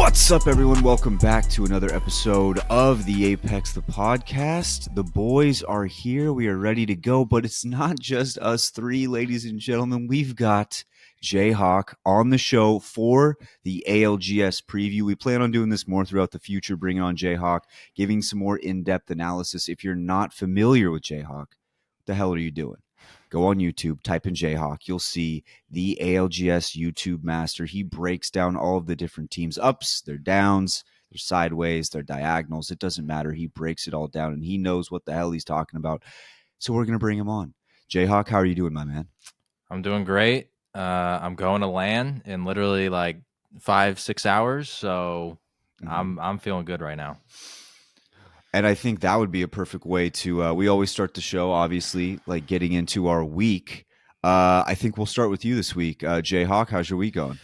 What's up, everyone? Welcome back to another episode of the Apex, the podcast. The boys are here. We are ready to go, but it's not just us three, ladies and gentlemen. We've got JHawk on the show for the ALGS preview. We plan on doing this more throughout the future, bringing on JHawk, giving some more in-depth analysis. If you're not familiar with JHawk, what the hell are you doing? Go on YouTube, type in JHawk. You'll see the ALGS YouTube master. He breaks down all of the different teams' ups, their downs, their sideways, their diagonals. It doesn't matter. He breaks it all down, and he knows what the hell he's talking about. So we're going to bring him on. JHawk, how are you doing, my man? I'm doing great. I'm going to LAN in literally like 5-6 hours, so I'm feeling good right now. And I think that would be a perfect way to, we always start the show, obviously, like getting into our week. I think we'll start with you this week. JHawk, how's your week going?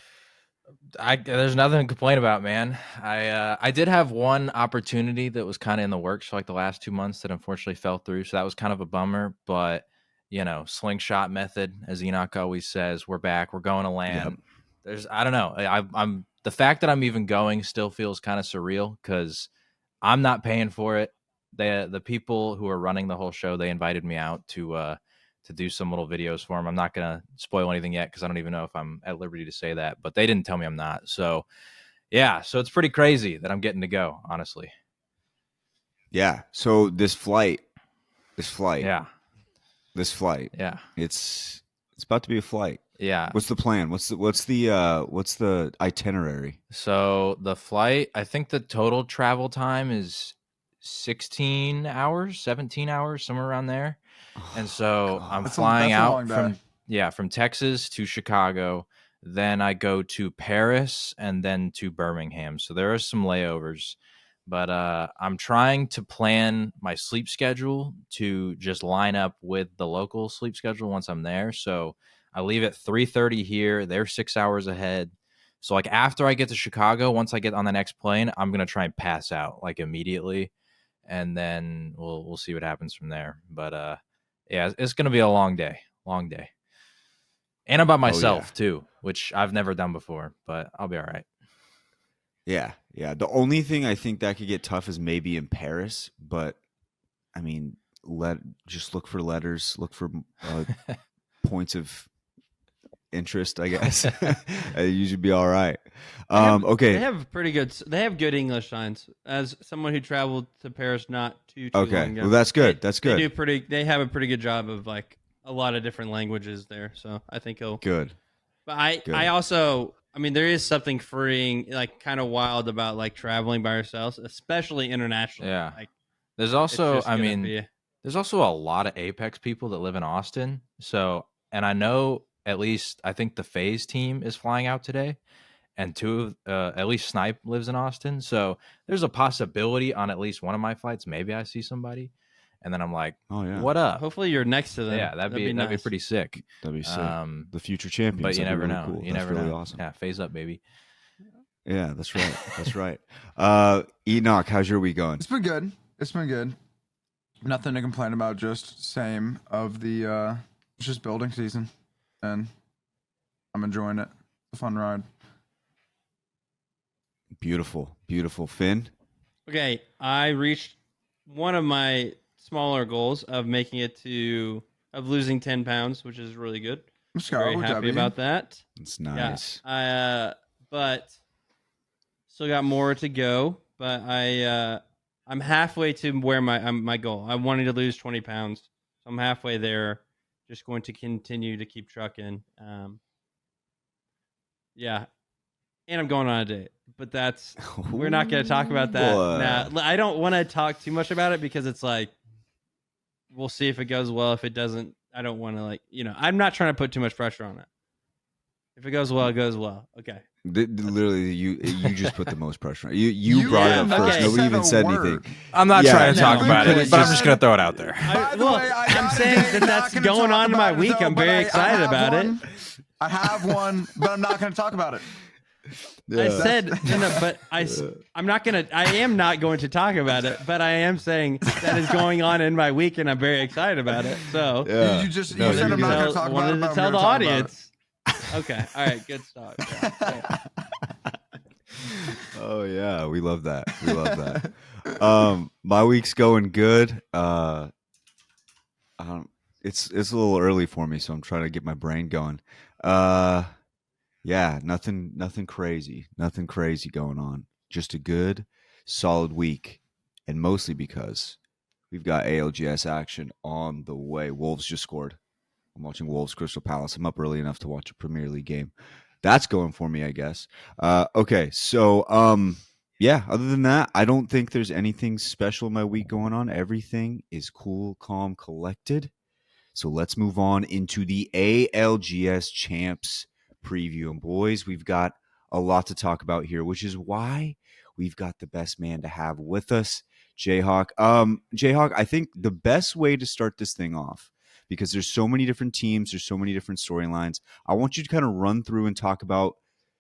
There's nothing to complain about, man. I did have one opportunity that was kind of in the works for like the last 2 months that unfortunately fell through. So that was kind of a bummer, but you know, slingshot method, as Enoch always says, we're back, we're going to LAN. Yep. I don't know. I'm the fact that I'm even going still feels kind of surreal because I'm not paying for it. The people who are running the whole show, they invited me out to do some little videos for them. I'm not going to spoil anything yet because I don't even know if I'm at liberty to say that, but they didn't tell me I'm not. So yeah, so it's pretty crazy that I'm getting to go, honestly. Yeah. So this flight. Yeah. This flight. Yeah. It's about to be a flight. Yeah. What's the plan? What's the itinerary? So the flight, I think the total travel time is 16 hours, 17 hours, somewhere around there. And so I'm flying out from Texas to Chicago. Then I go to Paris and then to Birmingham. So there are some layovers, but I'm trying to plan my sleep schedule to just line up with the local sleep schedule once I'm there. So I leave at 3:30 here. They're 6 hours ahead. So like after I get to Chicago, once I get on the next plane, I'm going to try and pass out like immediately. And then we'll see what happens from there. But yeah, it's going to be a long day. And I'm by myself too, which I've never done before, but I'll be all right. Yeah. The only thing I think that could get tough is maybe in Paris, but I mean, just look for letters, look for points of interest, I guess. You should be all right. Okay. They have good English signs. As someone who traveled to Paris not too long ago. Well, that's good. That's good. They have a pretty good job of like a lot of different languages there. So I think he'll good. But I also, I mean, there is something freeing, like kind of wild about like traveling by yourselves, especially internationally. Yeah. Like, there's also, there's also a lot of Apex people that live in Austin. So, and I know at least I think the FaZe team is flying out today, and at least Snipe lives in Austin. So there's a possibility on at least one of my flights, maybe I see somebody, and then I'm like, "Oh yeah, what up?" Hopefully you're next to them. Yeah, that'd be pretty sick. That'd be sick. The future champions. But you never really know. Cool. You that's never really know. Awesome. Yeah, FaZe up, baby. Yeah, that's right. That's right. Enoch, how's your week going? It's been good. Nothing to complain about. Just same of the just building season. And I'm enjoying it. It's a fun ride. Beautiful. Finn? Okay, I reached one of my smaller goals of losing 10 pounds, which is really good. Very happy about that. It's nice. Yeah. But still got more to go. But I'm halfway to where my goal. I wanted to lose 20 pounds. So I'm halfway there. Just going to continue to keep trucking. Yeah. And I'm going on a date. But we're not going to talk about that now. I don't want to talk too much about it because it's like, we'll see if it goes well. If it doesn't, I don't want to I'm not trying to put too much pressure on it. If it goes well, it goes well. Okay. Literally, you just put the most pressure on it. You brought it up first. Okay. Nobody even said anything. I'm not trying to talk about it, but I'm just going to throw it out there. I'm saying that's going on in my week. I'm very excited about it. I have one, but I'm not going to talk about it. Yeah. I said, but I'm not going to, I am not going to talk about it, but I am saying that is going on in my week and I'm very excited about it. So you said I'm not going to talk about it. Wanted to tell the audience. Okay. All right. Good stuff. Yeah. Oh We love that. We love that. My week's going good. It's a little early for me, so I'm trying to get my brain going. Yeah, nothing crazy. Nothing crazy going on. Just a good, solid week. And mostly because we've got ALGS action on the way. Wolves just scored. I'm watching Wolves Crystal Palace. I'm up early enough to watch a Premier League game. That's going for me, I guess. Okay, so yeah, other than that, I don't think there's anything special in my week going on. Everything is cool, calm, collected. So let's move on into the ALGS Champs preview. And boys, we've got a lot to talk about here, which is why we've got the best man to have with us, JHawk. JHawk, I think the best way to start this thing off, because there's so many different teams, there's so many different storylines, I want you to kind of run through and talk about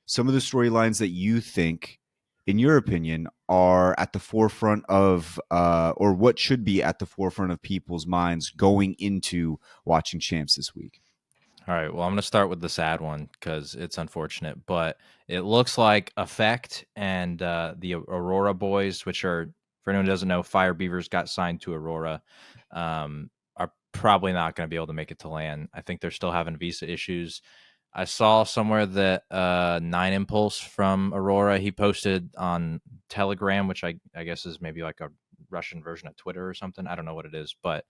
some of the storylines that you think, in your opinion, are at the forefront of, or what should be at the forefront of people's minds going into watching Champs this week. All right. Well, I'm going to start with the sad one because it's unfortunate, but it looks like Effect and the Aurora boys, which are, for anyone who doesn't know, Fire Beavers got signed to Aurora, are probably not going to be able to make it to LAN. I think they're still having visa issues. I saw somewhere that Nine Impulse from Aurora, he posted on Telegram, which I guess is maybe like a Russian version of Twitter or something. I don't know what it is, but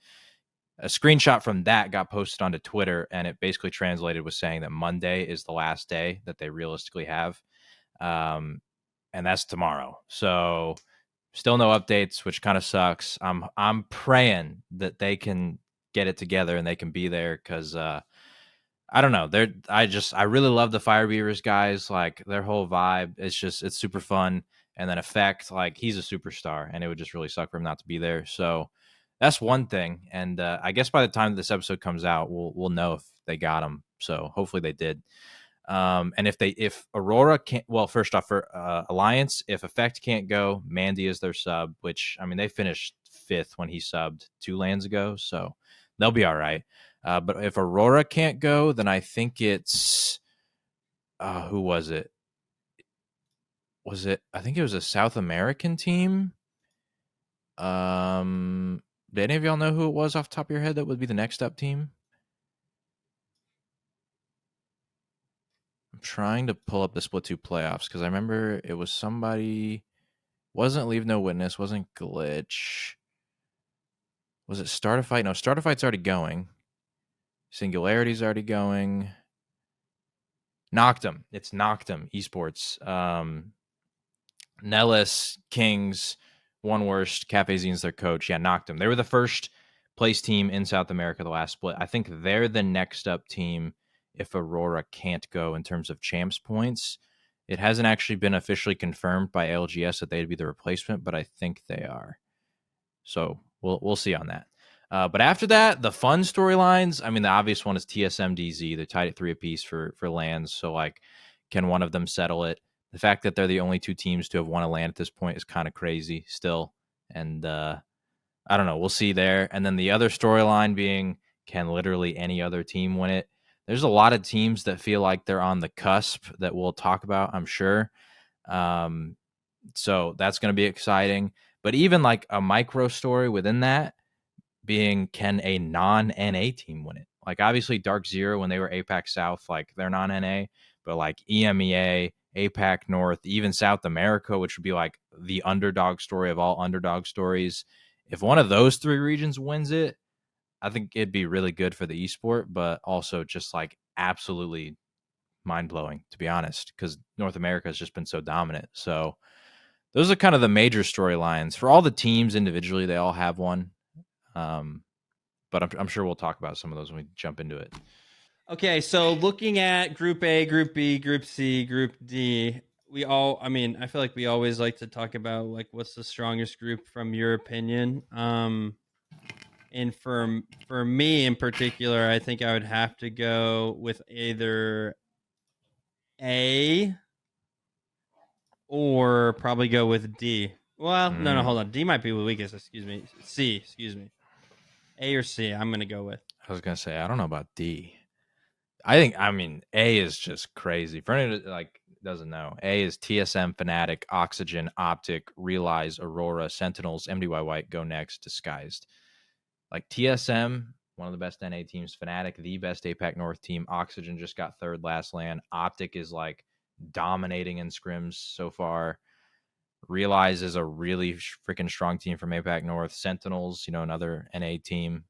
a screenshot from that got posted onto Twitter, and it basically translated was saying that Monday is the last day that they realistically have. And that's tomorrow. So still no updates, which kind of sucks. I'm praying that they can get it together and they can be there because I don't know. I really love the Fire Beavers guys. Like their whole vibe. It's super fun. And then Effect, like he's a superstar, and it would just really suck for him not to be there. So that's one thing. And I guess by the time this episode comes out, we'll know if they got him. So hopefully they did. And if Aurora can't, well, first off for Alliance, if Effect can't go, Mandy is their sub. Which I mean, they finished 5th when he subbed 2 lands ago, so they'll be all right. But if Aurora can't go, then I think it's who was it? I think it was a South American team. Do any of y'all know who it was off the top of your head that would be the next up team? I'm trying to pull up the Split 2 playoffs because I remember it was somebody. Wasn't Leave No Witness, wasn't Glitch. Was it Start a Fight? No, Start a Fight's already going. Singularity's already going. Noctum. It's Noctum Esports. Nellis, Kings, One Worst, Cafe Zine's their coach. Yeah, Noctum. They were the first place team in South America the last split. I think they're the next up team if Aurora can't go in terms of champs points. It hasn't actually been officially confirmed by ALGS that they'd be the replacement, but I think they are. So we'll see on that. But after that, the fun storylines, I mean, the obvious one is TSM-DZ. They're tied at 3 apiece for lands. So, like, can one of them settle it? The fact that they're the only 2 teams to have won a land at this point is kind of crazy still. And I don't know. We'll see there. And then the other storyline being, can literally any other team win it? There's a lot of teams that feel like they're on the cusp that we'll talk about, I'm sure. So that's going to be exciting. But even like a micro story within that being, can a non-NA team win it? Like obviously Dark Zero, when they were APAC South, like they're non-NA, but like EMEA, APAC North, even South America, which would be like the underdog story of all underdog stories. If one of those 3 regions wins it, I think it'd be really good for the esport, but also just like absolutely mind-blowing, to be honest, because North America has just been so dominant. So those are kind of the major storylines. For all the teams individually, they all have one. But I'm sure we'll talk about some of those when we jump into it. Okay, so looking at Group A, Group B, Group C, Group D, I feel like we always like to talk about like what's the strongest group from your opinion. And for me in particular, I think I would have to go with either A or probably go with D. Well, no, hold on. D might be the weakest. C. A or C, I'm going to go with. I was going to say, I don't know about D. I mean, A is just crazy. For anyone, like, doesn't know. A is TSM, Fnatic, Oxygen, Optic, Realize, Aurora, Sentinels, MDY White, Go Next, Disguised. Like TSM, one of the best NA teams. Fnatic, the best APAC North team. Oxygen just got third last LAN. Optic is like dominating in scrims so far. Realize is a really freaking strong team from APAC North. Sentinels, another NA team.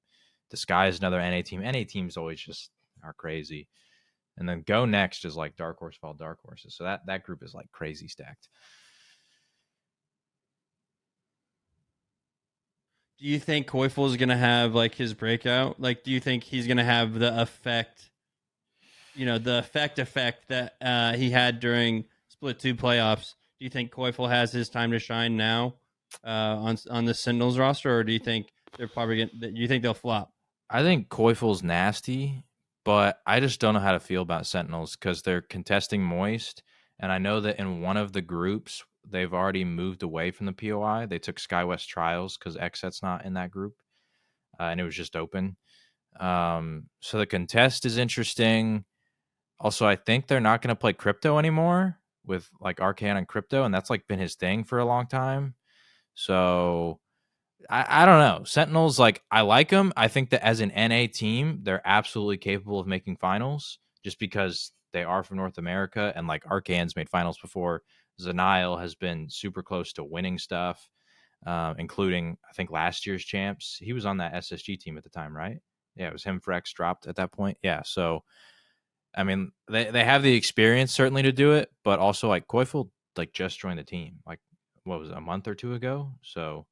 Disguised, another NA team. NA teams always just are crazy. And then Go Next is like Dark Horse fall Dark Horses. So that group is like crazy stacked. Do you think Koifel is going to have like his breakout? Like, do you think he's going to have the effect, the effect that he had during Split 2 playoffs? Do you think Koifel has his time to shine now on the Sentinels roster, or do you think they're probably do you think they'll flop? I think Koifel's nasty, but I just don't know how to feel about Sentinels because they're contesting Moist, and I know that in one of the groups they've already moved away from the POI. They took SkyWest Trials because XSET's not in that group, and it was just open. So the contest is interesting. Also, I think they're not going to play crypto anymore with like Arcane and crypto, and that's like been his thing for a long time. So I don't know. Sentinels, like, I like them. I think that as an NA team, they're absolutely capable of making finals just because they are from North America, and like Arcane's made finals before. Zenile has been super close to winning stuff, including, I think, last year's champs. He was on that SSG team at the time, right? Yeah, it was him. Frex dropped at that point. Yeah, so, I mean, they have the experience certainly to do it, but also, like, Koifel, like, just joined the team, like, what was it, a month or two ago? So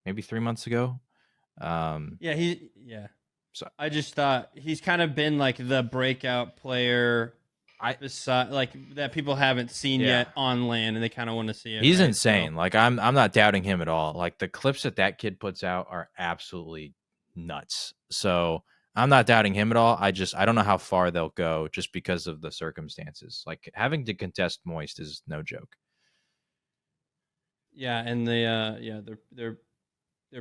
maybe 3 months ago. So I just thought he's kind of been like the breakout player like that people haven't seen yet on LAN, and they kind of want to see it. He's insane. Like I'm not doubting him at all. Like the clips that kid puts out are absolutely nuts. So I'm not doubting him at all. I don't know how far they'll go just because of the circumstances. Like having to contest Moist is no joke. Yeah, and they're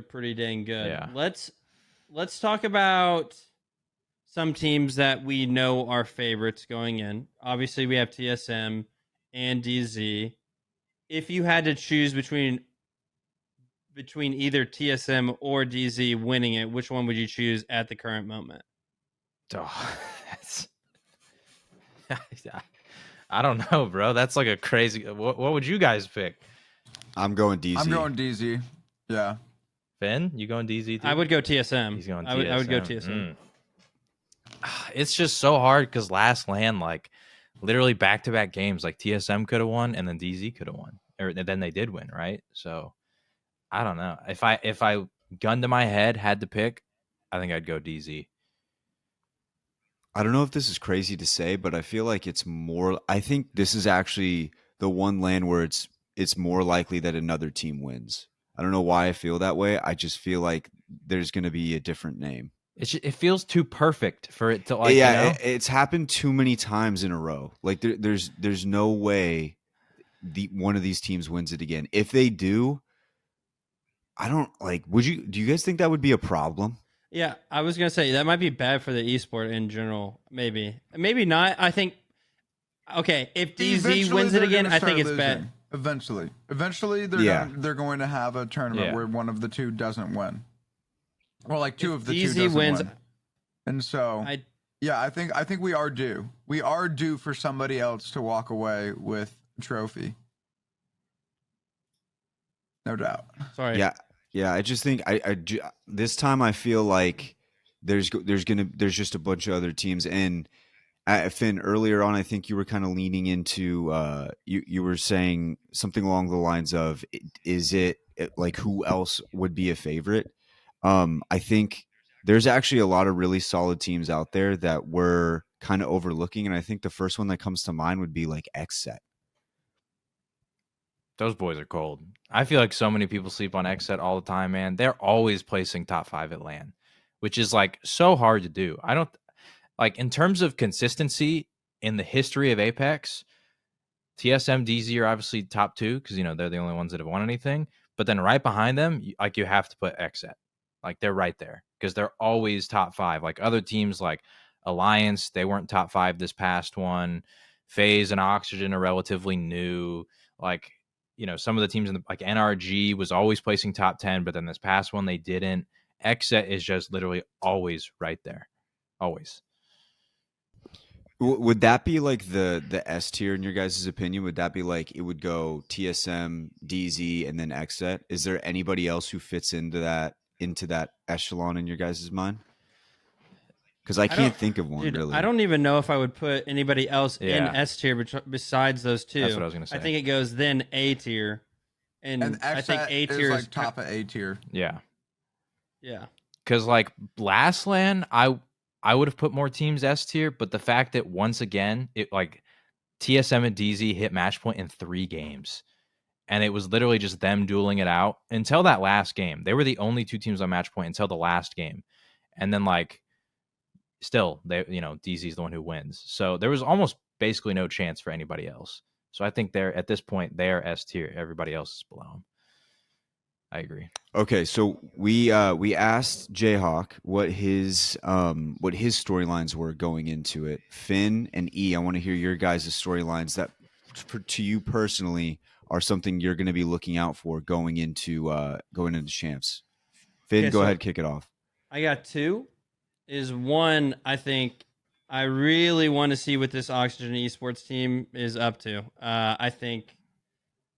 pretty dang good. Yeah. Let's talk about some teams that we know are favorites going in. Obviously, we have TSM and DZ. If you had to choose between either TSM or DZ winning it, which one would you choose at the current moment? Oh, I don't know, bro. That's like a crazy. What would you guys pick? I'm going DZ. I'm going DZ. Yeah. Finn, you going DZ too? I would go TSM. He's going TSM. I would go TSM. It's just so hard because last LAN, like literally back-to-back games, like TSM could have won and then DZ could have won, or then they did win, right? So I don't know. If I gun to my head had to pick, I think I'd go DZ. I don't know if this is crazy to say, but I feel like it's more. I think this is actually the one LAN where it's more likely that another team wins. I don't know why I feel that way. I just feel like there's going to be a different name. It feels too perfect for it to like. Yeah, it's happened too many times in a row. Like there's no way one of these teams wins it again. If they do, I don't like. Do you guys think that would be a problem? Yeah, I was gonna say that might be bad for the esport in general. Maybe not. I think. Okay, if DZ wins it again, I think it's bad. Eventually, they're going to have a tournament where one of the two doesn't win, or like two of the two doesn't win. And so, I think we are due. We are due for somebody else to walk away with a trophy. No doubt. Sorry. Yeah. I just think this time I feel like there's just a bunch of other teams. And Finn, earlier on, I think you were kind of leaning into you were saying something along the lines of, is it like who else would be a favorite? I think there's actually a lot of really solid teams out there that we're kind of overlooking, and I think the first one that comes to mind would be like XSET. Those boys are cold. I feel like so many people sleep on XSET all the time, man. They're always placing top 5 at LAN, which is like so hard to do. I don't like in terms of consistency in the history of Apex. TSM, DZ are obviously top 2 because they're the only ones that have won anything. But then right behind them, you have to put XSET. Like they're right there because they're always top 5. Like other teams like Alliance, they weren't top 5 this past one. FaZe and Oxygen are relatively new. Like, some of the teams like NRG was always placing top 10, but then this past one they didn't. XSET is just literally always right there. Always. Would that be like the S tier in your guys' opinion? Would that be like it would go TSM, DZ, and then XSET? Is there anybody else who fits into that echelon in your guys' mind? Because I can't think of one, dude, really. I don't even know if I would put anybody else in S tier besides those two. That's what I was going to say. I think it goes then A tier, and I think A tier is like top of A tier. Yeah, yeah. Because like last LAN, I would have put more teams S tier, but the fact that once again it like TSM and DZ hit match point in 3 games, and it was literally just them dueling it out until that last game. They were the only 2 teams on match point until the last game, and then like. Still, DZ is the one who wins. So there was almost basically no chance for anybody else. So I think at this point, they are S tier. Everybody else is below them. I agree. Okay, so we asked JHawk what his storylines were going into it. Finn and E, I want to hear your guys' storylines that, to you personally, are something you're going to be looking out for going into champs. Finn, go ahead, kick it off. I got 2. Is one, I think I really want to see what this Oxygen esports team is up to. I think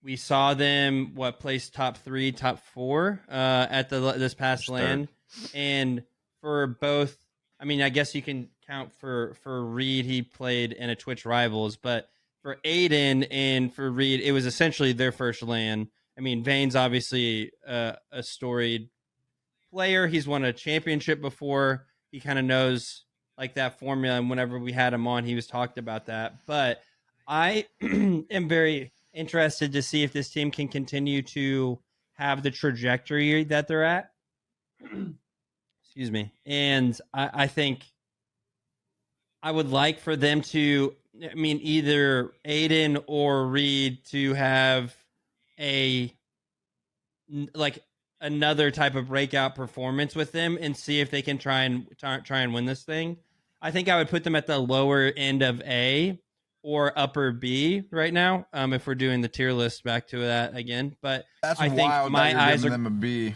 we saw them place top 3, top 4 at this past LAN, and for both. I mean, I guess you can count for Reed. He played in a Twitch Rivals, but for Aiden and for Reed, it was essentially their first LAN. I mean, Vane's obviously a storied player. He's won a championship before. He kind of knows like that formula, and whenever we had him on, he was talked about that. But I am very interested to see if this team can continue to have the trajectory that they're at. Excuse me. And I think I would like for them to, either Aiden or Reed to have another type of breakout performance with them and see if they can try and win this thing. I think I would put them at the lower end of A or upper B right now. If we're doing the tier list, back to that again, but I think my eyes are them a B.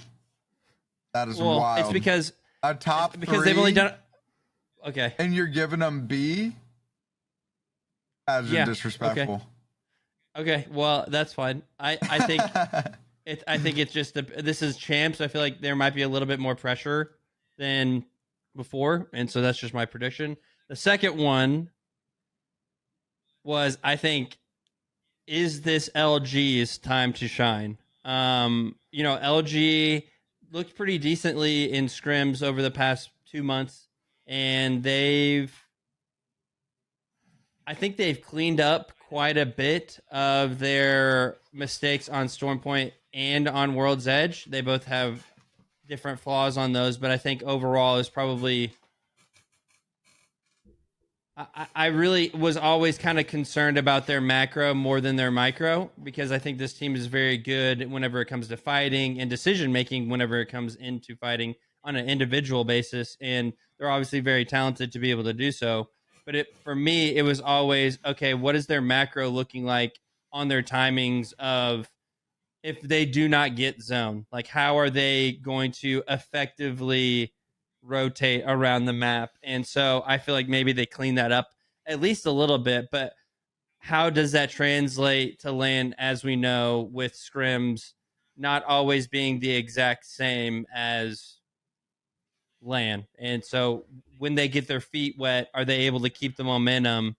That is wild. It's because a top because 3, they've only done. Okay, and you're giving them B. That's disrespectful. Okay, well that's fine. I think. I think it's just this is champs. I feel like there might be a little bit more pressure than before, and so that's just my prediction. The second one was, I think, is this LG's time to shine? LG looked pretty decently in scrims over the past 2 months, and I think they've cleaned up quite a bit of their mistakes on Stormpoint and on World's Edge. They both have different flaws on those, but I think overall is probably. I really was always kind of concerned about their macro more than their micro, because I think this team is very good whenever it comes to fighting and decision making whenever it comes into fighting on an individual basis, and they're obviously very talented to be able to do so. But for me, it was always, okay, what is their macro looking like on their timings of if they do not get zone? Like, how are they going to effectively rotate around the map? And so I feel like maybe they clean that up at least a little bit. But how does that translate to LAN, as we know, with scrims not always being the exact same as LAN? And so when they get their feet wet, are they able to keep the momentum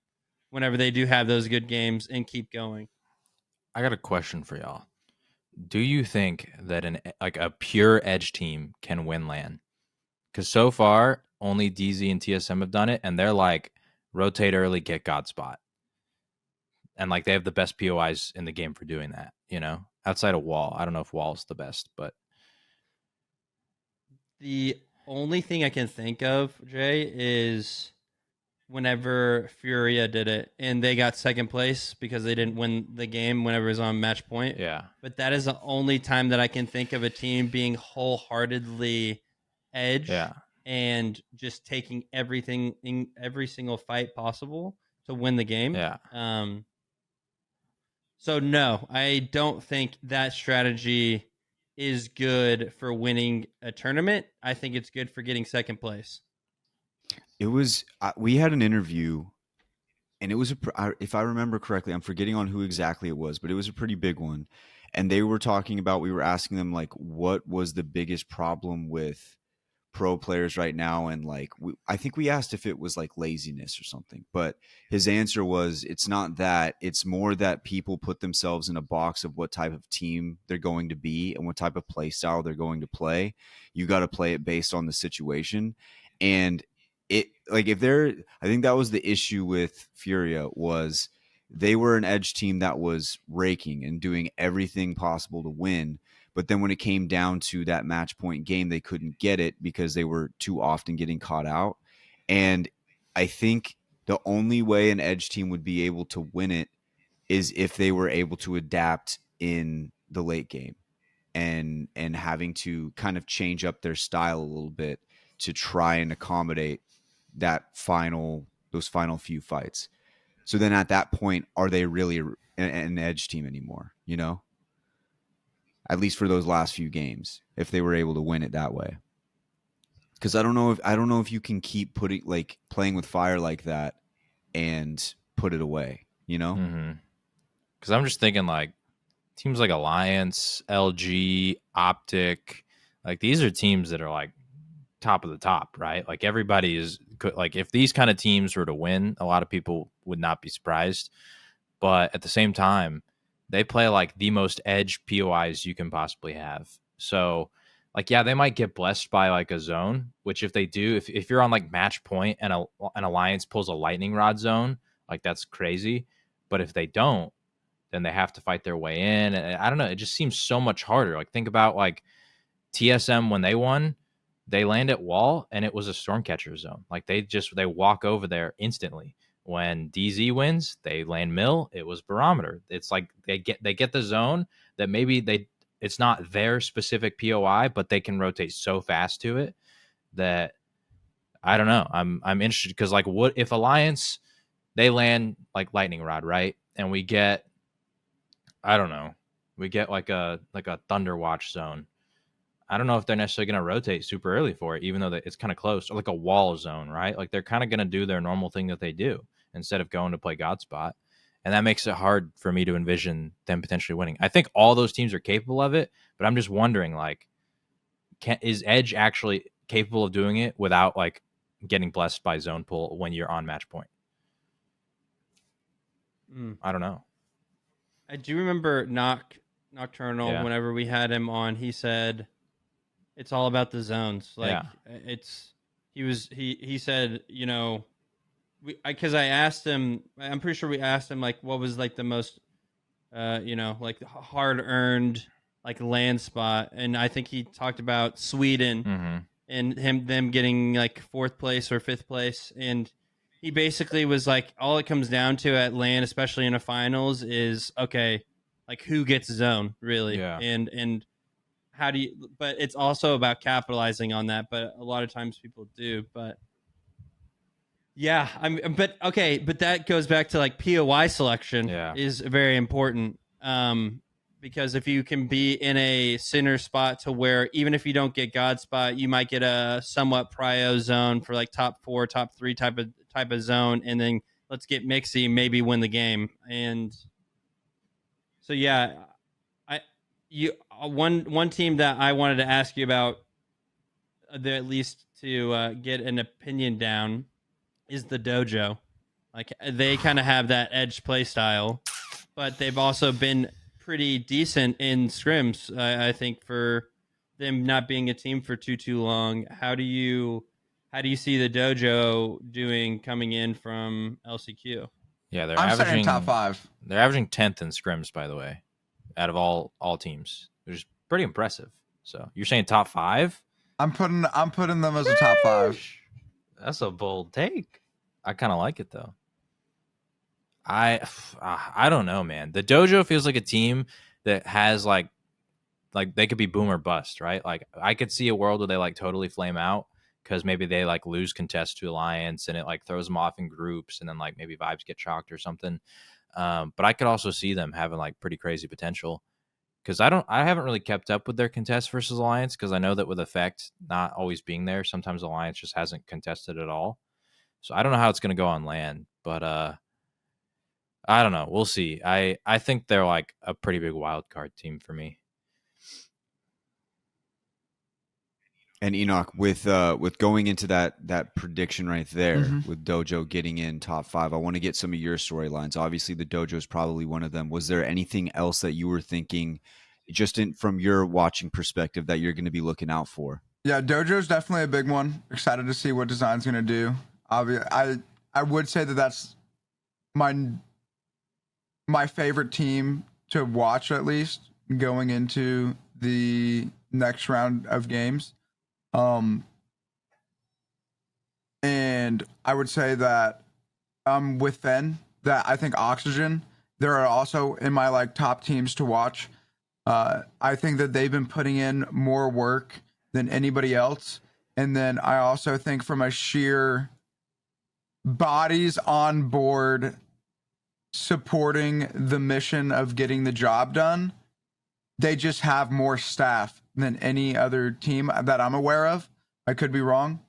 whenever they do have those good games and keep going? I got a question for y'all. Do you think that a pure edge team can win LAN? Because so far, only DZ and TSM have done it, and they're like, rotate early, get God spot. And like they have the best POIs in the game for doing that, outside of Wall. I don't know if Wall's the best, but the only thing I can think of, Jay, is whenever Furia did it and they got second place because they didn't win the game whenever it was on match point. Yeah. But that is the only time that I can think of a team being wholeheartedly edge and just taking everything in every single fight possible to win the game. Yeah. So no, I don't think that strategy is good for winning a tournament. I think it's good for getting second place. It was we had an interview, and it was if I remember correctly, I'm forgetting on who exactly it was, but it was a pretty big one. And they were talking about, we were asking them like, what was the biggest problem with pro players right now, and like I think we asked if it was like laziness or something, but his answer was, it's not that, it's more that people put themselves in a box of what type of team they're going to be and what type of play style they're going to play. You got to play it based on the situation. And it, like, if they're, I think that was the issue with Furia, was they were an edge team that was raking and doing everything possible to win. But then when it came down to that match point game, they couldn't get it because they were too often getting caught out. And I think the only way an edge team would be able to win it is if they were able to adapt in the late game and having to kind of change up their style a little bit to try and accommodate those final few fights. So then at that point, are they really an edge team anymore? You know? At least for those last few games, if they were able to win it that way. Because I don't know if you can keep playing with fire like that and put it away, you know? Because I'm just thinking like teams like Alliance, LG, Optic, like these are teams that are like top of the top, right? Like everybody is like, if these kind of teams were to win, a lot of people would not be surprised. But at the same time, they play like the most edge POIs you can possibly have. So like, yeah, they might get blessed by like a zone, which if they do, if you're on like match point and an Alliance pulls a lightning rod zone, like that's crazy. But if they don't, then they have to fight their way in. And I don't know, it just seems so much harder. Like think about like TSM when they won, they land at wall and it was a Stormcatcher zone. Like they walk over there instantly. When DZ wins, they land mill. It was barometer. It's like they get the zone that maybe it's not their specific POI, but they can rotate so fast to it that I don't know. I'm interested because like, what if Alliance, they land like lightning rod, right? And we get, I don't know, we get like a Thunder Watch zone. I don't know if they're necessarily going to rotate super early for it, even though it's kind of close, or like a wall zone, right? Like they're kind of going to do their normal thing that they do instead of going to play Godspot. And that makes it hard for me to envision them potentially winning. I think all those teams are capable of it, but I'm just wondering, like, is Edge actually capable of doing it without like getting blessed by zone pull when you're on match point? I don't know. I do remember Nocturnal, whenever we had him on, he said it's all about the zones. Like he said, you know, because I asked him, I'm pretty sure we asked him like what was like the most you know, like hard earned like land spot, and I think he talked about Sweden and them getting like 4th place or 5th place, and he basically was like, all it comes down to at land, especially in a finals, is okay, like who gets zone really, and how do you, but it's also about capitalizing on that, but a lot of times people do, but yeah, but that goes back to like POI selection is very important, because if you can be in a center spot to where even if you don't get God spot, you might get a somewhat prio zone for like top 4, top 3 type of zone, and then let's get Mixie, maybe win the game. And so one team that I wanted to ask you about, at least to get an opinion down, is the Dojo. Like they kind of have that edge play style, but they've also been pretty decent in scrims. I think for them not being a team for too long. How do you see the Dojo doing coming in from LCQ? Yeah, they're I'm saying top 5. They're averaging 10th in scrims, by the way, out of all teams, which is pretty impressive. So you're saying top 5? I'm putting them as a top 5. That's a bold take. I kind of like it though. I don't know, man. The Dojo feels like a team that has like they could be boom or bust, right? Like I could see a world where they like totally flame out because maybe they like lose contest to Alliance and it like throws them off in groups, and then like maybe vibes get shocked or something. But I could also see them having like pretty crazy potential, because I haven't really kept up with their contest versus Alliance, because I know that with Effect not always being there, sometimes Alliance just hasn't contested at all. So I don't know how it's going to go on LAN, but I don't know. We'll see. I think they're like a pretty big wild card team for me. And Enoch, with going into that prediction right there, with Dojo getting in top 5, I want to get some of your storylines. Obviously, the Dojo is probably one of them. Was there anything else that you were thinking, just from your watching perspective, that you're going to be looking out for? Yeah, Dojo's definitely a big one. Excited to see what Design's going to do. I would say that's my favorite team to watch, at least going into the next round of games. And I would say that with Fen, that I think Oxygen, there are also in my like top teams to watch. I think that they've been putting in more work than anybody else. And then I also think from a sheer bodies on board supporting the mission of getting the job done, they just have more staff than any other team that I'm aware of. I could be wrong,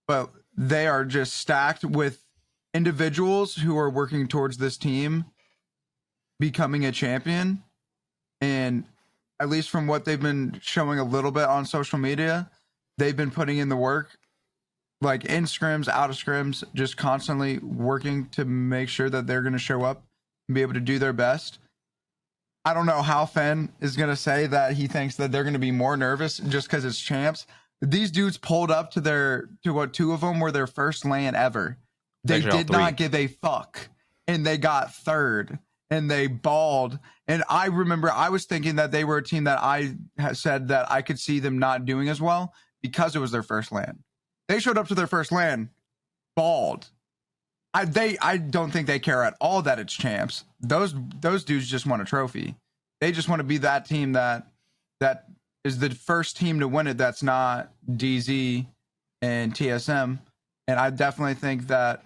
but they are just stacked with individuals who are working towards this team becoming a champion. And at least from what they've been showing a little bit on social media, they've been putting in the work, like in scrims, out of scrims, just constantly working to make sure that they're going to show up and be able to do their best. I don't know how Fen is going to say that he thinks that they're going to be more nervous just because it's champs. These dudes pulled up to what, 2 of them were their first LAN ever. They did not give a fuck, and they got 3rd, and they balled. And I remember I was thinking that they were a team that I had said that I could see them not doing as well because it was their first LAN. They showed up to their first LAN, balled. I don't think they care at all that it's champs. Those dudes just want a trophy. They just want to be that team that is the first team to win it. That's not DZ and TSM. And I definitely think that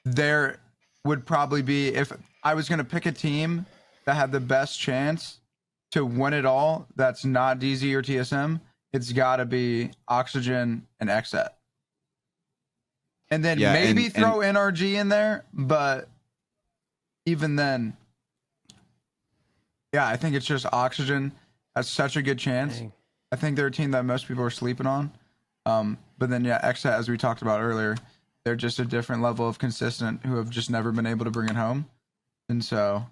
there would probably be, if I was going to pick a team that had the best chance to win it all, that's not DZ or TSM, it's got to be Oxygen and XSET. And then maybe throw NRG in there, but even then, yeah, I think it's just Oxygen has such a good chance. Dang. I think they're a team that most people are sleeping on. But then, yeah, XSET, as we talked about earlier, they're just a different level of consistent who have just never been able to bring it home. And so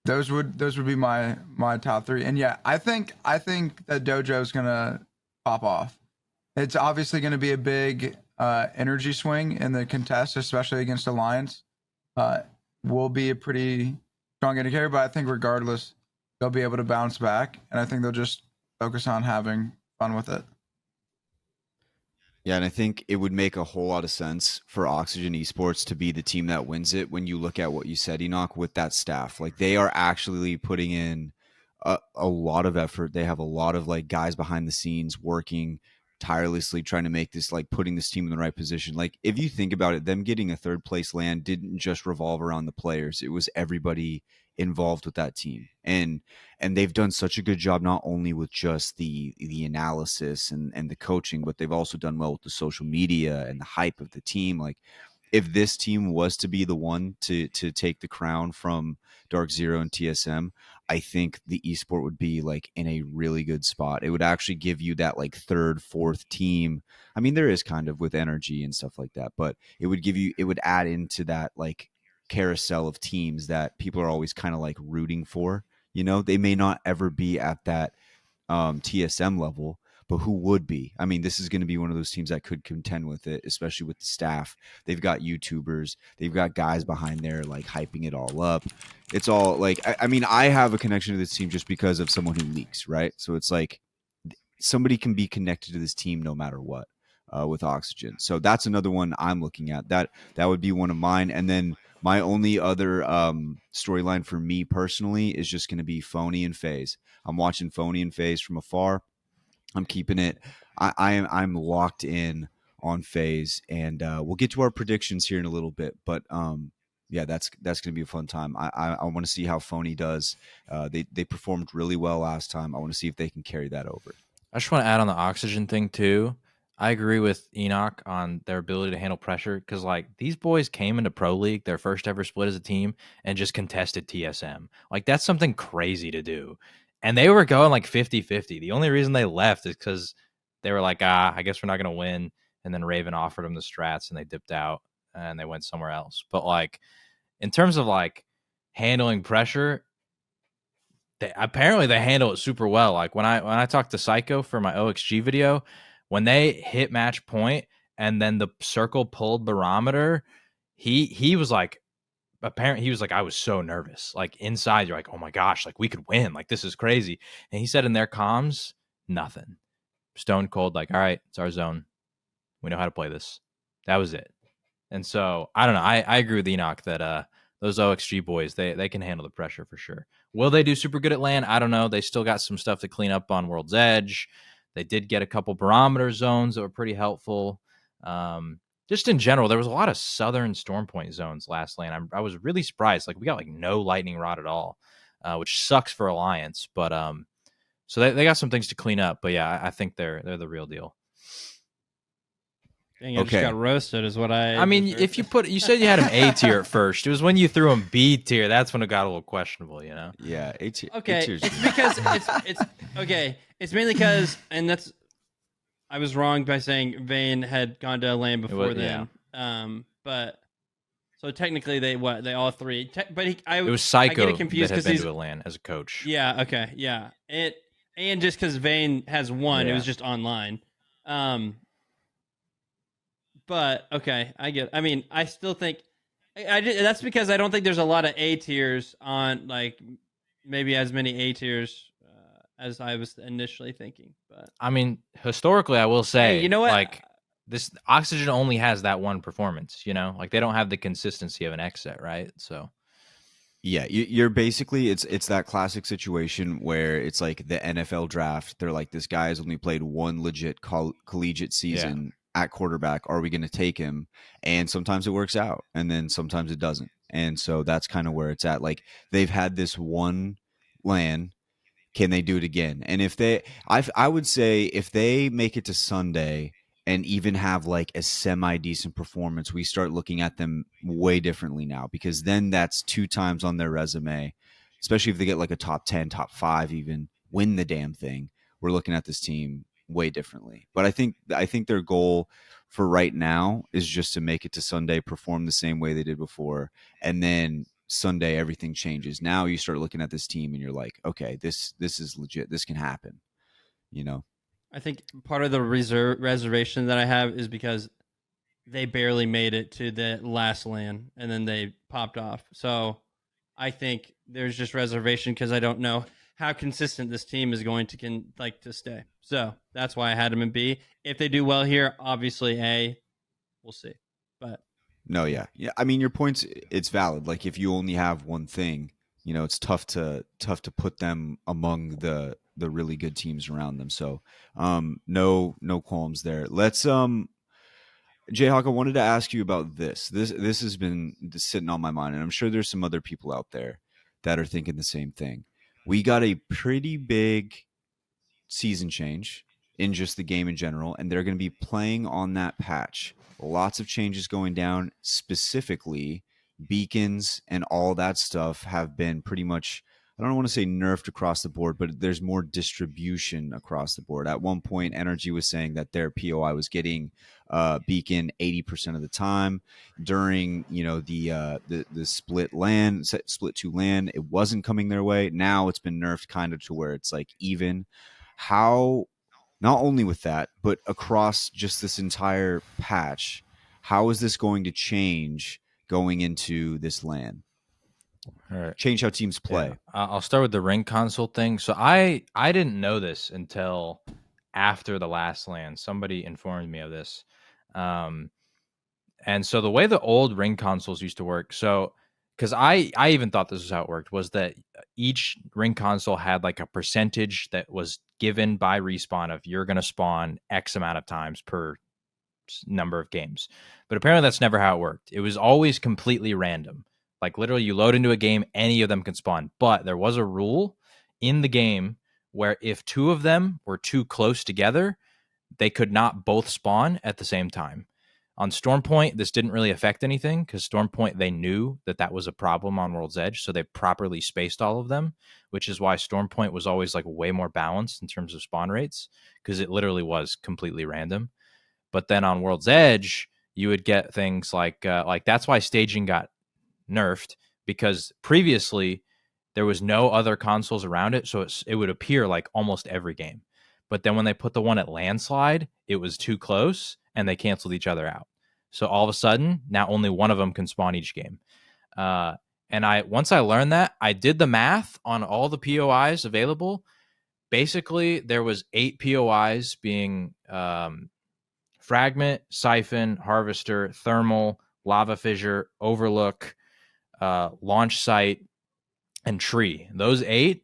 those would be my top 3. And yeah, I think that Dojo's gonna pop off. It's obviously gonna be a big energy swing in the contest, especially against Alliance. Will be a pretty strong indicator, but I think regardless, they'll be able to bounce back, and I think they'll just focus on having fun with it. Yeah, and I think it would make a whole lot of sense for Oxygen Esports to be the team that wins it when you look at what you said, Enoch, with that staff. Like, they are actually putting in a lot of effort. They have a lot of like guys behind the scenes working tirelessly, trying to make this, like, putting this team in the right position. Like, if you think about it, them getting a 3rd place LAN didn't just revolve around the players. It was everybody involved with that team, and they've done such a good job, not only with just the analysis and the coaching, but they've also done well with the social media and the hype of the team. Like, if this team was to be the one to take the crown from Dark Zero and TSM, I think the esport would be like in a really good spot. It would actually give you that like 3rd, 4th team. I mean, there is kind of with energy and stuff like that, but it would add into that like carousel of teams that people are always kind of like rooting for. You know, they may not ever be at that TSM level, but who would be? I mean, this is going to be one of those teams that could contend with it, especially with the staff. They've got YouTubers. They've got guys behind there, like, hyping it all up. It's all, like, I mean, I have a connection to this team just because of someone who leaks, right? So it's like somebody can be connected to this team no matter what with Oxygen. So that's another one I'm looking at. That would be one of mine. And then my only other storyline for me personally is just going to be Phony and FaZe. I'm watching Phony and FaZe from afar. I'm keeping it. I'm locked in on FaZe, and we'll get to our predictions here in a little bit. But yeah, that's going to be a fun time. I want to see how Phony does. They performed really well last time. I want to see if they can carry that over. I just want to add on the oxygen thing too. I agree with Enoch on their ability to handle pressure, because like these boys came into Pro League, their first ever split as a team, and just contested TSM. Like that's something crazy to do. And they were going like 50-50. The only reason they left is because they were like, I guess we're not going to win. And then Raven offered them the strats and they dipped out and they went somewhere else. But like in terms of like handling pressure, they handle it super well. Like when I talked to Psycho for my OXG video, when they hit match point and then the circle pulled barometer, he was like, he was like, I was so nervous. Like inside, you're like, oh my gosh, like we could win. Like this is crazy. And he said in their comms, nothing. Stone cold, like, all right, it's our zone. We know how to play this. That was it. And so I don't know. I agree with Enoch that those OXG boys, they can handle the pressure for sure. Will they do super good at LAN? I don't know. They still got some stuff to clean up on World's Edge. They did get a couple barometer zones that were pretty helpful. Just in general, there was a lot of Southern Storm Point zones last LAN. I was really surprised. Like we got like no lightning rod at all, which sucks for Alliance. But so they got some things to clean up. But yeah, I think they're the real deal. Dang, I just got roasted is what I mean, if you said you had him A tier at first. It was when you threw him B tier. That's when it got a little questionable, you know? Yeah, A tier. Okay, it's because it's okay. It's mainly because, and that's, I was wrong by saying Vayne had gone to LAN before then. Yeah. But so technically they all three. But it was Psycho I get confused that had been to a LAN as a coach. Yeah. Okay. Yeah. And just because Vayne has one, it was just online. But okay, I get. I mean, I still think that's because I don't think there's a lot of A tiers on, like maybe as many A tiers as I was initially thinking. But I mean, historically, I will say, hey, you know what? Like this Oxygen only has that one performance. You know, like they don't have the consistency of an Xset, right? So. Yeah, you're basically it's that classic situation where it's like the NFL draft. They're like, this guy has only played one legit collegiate season at quarterback. Are we going to take him? And sometimes it works out, and then sometimes it doesn't. And so that's kind of where it's at. Like they've had this one LAN. Can they do it again? And if I would say if they make it to Sunday and even have like a semi-decent performance, we start looking at them way differently now, because then that's 2 times on their resume, especially if they get like a top 10, top 5, even win the damn thing. We're looking at this team way differently. But I think their goal for right now is just to make it to Sunday, perform the same way they did before, and then Sunday everything changes. Now you start looking at this team and you're like, okay, this is legit. This can happen, you know? I think part of the reservation that I have is because they barely made it to the last LAN and then they popped off. So I think there's just reservation because I don't know how consistent this team is going to stay. So that's why I had them in B. If they do well here, obviously A, we'll see. But no, yeah. I mean, your point's it's valid. Like if you only have one thing, you know, it's tough to put them among the really good teams around them. So no qualms there. Let's JHawk, I wanted to ask you about this. This has been sitting on my mind, and I'm sure there's some other people out there that are thinking the same thing. We got a pretty big season change in just the game in general, and they're going to be playing on that patch. Lots of changes going down. Specifically, beacons and all that stuff have been pretty much, I don't want to say nerfed across the board, but there's more distribution across the board. At one point, Energy was saying that their POI was getting beacon 80% of the time. During, you know, the split 2 LAN, it wasn't coming their way. Now it's been nerfed kind of to where it's like even. How, not only with that, but across just this entire patch, how is this going to change going into this LAN? All right. Change how teams play. Yeah. I'll start with the ring console thing. So I didn't know this until after the last LAN. Somebody informed me of this. And so the way the old ring consoles used to work, so because I even thought this was how it worked, was that each ring console had like a percentage that was given by Respawn of you're going to spawn X amount of times per number of games. But apparently that's never how it worked. It was always completely random. Like literally you load into a game, any of them can spawn. But there was a rule in the game where if 2 of them were too close together, they could not both spawn at the same time. On Stormpoint, this didn't really affect anything because Stormpoint, they knew that was a problem on World's Edge, so they properly spaced all of them, which is why Stormpoint was always like way more balanced in terms of spawn rates because it literally was completely random. But then on World's Edge, you would get things like that's why staging got nerfed, because previously there was no other consoles around it, so it would appear like almost every game. But then when they put the one at Landslide, it was too close and they canceled each other out. So all of a sudden, now only one of them can spawn each game. And once I learned that, I did the math on all the POIs available. Basically, there was 8 POIs being Fragment, Siphon, Harvester, Thermal, Lava Fissure, Overlook, Launch Site, and Tree. Those 8,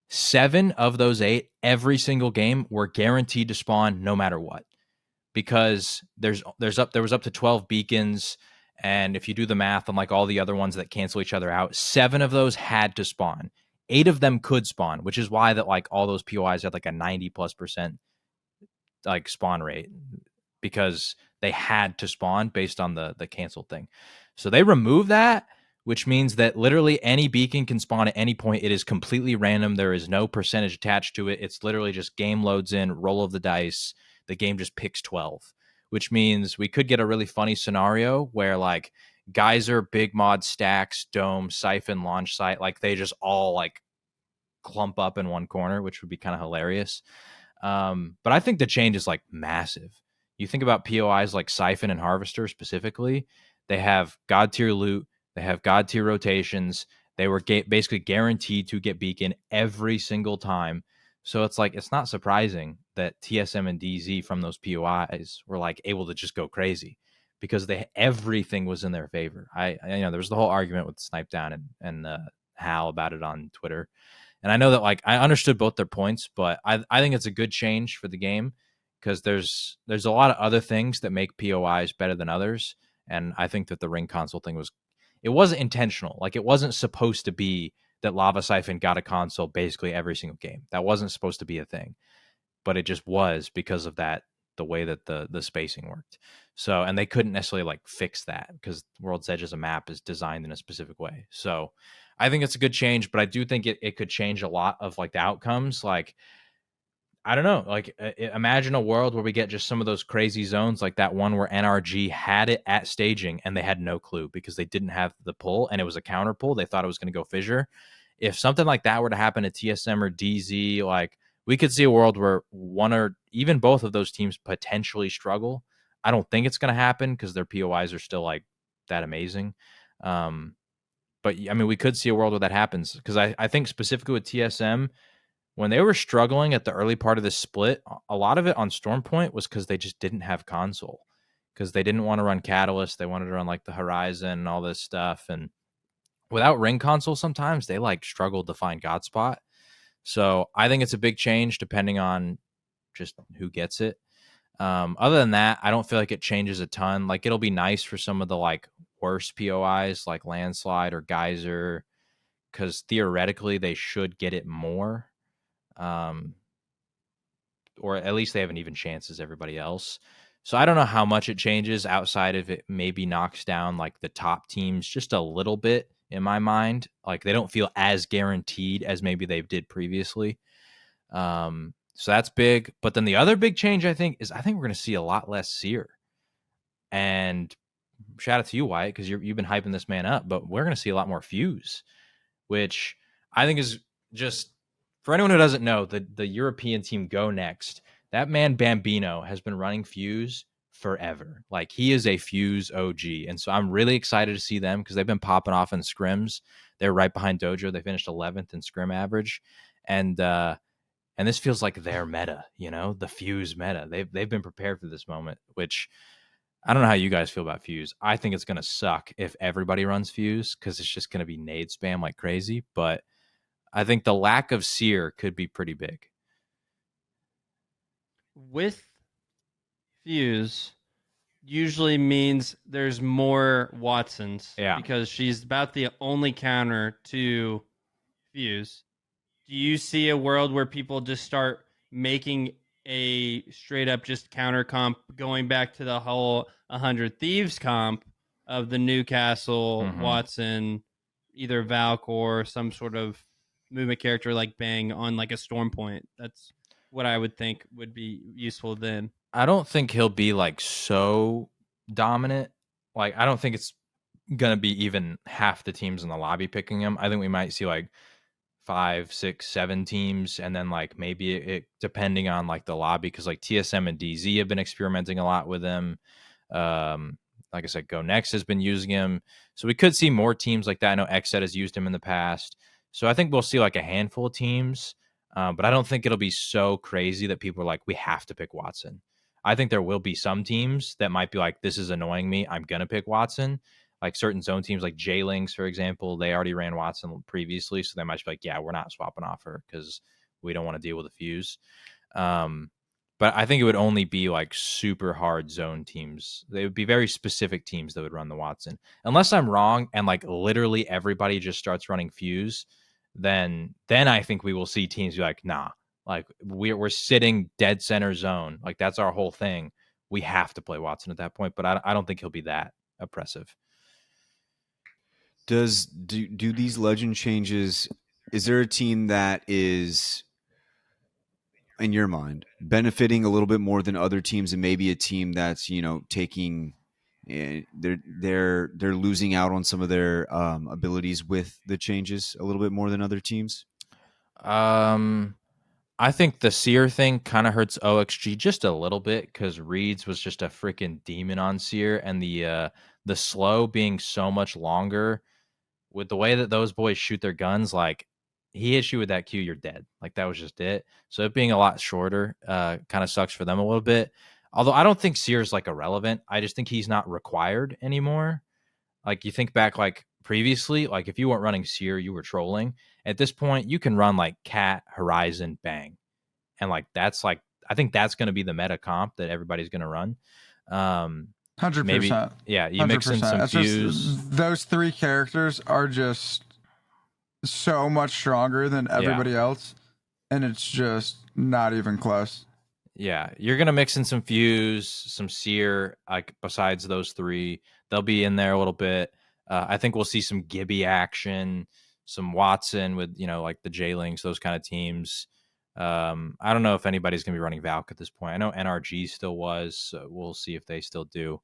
7 of those 8, every single game were guaranteed to spawn no matter what. Because there was up to 12 beacons, and if you do the math on like all the other ones that cancel each other out, 7 of those had to spawn. 8 of them could spawn, which is why that like all those POIs had like a 90+% like spawn rate, because they had to spawn based on the canceled thing. So they removed that, which means that literally any beacon can spawn at any point. It is completely random. There is no percentage attached to it. It's literally just game loads in, roll of the dice. The game just picks 12, which means we could get a really funny scenario where like Geyser, Big Mod, Stacks, Dome, Siphon, Launch Site, like they just all like clump up in one corner, which would be kind of hilarious. But I think the change is like massive. You think about POIs like Siphon and Harvester specifically, they have God tier loot, they have God tier rotations, they were basically guaranteed to get beacon every single time. So it's like, it's not surprising that TSM and DZ from those POIs were like able to just go crazy because everything was in their favor. There was the whole argument with Snipe Down and Hal about it on Twitter. And I know that like I understood both their points, but I think it's a good change for the game because there's a lot of other things that make POIs better than others. And I think that the ring console thing wasn't intentional. Like it wasn't supposed to be that Lava Siphon got a console basically every single game. That wasn't supposed to be a thing, but it just was because of that, the way that the spacing worked. So, and they couldn't necessarily like fix that because World's Edge as a map is designed in a specific way. So I think it's a good change, but I do think it could change a lot of like the outcomes. Like, I don't know, like imagine a world where we get just some of those crazy zones like that one where NRG had it at staging and they had no clue because they didn't have the pull and it was a counter pull. They thought it was going to go Fissure. If something like that were to happen to TSM or DZ, like we could see a world where one or even both of those teams potentially struggle. I don't think it's going to happen because their POIs are still like that amazing. But I mean, we could see a world where that happens because I think specifically with TSM, when they were struggling at the early part of the split, a lot of it on Stormpoint was because they just didn't have console, because they didn't want to run Catalyst. They wanted to run like the Horizon and all this stuff. And without ring console, sometimes they like struggled to find Godspot. So I think it's a big change depending on just who gets it. Other than that, I don't feel like it changes a ton. Like it'll be nice for some of the like worst POIs like Landslide or Geyser, because theoretically they should get it more. Or at least they have an even chance as everybody else. So I don't know how much it changes outside of it maybe knocks down like the top teams just a little bit in my mind. Like they don't feel as guaranteed as maybe they did previously. So that's big. But then the other big change I think we're going to see a lot less Seer. And shout out to you, Wyatt, because you've been hyping this man up, but we're going to see a lot more Fuse, which I think is just, for anyone who doesn't know, the European team Go Next, that man Bambino has been running Fuse forever. Like he is a Fuse OG. And so I'm really excited to see them because they've been popping off in scrims. They're right behind Dojo. They finished 11th in scrim average. And this feels like their meta, the Fuse meta. They've been prepared for this moment, which I don't know how you guys feel about Fuse. I think it's going to suck if everybody runs Fuse because it's just going to be nade spam like crazy. But I think the lack of Seer could be pretty big. With Fuse, usually means there's more Watsons. Yeah. Because she's about the only counter to Fuse. Do you see a world where people just start making a straight up just counter comp, going back to the whole 100 Thieves comp of the Newcastle Watson, either Valk or some sort of movement character like Bang on like a Storm Point? That's what I would think would be useful then. I don't think he'll be like so dominant. Like, I don't think it's gonna be even half the teams in the lobby picking him. I think we might see like 5, 6, 7 teams, and then like maybe it depending on like the lobby, because like TSM and DZ have been experimenting a lot with him. Like I said, Go Next has been using him, so we could see more teams like that. I know XSET has used him in the past, so I think we'll see like a handful of teams, but I don't think it'll be so crazy that people are like, we have to pick Watson. I think there will be some teams that might be like, this is annoying me, I'm gonna pick Watson. Like certain zone teams, like J-Links, for example, they already ran Watson previously, so they might be like, yeah, we're not swapping off her because we don't want to deal with a Fuse. But I think it would only be like super hard zone teams. They would be very specific teams that would run the Watson. Unless I'm wrong and like literally everybody just starts running Fuse, then I think we will see teams be like, nah, like we're sitting dead center zone. Like that's our whole thing. We have to play Watson at that point, but I don't think he'll be that oppressive. Do these legend changes, is there a team that is, in your mind, benefiting a little bit more than other teams, and maybe a team that's, you know, taking they're losing out on some of their abilities with the changes a little bit more than other teams? I think the Seer thing kind of hurts OXG just a little bit because Reeds was just a freaking demon on Seer, and the slow being so much longer with the way that those boys shoot their guns, like he hits you with that Q, you're dead. Like that was just it. So it being a lot shorter kind of sucks for them a little bit. Although I don't think Seer's like irrelevant. I just think he's not required anymore. Like you think back like previously, like if you weren't running Seer, you were trolling. At this point, you can run like Cat, Horizon, Bang. And like that's like, I think that's going to be the meta comp that everybody's going to run. 100%. Yeah, you mix in some Fuse. Those three characters are just so much stronger than everybody else, and it's just not even close. Yeah, you're gonna mix in some Fuse, some Seer. Like besides those three, they'll be in there a little bit. I think we'll see some Gibby action, some Watson with, you know, like the J-Links, those kind of teams. I don't know if anybody's gonna be running Valk at this point. I know NRG still was, so we'll see if they still do.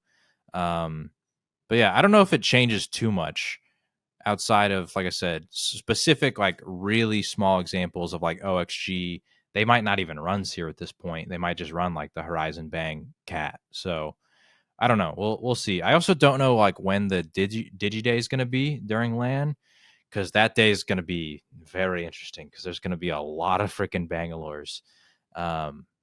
But yeah, I don't know if it changes too much outside of, like I said, specific, like really small examples of like OXG. They might not even run Seer at this point. They might just run like the Horizon Bang Cat. So I don't know. We'll see. I also don't know like when the Digi Day is going to be during LAN, because that day is going to be very interesting because there's going to be a lot of freaking Bangalores.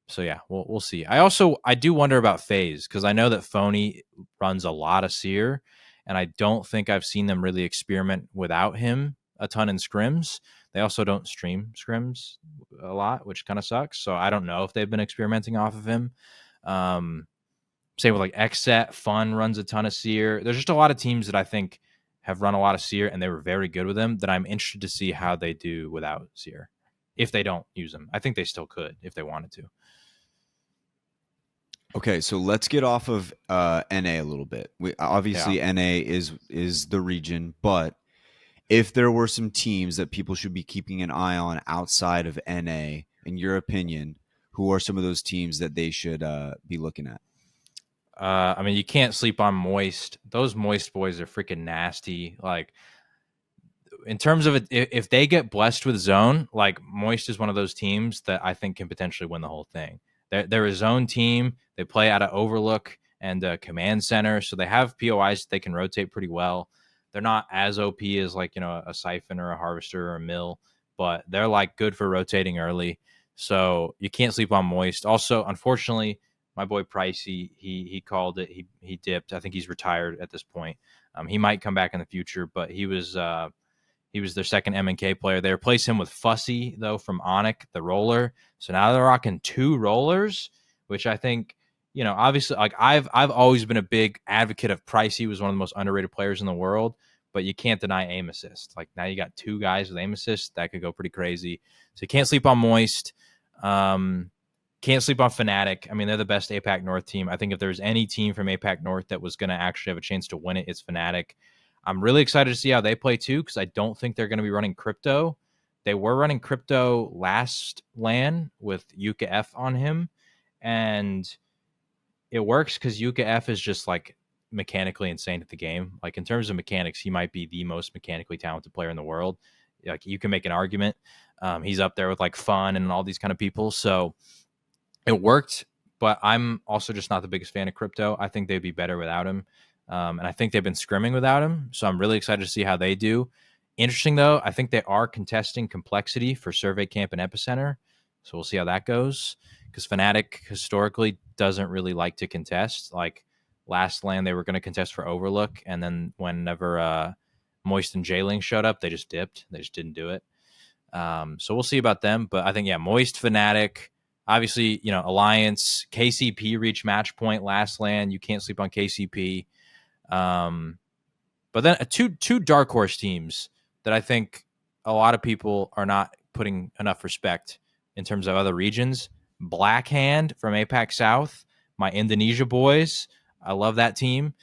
So yeah, we'll see. I do wonder about FaZe, because I know that Phony runs a lot of Seer, and I don't think I've seen them really experiment without him a ton in scrims. They also don't stream scrims a lot, which kind of sucks. So I don't know if they've been experimenting off of him. Same with like XSET, Fun runs a ton of Seer. There's just a lot of teams that I think have run a lot of Seer, and they were very good with them, that I'm interested to see how they do without Seer. If they don't use them, I think they still could if they wanted to. Okay, so let's get off of NA a little bit. Obviously, NA is the region, but if there were some teams that people should be keeping an eye on outside of NA, in your opinion, who are some of those teams that they should be looking at? I mean, you can't sleep on Moist. Those Moist boys are freaking nasty. Like, in terms of it, if they get blessed with zone, like Moist is one of those teams that I think can potentially win the whole thing. They're a zone team. They play out of Overlook and Command Center, so they have POIs that they can rotate pretty well. They're not as OP as like, you know, a Siphon or a Harvester or a Mill, but they're like good for rotating early. So you can't sleep on Moist. Also, unfortunately, my boy Pricey, he called it. He dipped. I think he's retired at this point. He might come back in the future, but he was their second MNK player. They replaced him with Fussy, though, from Onyx, the roller. So now they're rocking 2 rollers, which I think you know, obviously, like I've always been a big advocate of Price. He was one of the most underrated players in the world, but you can't deny aim assist. Like now you got 2 guys with aim assist that could go pretty crazy. So you can't sleep on Moist. Can't sleep on Fnatic. I mean, they're the best APAC North team. I think if there's any team from APAC North that was going to actually have a chance to win it, it's Fnatic. I'm really excited to see how they play too, because I don't think they're going to be running crypto. They were running crypto last LAN with Yuka F on him, and it works because Yuka F is just like mechanically insane at the game. Like in terms of mechanics, he might be the most mechanically talented player in the world. Like you can make an argument. He's up there with like Fun and all these kind of people. So it worked, but I'm also just not the biggest fan of crypto. I think they'd be better without him. And I think they've been scrimming without him. So I'm really excited to see how they do. Interesting, though, I think they are contesting complexity for Survey Camp and Epicenter. So we'll see how that goes. Because Fnatic historically doesn't really like to contest. Like last LAN, they were going to contest for Overlook. And then whenever Moist and Jailing showed up, they just dipped. They just didn't do it. So we'll see about them. But I think, yeah, Moist, Fnatic, obviously, you know, Alliance, KCP reached match point last LAN. You can't sleep on KCP. But then two dark horse teams that I think a lot of people are not putting enough respect in terms of other regions. Blackhand from APAC South, my Indonesia boys. I love that team.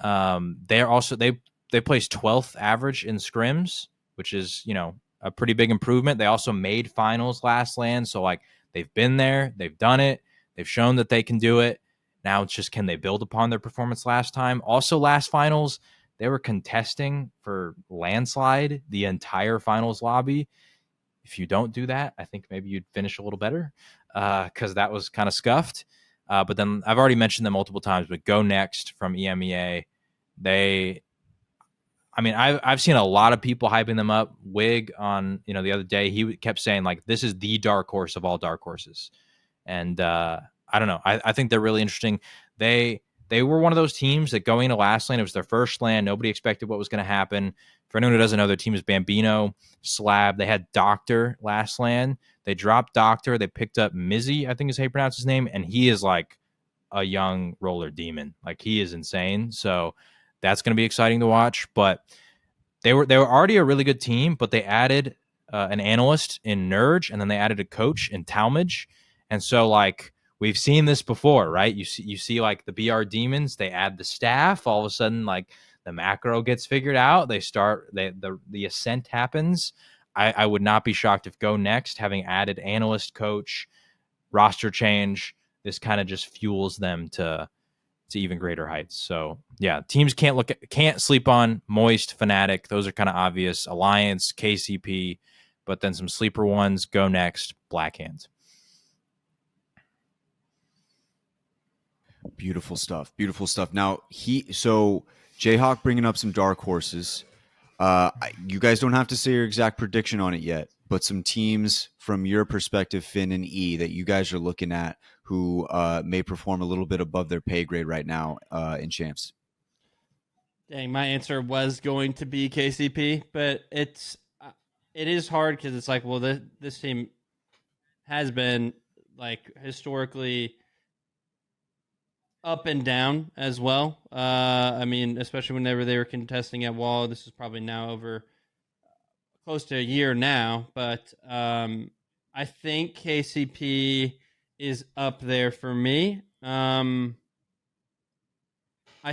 They're also they placed 12th average in scrims, which is, you know, a pretty big improvement. They also made finals last LAN, so like they've been there, they've done it, they've shown that they can do it. Now it's just, can they build upon their performance last time? Also, last finals, they were contesting for landslide the entire finals lobby. If you don't do that, I think maybe you'd finish a little better, because that was kind of scuffed. But then I've already mentioned them multiple times, but Go Next from EMEA, I've seen a lot of people hyping them up. Wig on, you know, the other day, he kept saying like, this is the dark horse of all dark horses. And I don't know. I think they're really interesting. They were one of those teams that going into last LAN, it was their first LAN. Nobody expected what was going to happen. For anyone who doesn't know, their team is Bambino, Slab. They had Doctor last LAN. They dropped Doctor. They picked up Mizzy, I think is how you pronounce his name. And he is like a young roller demon. Like he is insane. So that's going to be exciting to watch. But they were already a really good team, but they added an analyst in Nerge, and then they added a coach in Talmadge. And so like, we've seen this before, right? You see like the BR Demons, they add the staff, all of a sudden like the macro gets figured out. They start, the ascent happens. I would not be shocked if Go Next, having added analyst, coach, roster change, this kind of just fuels them to even greater heights. So yeah, teams can't sleep on Moist, Fnatic. Those are kind of obvious. Alliance, KCP, but then some sleeper ones, Go Next, Blackhand. Beautiful stuff. Beautiful stuff. Now JHawk bringing up some dark horses. You guys don't have to say your exact prediction on it yet, but some teams from your perspective, Finn and E, that you guys are looking at who may perform a little bit above their pay grade right now in champs. Dang, my answer was going to be KCP, but it is hard because it's like, well, this team has been like historically up and down as well. I mean, especially whenever they were contesting at Wall. This is probably now over close to a year now, but I think KCP is up there for me. I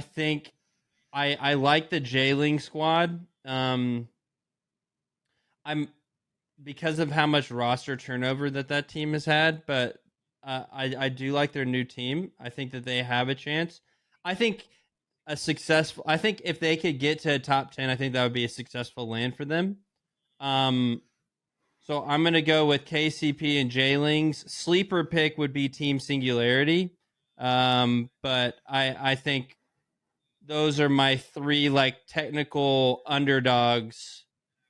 think I like the Jailing squad. I'm because of how much roster turnover that team has had, but I do like their new team. I think that they have a chance. I think if they could get to a top 10, I think that would be a successful LAN for them. So I'm going to go with KCP and Jailings. Sleeper pick would be Team Singularity. But I think those are my 3 like technical underdogs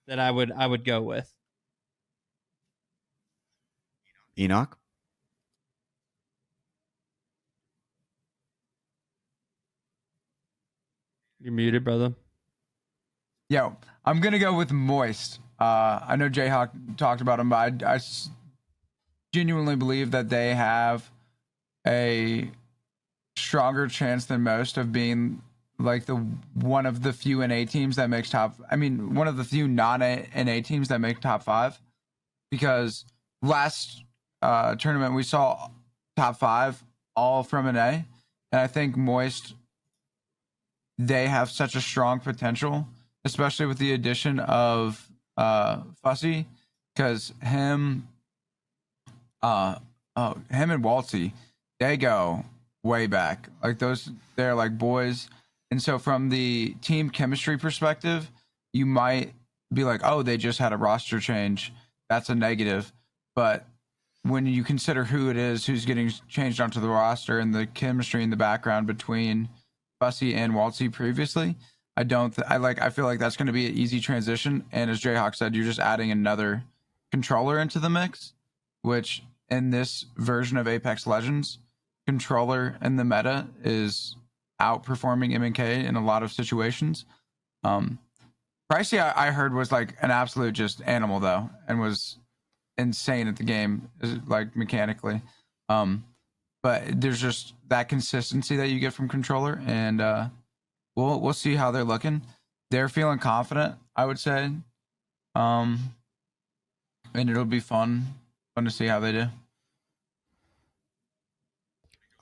that I would go with. Enoch? You're muted, brother. Yo, I'm going to go with Moist. I know JHawk talked about him, but I genuinely believe that they have a stronger chance than most of being like one of the few NA teams that makes one of the few non-NA teams that make top 5, because last tournament we saw top 5 all from NA, and I think Moist, they have such a strong potential, especially with the addition of Fussy, because him and Waltzy, they go way back. Like they're like boys. And so from the team chemistry perspective, you might be like, oh, they just had a roster change. That's a negative. But when you consider who it is who's getting changed onto the roster and the chemistry in the background between Fussy and Waltzy previously, I feel like that's going to be an easy transition. And as JHawk said, you're just adding another controller into the mix, which in this version of Apex Legends, controller in the meta is outperforming MNK in a lot of situations. Pricey, I heard, was like an absolute just animal though, and was insane at the game, like mechanically. But there's just that consistency that you get from controller, and we'll see how they're looking. They're feeling confident, I would say, and it'll be fun to see how they do.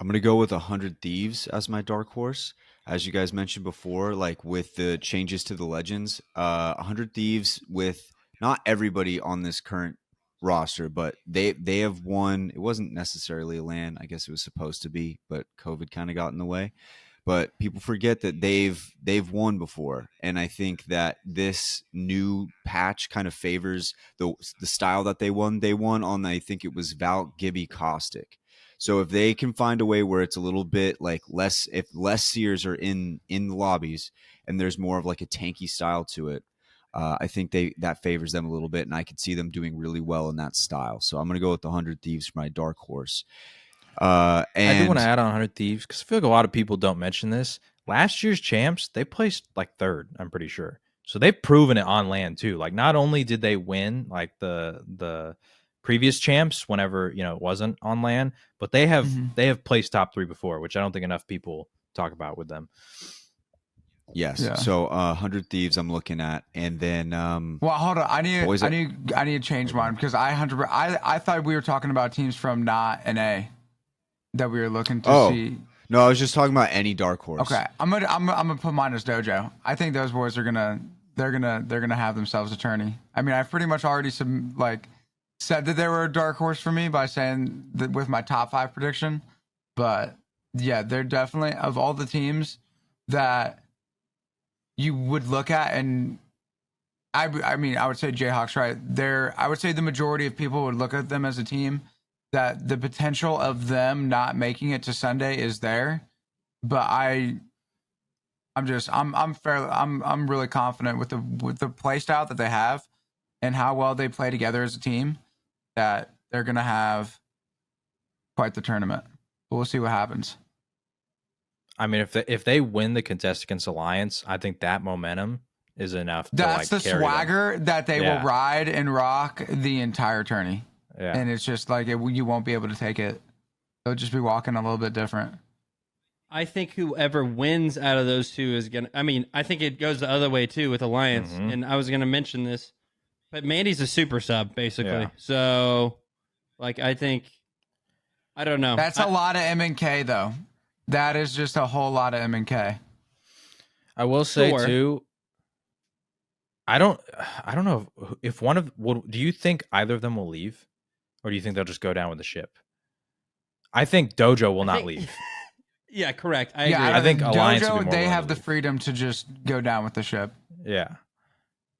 I'm going to go with 100 Thieves as my dark horse. As you guys mentioned before, like with the changes to the Legends, 100 Thieves, with not everybody on this current roster, but they have won. It wasn't necessarily a LAN. I guess it was supposed to be, but COVID kind of got in the way. But people forget that they've won before, and I think that this new patch kind of favors the style that they won. They won on, I think it was Val, Gibby, Caustic. So if they can find a way where it's a little bit like less seers are in the lobbies and there's more of like a tanky style to it, I think that favors them a little bit, and I could see them doing really well in that style. So I'm going to go with the 100 Thieves for my dark horse. And I do want to add on 100 Thieves because I feel like a lot of people don't mention this. Last year's champs, they placed like 3rd, I'm pretty sure. So they've proven it on LAN too. Like not only did they win like the previous champs whenever it wasn't on LAN, but they have placed top 3 before, which I don't think enough people talk about with them. Yes. Yeah. So 100 Thieves I'm looking at, and then well, hold on. I need to change mine because I thought we were talking about teams from not NA that we were looking to see. No, I was just talking about any dark horse. Okay. I'm gonna put mine as Dojo. I think those boys are gonna have themselves a tourney. I mean, I've pretty much already said that they were a dark horse for me by saying that with my top 5 prediction. But yeah, they're definitely, of all the teams that you would look at, and I would say JHawk's right. I would say the majority of people would look at them as a team that the potential of them not making it to Sunday is there. But I'm really confident with the play style that they have and how well they play together as a team, that they're going to have quite the tournament. But we'll see what happens. I mean, if they win the contest against Alliance, I think that momentum is enough. That's the swagger that they will ride and rock the entire tourney. Yeah. And it's just like you won't be able to take it. They'll just be walking a little bit different. I think whoever wins out of those two is going to... I mean, I think it goes the other way, too, with Alliance. Mm-hmm. And I was going to mention this. But Mandy's a super sub, basically. Yeah. So, like, I think... I don't know. That's a lot of MNK, though. That is just a whole lot of MNK. I will say, too... I don't know if one of... do you think either of them will leave? Or do you think they'll just go down with the ship? I think Dojo will not leave. Yeah, correct. I agree. I think Dojo, Alliance will be more they have the freedom to just go down with the ship. Yeah.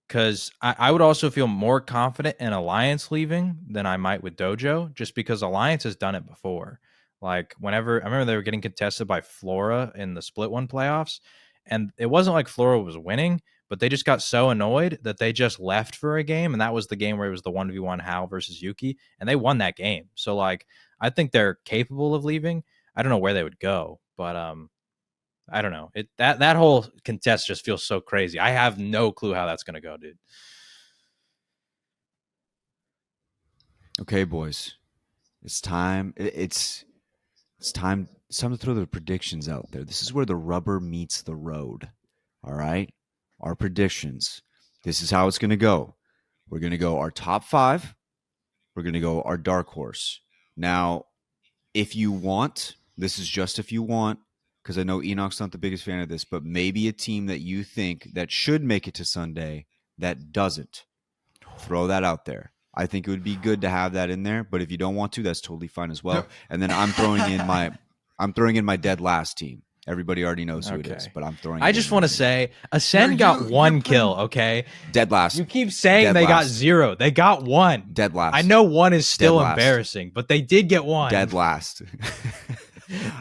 Because I would also feel more confident in Alliance leaving than I might with Dojo, just because Alliance has done it before. Like, I remember they were getting contested by Flora in the Split One playoffs, and it wasn't like Flora was winning, but they just got so annoyed that they just left for a game, and that was the game where it was the 1v1 Hal versus Yuki, and they won that game. So, like, I think they're capable of leaving. I don't know where they would go, but I don't know. That whole contest just feels so crazy. I have no clue how that's going to go, dude. Okay, boys. It's time. It's time It's time to throw the predictions out there. This is where the rubber meets the road. All right? Our predictions. This is how it's going to go. We're going to go our top 5. We're going to go our dark horse. Now, if you want, this is just if you want, because I know Enoch's not the biggest fan of this, but maybe a team that you think that should make it to Sunday that doesn't. Throw that out there. I think it would be good to have that in there, but if you don't want to, that's totally fine as well. And then I'm throwing in my dead last team. Everybody already knows who it is, but I'm throwing. I just want to say, Ascend got 1 kill. Okay, dead last. You keep saying they got 0. They got 1. Dead last. I know 1 is still embarrassing, but they did get 1. Dead last.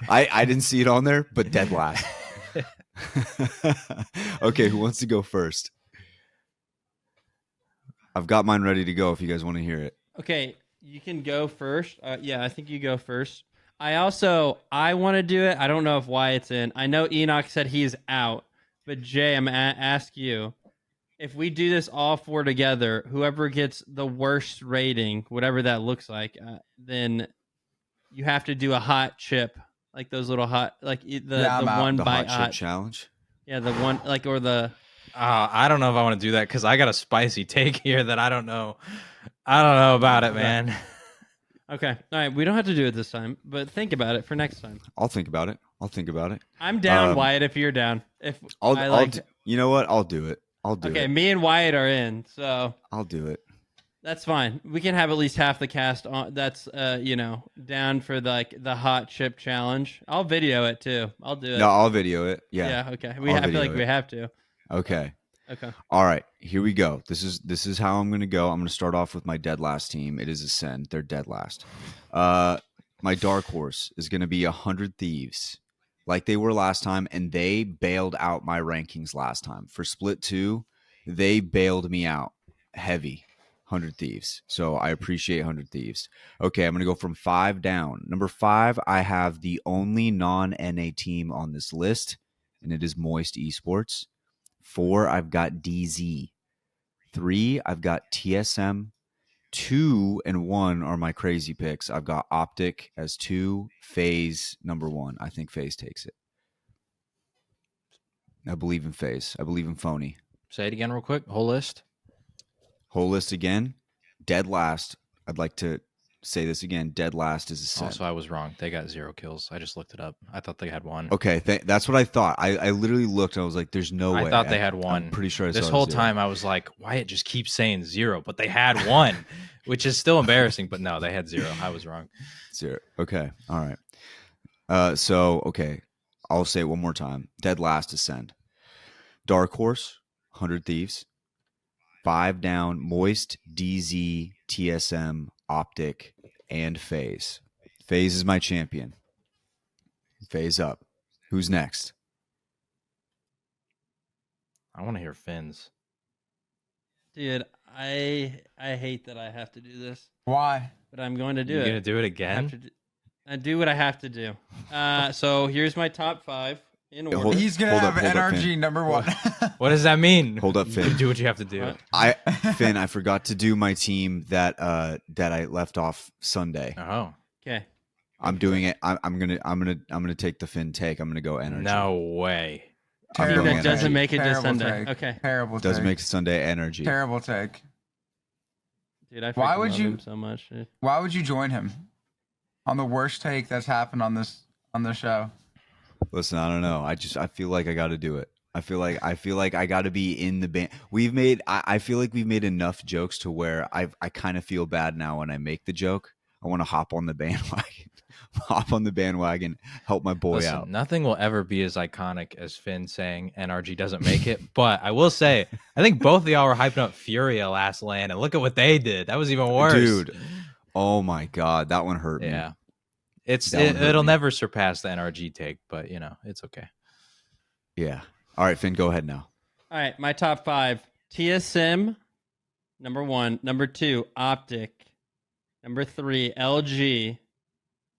I didn't see it on there, but dead last. Okay, who wants to go first? I've got mine ready to go if you guys want to hear it. Okay, you can go first. Yeah, I think you go first. I want to do it. I don't know if Wyatt's in. I know Enoch said he's out, but Jay, I'm ask you, if we do this all 4 together, whoever gets the worst rating, whatever that looks like, then you have to do a hot chip, like those little hot, like the one the bite hot chip challenge. Yeah, the one or the. I don't know if I want to do that because I got a spicy take here that I don't know. I don't know about it, man. Okay. All right. We don't have to do it this time, but think about it for next time. I'll think about it. I'm down, Wyatt, if you're down. You know what? I'll do it. Okay, me and Wyatt are in, so I'll do it. That's fine. We can have at least half the cast on. That's down for the hot chip challenge. I'll video it too. I'll do it. No, I'll video it. Yeah. Yeah. Okay. I feel like we have to. Okay. Okay. All right. Here we go. This is how I'm going to go. I'm going to start off with my dead last team. It is Ascend. They're dead last. My dark horse is going to be 100 Thieves, like they were last time, and they bailed out my rankings last time for Split 2. They bailed me out heavy. 100 Thieves. So I appreciate 100 Thieves. Okay, I'm going to go from 5 down. Number 5, I have the only non-NA team on this list, and it is Moist Esports. 4, I've got DZ. 3, I've got TSM. 2 and 1 are my crazy picks. I've got Optic as 2, FaZe number 1. I think FaZe takes it. I believe in FaZe. I believe in Phony. Say it again real quick. Whole list. Whole list again. Dead last. I'd like to say this again. Dead last is Ascend. Also, I was wrong. They got 0 kills. I just looked it up. I thought they had 1. Okay, that's what I thought. I literally looked and I was like, "There's no way." I thought they had 1. I'm pretty sure. This whole time I was like, Wyatt just keeps saying 0, but they had 1, which is still embarrassing. But no, they had 0. I was wrong. 0. Okay. All right. Okay, I'll say it one more time. Dead last, Ascend. Dark Horse, 100 Thieves. 5 down, Moist, DZ, TSM, Optic, and FaZe. FaZe is my champion. FaZe up. Who's next? I want to hear Finn's. Dude, I hate that I have to do this. Why? But I'm going to do it. You're going to do it again? I do what I have to do. So here's my top 5 in order. He's going to have NRG number 1. What does that mean? Hold up, Finn. Do what you have to do. Finn, I forgot to do my team that I left off Sunday. Oh. Okay. I'm doing it. I'm gonna take the Finn take. I'm gonna go energy. No way. That doesn't make it to Sunday. Take. Okay. Terrible take. Doesn't make it Sunday energy. Terrible take. Dude, I love him so much. Dude. Why would you join him on the worst take that's happened on the show? Listen, I don't know. I feel like I got to do it. I feel like I got to be in the band. I feel like we've made enough jokes to where I kind of feel bad now when I make the joke. I want to hop on the bandwagon, help my boy out. Nothing will ever be as iconic as Finn saying NRG doesn't make it. But I will say, I think both of y'all were hyping up Furia last LAN, and look at what they did. That was even worse. Dude, oh my God, that one hurt me. Yeah. It'll never surpass the NRG take, but it's okay. Yeah. All right, Finn, go ahead now. All right, my top 5. TSM, number 1. Number 2, Optic. Number 3, LG.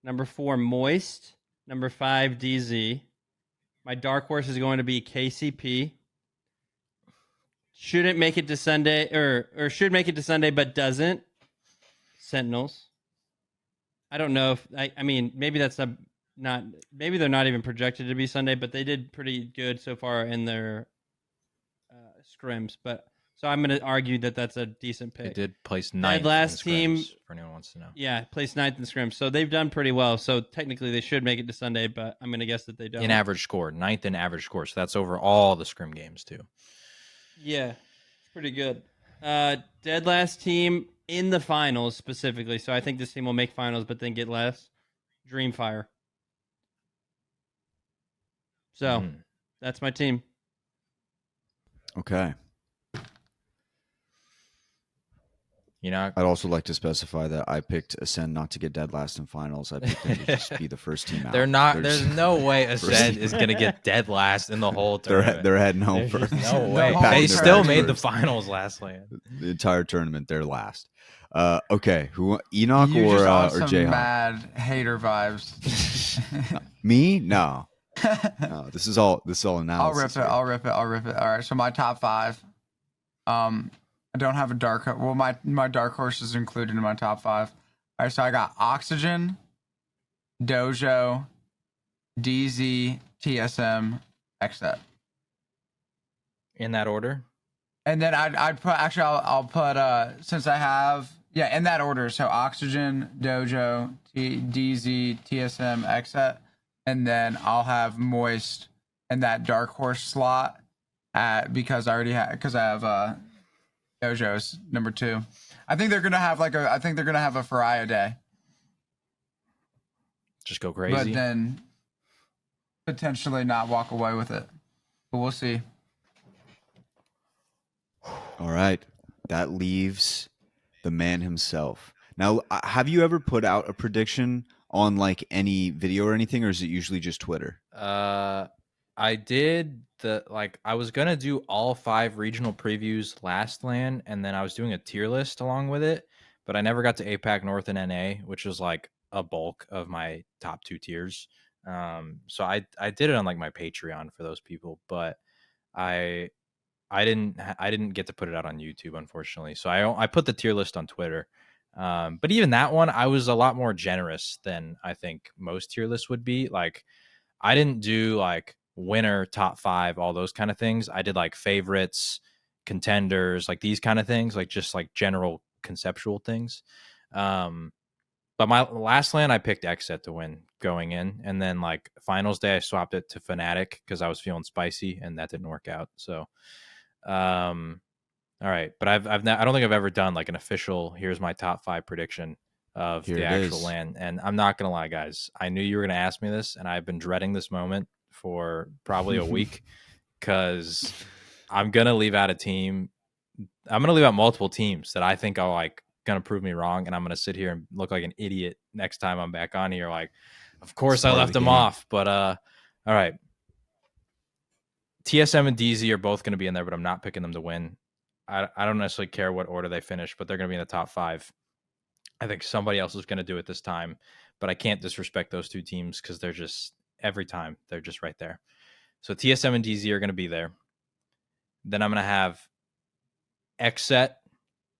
Number 4, Moist. Number 5, DZ. My dark horse is going to be KCP. Shouldn't make it to Sunday, or should make it to Sunday, but doesn't. Sentinels. I don't know if I mean maybe that's a maybe they're not even projected to be Sunday, but they did pretty good so far in their scrims. But so I'm going to argue that that's a decent pick. They did place ninth. Last team, for anyone who wants to know. Yeah, placed ninth in scrims, so they've done pretty well. So technically, they should make it to Sunday, but I'm going to guess that they don't. In average score, ninth in average score, so that's over all the scrim games too. Yeah, it's pretty good. Dead last team in the finals specifically. So I think this team will make finals, but then get less. Dreamfire. So that's my team. Okay. I'd also like to specify that I picked Ascend not to get dead last in finals. I picked them to just be the first team out. There's no way Ascend is going to get dead last in the whole tournament. They're heading home first. No way. They still made the finals last land. The entire tournament, they're last. Okay, who Enoch you or some JHawk? Mad hater vibes. Me? No. No. This is all analysis. I'll rip it. All right. So my top 5. I don't have a dark. Well, my dark horse is included in my top 5. All right. So I got Oxygen, Dojo, DZ, TSM, XZ. In that order. And then I'd put I'll put since I have in that order. So Oxygen, Dojo, DZ, TSM, XZ, and then I'll have Moist in that dark horse slot because I have Dojo's number 2. I think they're gonna have a Pariah day. Just go crazy. But then potentially not walk away with it. But we'll see. All right. That leaves the man himself. Now, have you ever put out a prediction on like any video or anything, or is it usually just Twitter? I did I was going to do all 5 regional previews last LAN, and then I was doing a tier list along with it, but I never got to APAC North and NA, which was like a bulk of my top 2 tiers. So I did it on like my Patreon for those people, but I didn't get to put it out on YouTube, unfortunately. So I put the tier list on Twitter. But even that one, I was a lot more generous than I think most tier lists would be. Like, I didn't do like winner, top 5, all those kind of things. I did like favorites, contenders, like these kind of things, like just like general conceptual things. But my last LAN, I picked XZ to win going in, and then like finals day, I swapped it to Fnatic because I was feeling spicy, and that didn't work out. So, all right, but I don't think I've ever done like an official. Here's my top 5 prediction of the actual LAN, and I'm not gonna lie, guys. I knew you were gonna ask me this, and I've been dreading this moment for probably a week because I'm gonna leave out a team. I'm gonna leave out multiple teams that I think are like gonna prove me wrong, and I'm gonna sit here and look like an idiot next time I'm back on here. Like, of course I left them off, but all right. TSM and DZ are both going to be in there, but I'm not picking them to win. I don't necessarily care what order they finish, but they're going to be in the top 5. I think somebody else is going to do it this time, but I can't disrespect those 2 teams because they're just, every time, they're just right there. So TSM and DZ are going to be there. Then I'm going to have XZ,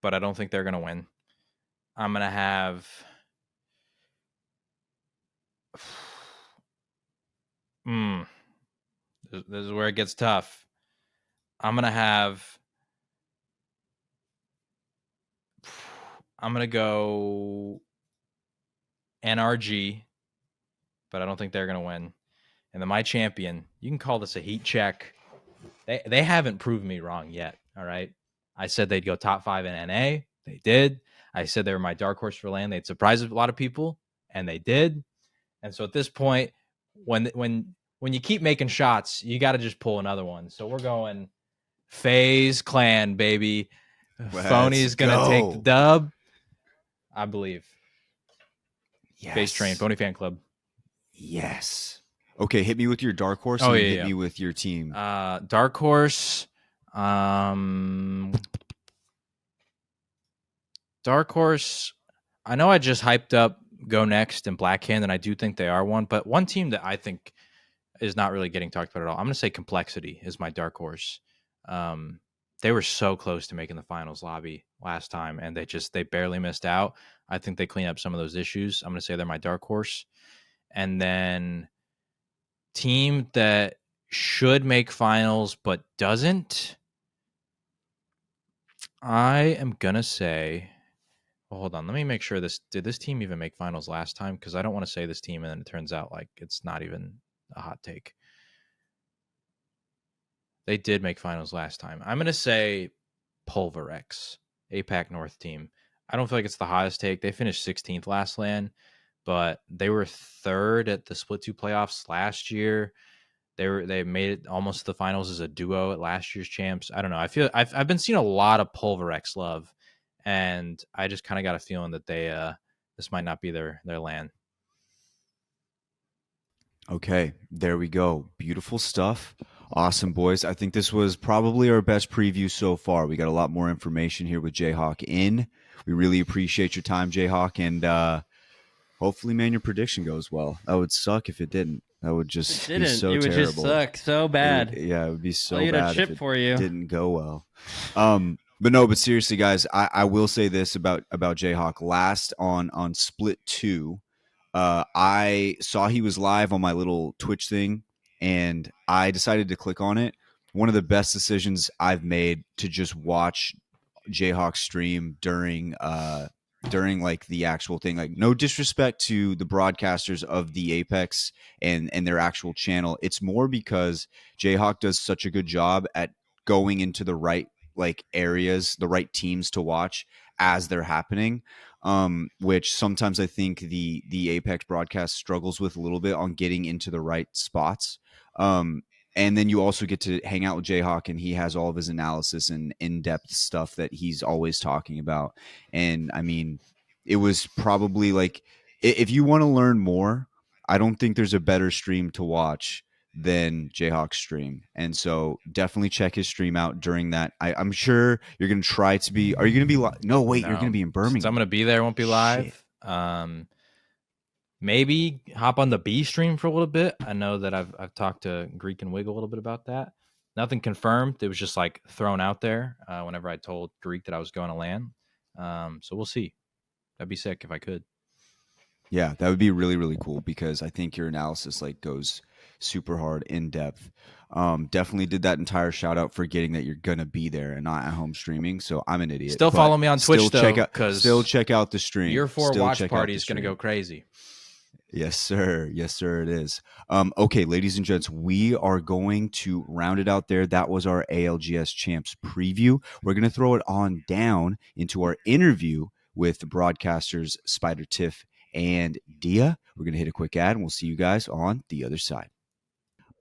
but I don't think they're going to win. I'm going to have... This is where it gets tough. I'm going to go NRG, but I don't think they're going to win. And then my champion, you can call this a heat check. They haven't proved me wrong yet, all right? I said they'd go top 5 in NA. They did. I said they were my dark horse for LAN. They'd surprise a lot of people, and they did. And so at this point, when you keep making shots, you got to just pull another one. So we're going FaZe Clan, baby. Phony's going to take the dub, I believe. Yes. FaZe Train, Phony Fan Club. Yes. Okay, hit me with your dark horse and hit me with your team. Dark horse. Dark horse. I know I just hyped up Go Next and Blackhand, and I do think they are one. But one team that I think is not really getting talked about at all, I'm going to say Complexity is my dark horse. They were so close to making the finals lobby last time, and they barely missed out. I think they clean up some of those issues. I'm going to say they're my dark horse. And then team that should make finals but doesn't, I am going to say, well, hold on. Let me make sure did this team even make finals last time? Because I don't want to say this team and then it turns out like it's not even a hot take. They did make finals last time. I'm going to say Pulverex, APAC North team. I don't feel like it's the hottest take. They finished 16th last LAN, but they were third at the Split 2 playoffs last year. They made it almost to the finals as a duo at last year's champs. I don't know. I feel I've been seeing a lot of Pulverex love, and I just kind of got a feeling that this might not be their LAN. Okay, there we go. Beautiful stuff. Awesome, boys. I think this was probably our best preview so far. We got a lot more information here with JHawk in. We really appreciate your time, JHawk, and hopefully, man, your prediction goes well. That would suck if it didn't. That would just be so terrible. It would just suck so bad. It would be so bad if it didn't go well. But seriously, guys, I will say this about JHawk. Last on Split 2, I saw he was live on my little Twitch thing, and I decided to click on it. One of the best decisions I've made to just watch JHawk stream during like the actual thing. Like, no disrespect to the broadcasters of the Apex and their actual channel. It's more because JHawk does such a good job at going into the right like areas, the right teams to watch as they're happening. Which sometimes I think the Apex broadcast struggles with a little bit on getting into the right spots. And then you also get to hang out with JHawk, and he has all of his analysis and in-depth stuff that he's always talking about. And I mean, it was probably like, if you want to learn more, I don't think there's a better stream to watch than JHawk's stream. And so definitely check his stream out during that. I'm sure you're going to try to be, are you going to be No, wait, you're going to be in Birmingham. Since I'm going to be there, won't be live. Maybe hop on the B stream for a little bit. I know that I've talked to Greek and Wig a little bit about that. Nothing confirmed. It was just like thrown out there whenever I told Greek that I was going to LAN. So we'll see. That'd be sick if I could. Yeah, that would be really, really cool, because I think your analysis like goes super hard, in depth. Definitely did that entire shout out forgetting that you're gonna be there and not at home streaming. So I'm an idiot. Still follow me on Twitch though, because still check out the stream. Your 4 watch party is gonna go crazy. Yes, sir. Yes, sir, it is. Okay, ladies and gents, we are going to round it out there. That was our ALGS Champs preview. We're going to throw it on down into our interview with the broadcasters SpiderTiff and DiA. We're going to hit a quick ad, and we'll see you guys on the other side.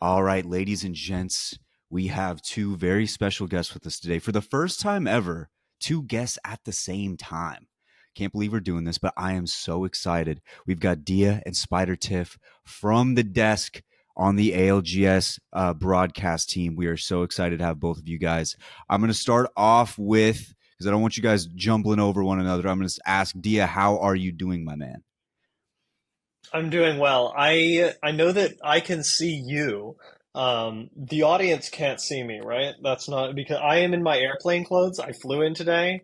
All right, ladies and gents, we have 2 very special guests with us today. For the first time ever, 2 guests at the same time. Can't believe we're doing this, but I am so excited. We've got DiA and SpiderTiff from the desk on the ALGS broadcast team. We are so excited to have both of you guys. I'm going to start off with, because I don't want you guys jumbling over one another, I'm going to ask DiA, how are you doing, my man? I'm doing well. I know that I can see you. The audience can't see me, right? That's not because I am in my airplane clothes. I flew in today.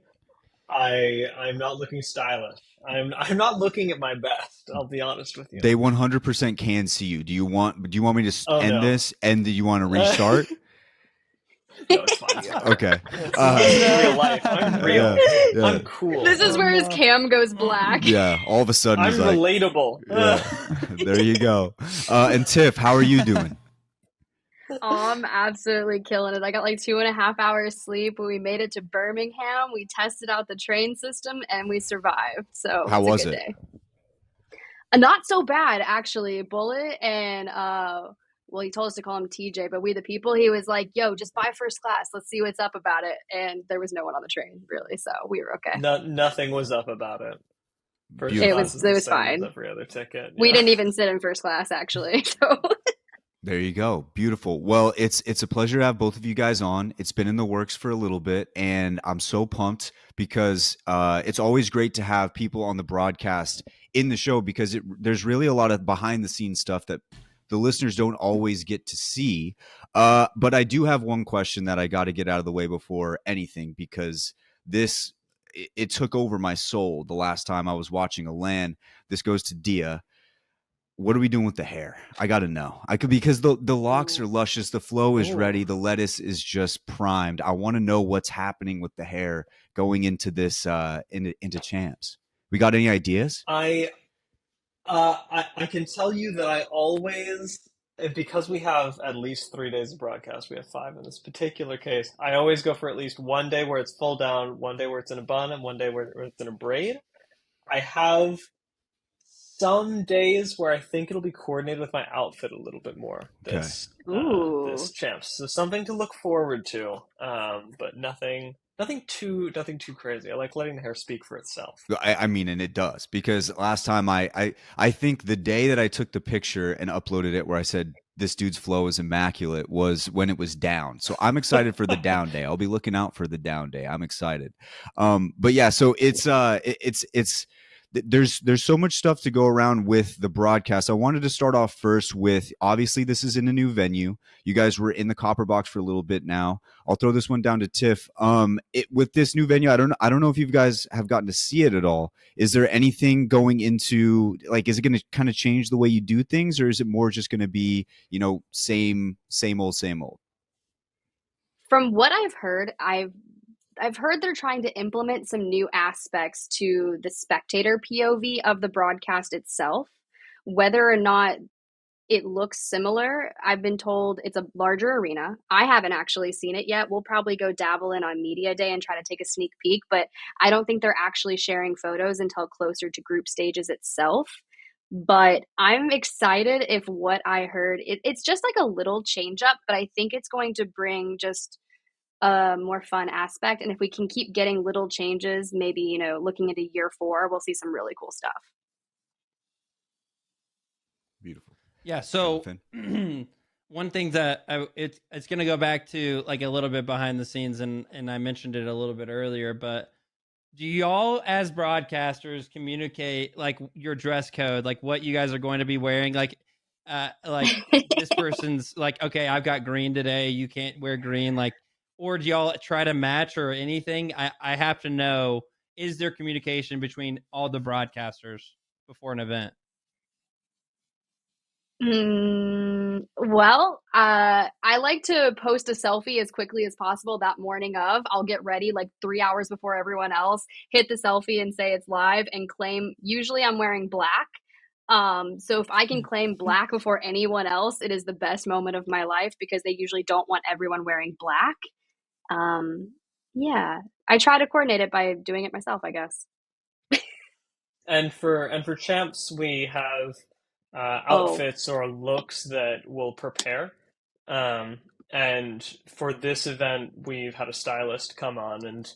I'm not looking stylish. I'm not looking at my best. I'll be honest with you. They 100% can see you. Do you want me to end this, and do you want to restart? No, it's fine. Yeah. Okay. It's real life. I'm real. Yeah. I'm cool. This is where his cam goes black. Yeah. All of a sudden, I'm he's like, relatable. Yeah. There you go. And Tiff, how are you doing? Oh, I'm absolutely killing it. I got like 2.5 hours sleep. When we made it to Birmingham, we tested out the train system and we survived. So how was it? Day. Not so bad, actually. Bullet and well, he told us to call him TJ, but we the people. He was like, "Yo, just buy first class. Let's see what's up about it." And there was no one on the train, really, so we were okay. Nothing was up about it. It was fine. Every other ticket. We didn't even sit in first class, actually. So. There you go. Beautiful. Well, it's a pleasure to have both of you guys on. It's been in the works for a little bit, and I'm so pumped because it's always great to have people on the broadcast in the show, because there's really a lot of behind the scenes stuff that the listeners don't always get to see. But I do have one question that I got to get out of the way before anything, because it took over my soul the last time I was watching a LAN. This goes to DiA. what are we doing with the hair? I got to know. Because the locks are luscious, the flow is ready, the lettuce is just primed. I want to know what's happening with the hair going into this into champs. We got any ideas? I can tell you that I always, because we have at least 3 days of broadcast, we have 5 in this particular case, I always go for at least one day where it's full down, one day where it's in a bun, and one day where it's in a braid. I have some days where I think it'll be coordinated with my outfit a little bit more this champs. So something to look forward to, but nothing too crazy. I like letting the hair speak for itself. I mean, and it does, because last time I think the day that I took the picture and uploaded it where I said this dude's flow is immaculate was when it was down. So I'm excited for the down day. I'll be looking out for the down day. I'm excited. But yeah, so it's there's so much stuff to go around with the broadcast. I wanted to start off first with, obviously this is in a new venue. You guys were in the Copper Box for a little bit now. I'll throw this one down to Tiff. With this new venue, I don't know if you guys have gotten to see it at all. Is there anything going into, like, is it going to kind of change the way you do things, or is it more just going to be, same old? From what I've heard, I've heard they're trying to implement some new aspects to the spectator POV of the broadcast itself. Whether or not it looks similar, I've been told it's a larger arena. I haven't actually seen it yet. We'll probably go dabble in on media day and try to take a sneak peek, but I don't think they're actually sharing photos until closer to group stages itself. But I'm excited if what I heard, it's just like a little change up, but I think it's going to bring just a more fun aspect. And if we can keep getting little changes, maybe, looking into year 4, we'll see some really cool stuff. Beautiful. Yeah. So one thing that it's going to go back to, like, a little bit behind the scenes, and I mentioned it a little bit earlier, but do y'all as broadcasters communicate, like, your dress code, like what you guys are going to be wearing? Like this person's like, okay, I've got green today, you can't wear green, like, or do y'all try to match or anything? I have to know, is there communication between all the broadcasters before an event? Well, I like to post a selfie as quickly as possible that morning of. I'll get ready like 3 hours before everyone else, hit the selfie and say it's live, and claim, usually I'm wearing black. So if I can claim black before anyone else, it is the best moment of my life, because they usually don't want everyone wearing black. Yeah, I try to coordinate it by doing it myself, I guess. And for champs, we have outfits or looks that will prepare. And for this event, we've had a stylist come on and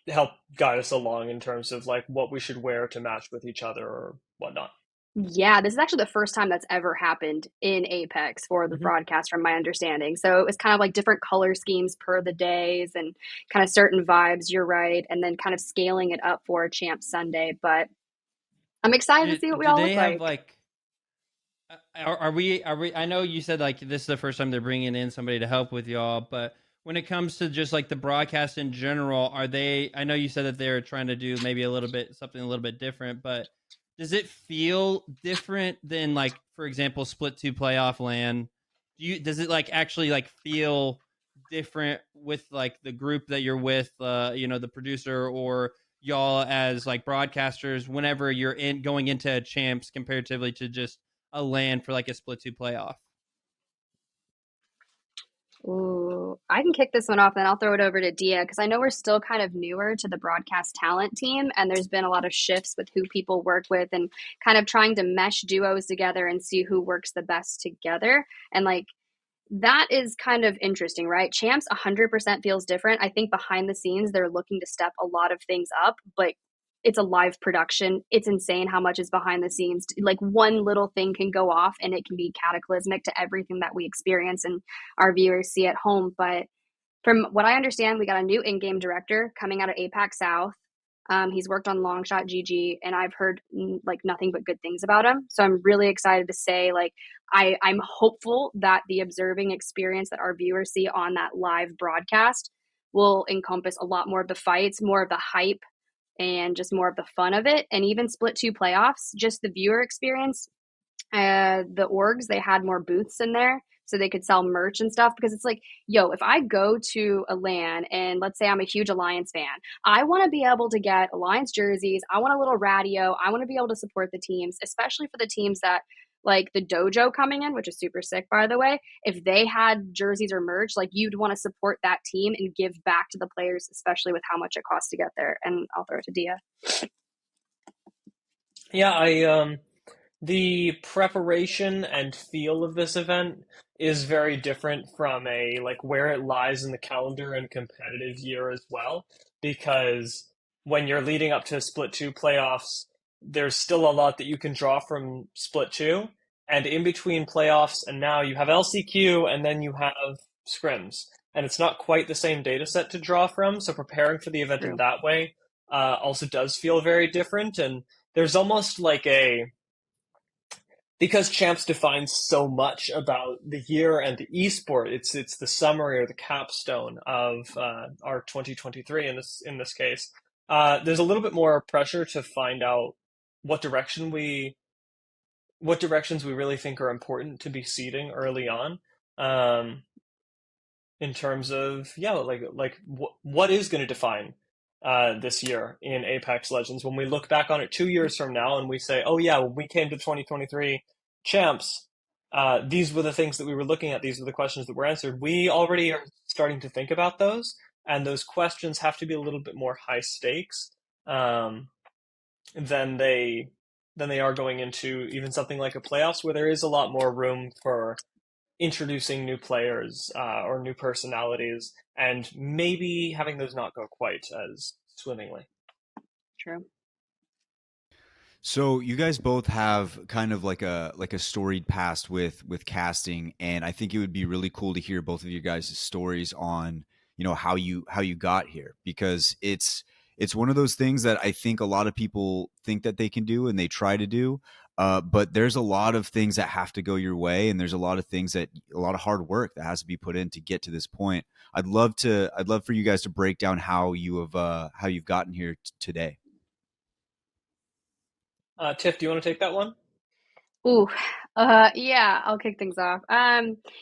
help guide us along in terms of, like, what we should wear to match with each other or whatnot. Yeah, this is actually the first time that's ever happened in Apex for the broadcast, from my understanding. So it was kind of like different color schemes per the days and kind of certain vibes, you're right, and then kind of scaling it up for Champ Sunday. But I'm excited to see what we all look like. Are we? I know you said, like, this is the first time they're bringing in somebody to help with y'all, but when it comes to just, like, the broadcast in general, are they? I know you said that they're trying to do maybe something a little bit different, but does it feel different than, like, for example, Split 2 playoff LAN? Does it, like, actually, like, feel different with, like, the group that you're with, the producer, or y'all as, like, broadcasters whenever you're going into champs comparatively to just a LAN for, like, a Split 2 playoff? Ooh, I can kick this one off, and I'll throw it over to Dia, because I know we're still kind of newer to the broadcast talent team, and there's been a lot of shifts with who people work with and kind of trying to mesh duos together and see who works the best together. And, like, that is kind of interesting, right? Champs 100% feels different. I think behind the scenes, they're looking to step a lot of things up, but it's a live production. It's insane how much is behind the scenes. Like, one little thing can go off and it can be cataclysmic to everything that we experience and our viewers see at home. But from what I understand, we got a new in-game director coming out of APAC South. He's worked on Longshot GG, and I've heard like nothing but good things about him. So I'm really excited to say, like, I'm hopeful that the observing experience that our viewers see on that live broadcast will encompass a lot more of the fights, more of the hype, and just more of the fun of it. And even Split 2 playoffs, just the viewer experience, the orgs, they had more booths in there so they could sell merch and stuff, because it's like, yo, if I go to a LAN and let's say I'm a huge Alliance fan, I want to be able to get Alliance jerseys. I want a little radio. I want to be able to support the teams, especially for the teams that like the dojo coming in, which is super sick, by the way. If they had jerseys or merch, like you'd want to support that team and give back to the players, especially with how much it costs to get there. And I'll throw it to DiA. Yeah, the preparation and feel of this event is very different from a like where it lies in the calendar and competitive year as well, because when you're leading up to Split 2 playoffs, there's still a lot that you can draw from Split 2, and in between playoffs and now you have LCQ and then you have scrims, and it's not quite the same data set to draw from, so preparing for the event in that way also does feel very different. And there's almost like because Champs defines so much about the year and the esport, it's the summary or the capstone of our 2023 in this case. There's a little bit more pressure to find out what directions we really think are important to be seeding early on, in terms of what is going to define this year in Apex Legends. When we look back on it 2 years from now and we say, oh yeah, when we came to 2023 Champs, these were the things that we were looking at, these were the questions that were answered, we already are starting to think about those, and those questions have to be a little bit more high stakes than they are going into even something like a playoffs, where there is a lot more room for introducing new players or new personalities, and maybe having those not go quite as swimmingly. True. So you guys both have kind of like a storied past with casting, and I think it would be really cool to hear both of you guys' stories on, you know, how you got here, because it's one of those things that I think a lot of people think that they can do and they try to do. But there's a lot of things that have to go your way, and there's a lot of hard work that has to be put in to get to this point. I'd love for you guys to break down how you've gotten here today. Tiff, do you want to take that one? Ooh, yeah, I'll kick things off.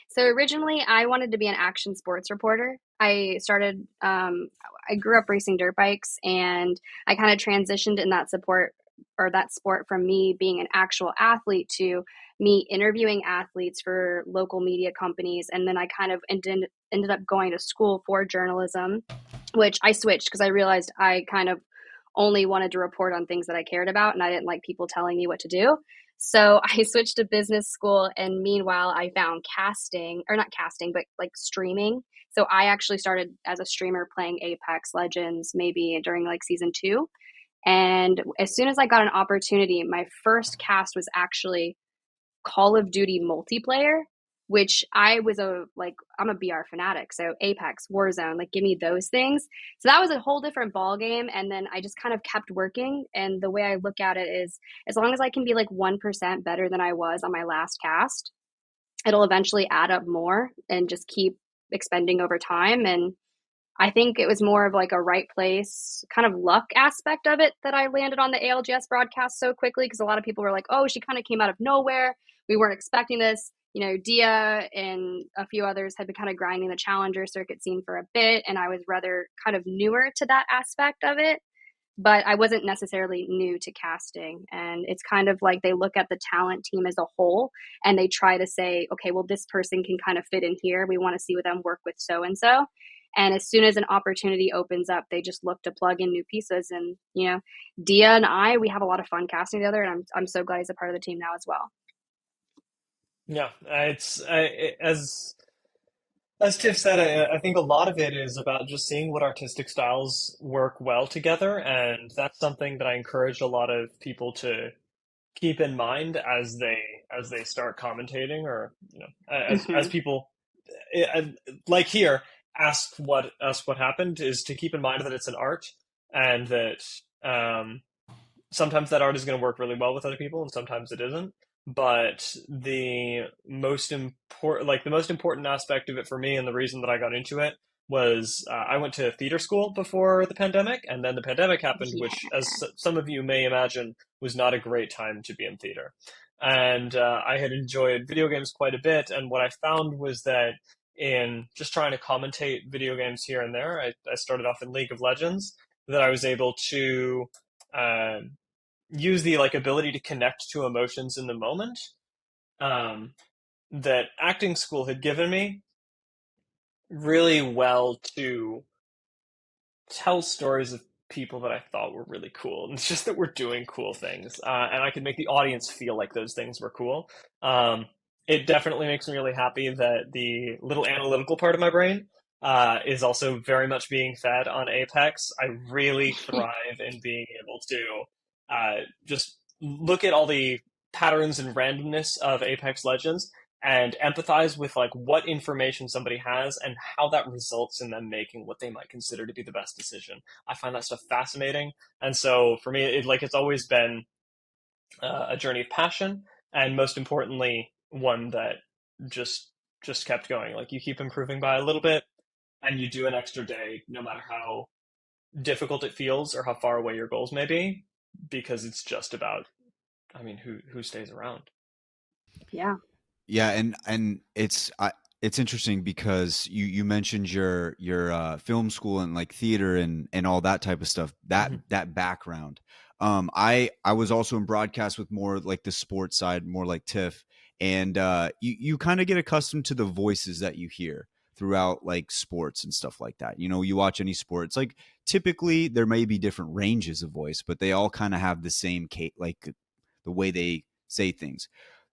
So originally I wanted to be an action sports reporter. I grew up racing dirt bikes, and I kind of transitioned in that sport from me being an actual athlete to me interviewing athletes for local media companies. And then I kind of ended up going to school for journalism, which I switched because I realized I kind of only wanted to report on things that I cared about, and I didn't like people telling me what to do. So I switched to business school, and meanwhile I found streaming. So I actually started as a streamer playing Apex Legends maybe during like season 2. And as soon as I got an opportunity, my first cast was actually Call of Duty multiplayer, which I'm a BR fanatic. So Apex, Warzone, like give me those things. So that was a whole different ball game. And then I just kind of kept working. And the way I look at it is, as long as I can be like 1% better than I was on my last cast, it'll eventually add up more and just keep expending over time. And I think it was more of like a right place kind of luck aspect of it that I landed on the ALGS broadcast so quickly, because a lot of people were like, oh, she kind of came out of nowhere. We weren't expecting this. You know, DiA and a few others had been kind of grinding the challenger circuit scene for a bit, and I was rather kind of newer to that aspect of it, but I wasn't necessarily new to casting. And it's kind of like they look at the talent team as a whole and they try to say, okay, well, this person can kind of fit in here. We want to see them work with so-and-so. And as soon as an opportunity opens up, they just look to plug in new pieces. And, you know, DiA and we have a lot of fun casting together, and I'm so glad he's a part of the team now as well. Yeah, as Tiff said, I think a lot of it is about just seeing what artistic styles work well together, and that's something that I encourage a lot of people to keep in mind as they start commentating, or you know, as people like here ask what happened, is to keep in mind that it's an art, and that sometimes that art is going to work really well with other people, and sometimes it isn't. But the most important aspect of it for me, and the reason that I got into it, was I went to theater school before the pandemic, and then the pandemic happened, which, as some of you may imagine, was not a great time to be in theater. and I had enjoyed video games quite a bit. And what I found was that in just trying to commentate video games here and there, I started off in League of Legends, that I was able to use the ability to connect to emotions in the moment that acting school had given me really well to tell stories of people that I thought were really cool. And it's just that we're doing cool things, and I could make the audience feel like those things were cool. It definitely makes me really happy that the little analytical part of my brain is also very much being fed on Apex. I really thrive in being able to just look at all the patterns and randomness of Apex Legends and empathize with what information somebody has and how that results in them making what they might consider to be the best decision. I find that stuff fascinating. And so for me, it's always been a journey of passion, and most importantly, one that just kept going. You keep improving by a little bit, and you do an extra day, no matter how difficult it feels or how far away your goals may be, because it's just about, who stays around. Yeah. Yeah, and it's interesting because you mentioned your film school and theater and all that type of stuff, that background. I was also in broadcast with more the sports side, more like TIFF, and you kind of get accustomed to the voices that you hear throughout sports and stuff like that. You watch any sports, typically there may be different ranges of voice, but they all kind of have the same the way they say things.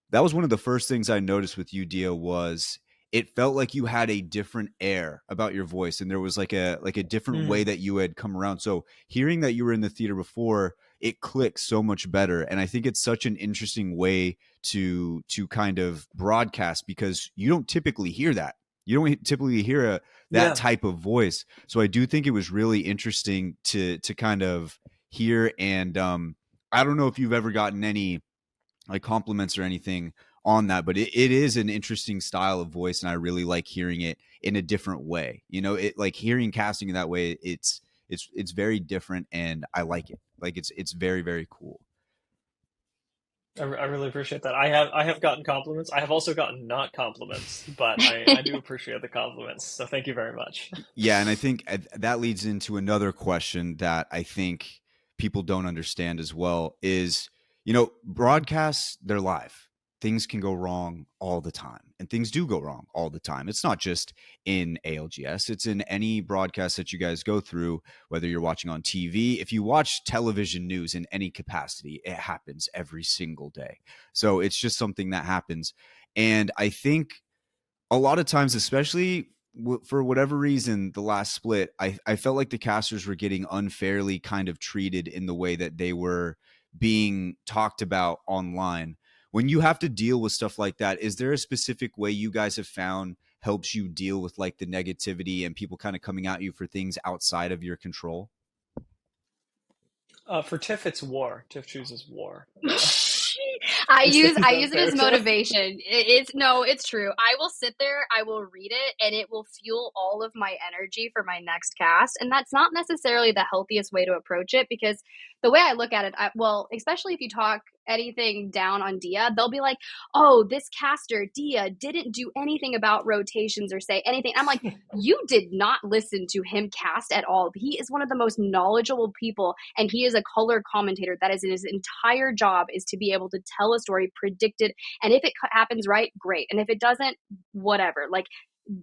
That was one of the first things I noticed with you, DiA, was it felt like you had a different air about your voice, and there was a different way that you had come around. So hearing that you were in the theater before, it clicks so much better. And I think it's such an interesting way to kind of broadcast, because you don't typically hear that. You don't typically hear that type of voice. So I do think it was really interesting to kind of hear. And I don't know if you've ever gotten any compliments or anything on that, but it is an interesting style of voice, and I really like hearing it in a different way. It hearing casting in that way, it's very different, and I like it. It's very, very cool. I really appreciate that. I have gotten compliments. I have also gotten not compliments, but I do appreciate the compliments. So thank you very much. Yeah, and I think that leads into another question that I think people don't understand as well is, broadcasts, they're live. Things can go wrong all the time, and things do go wrong all the time. It's not just in ALGS. It's in any broadcast that you guys go through, whether you're watching on TV. If you watch television news in any capacity, it happens every single day. So it's just something that happens. And I think a lot of times, especially for whatever reason, the last split, I felt like the casters were getting unfairly kind of treated in the way that they were being talked about online. When you have to deal with stuff like that, is there a specific way you guys have found helps you deal with the negativity and people kind of coming at you for things outside of your control? For TIFF, it's war. TIFF chooses war. I use it as motivation. It's true. I will sit there, I will read it, and it will fuel all of my energy for my next cast. And that's not necessarily the healthiest way to approach it, because the way I look at it, especially if you talk anything down on DiA, they'll be like, oh, this caster, DiA, didn't do anything about rotations or say anything. I'm like, you did not listen to him cast at all. He is one of the most knowledgeable people, and he is a color commentator. That is his entire job, is to be able to tell a story, predict it, and if it happens right, great. And if it doesn't, whatever.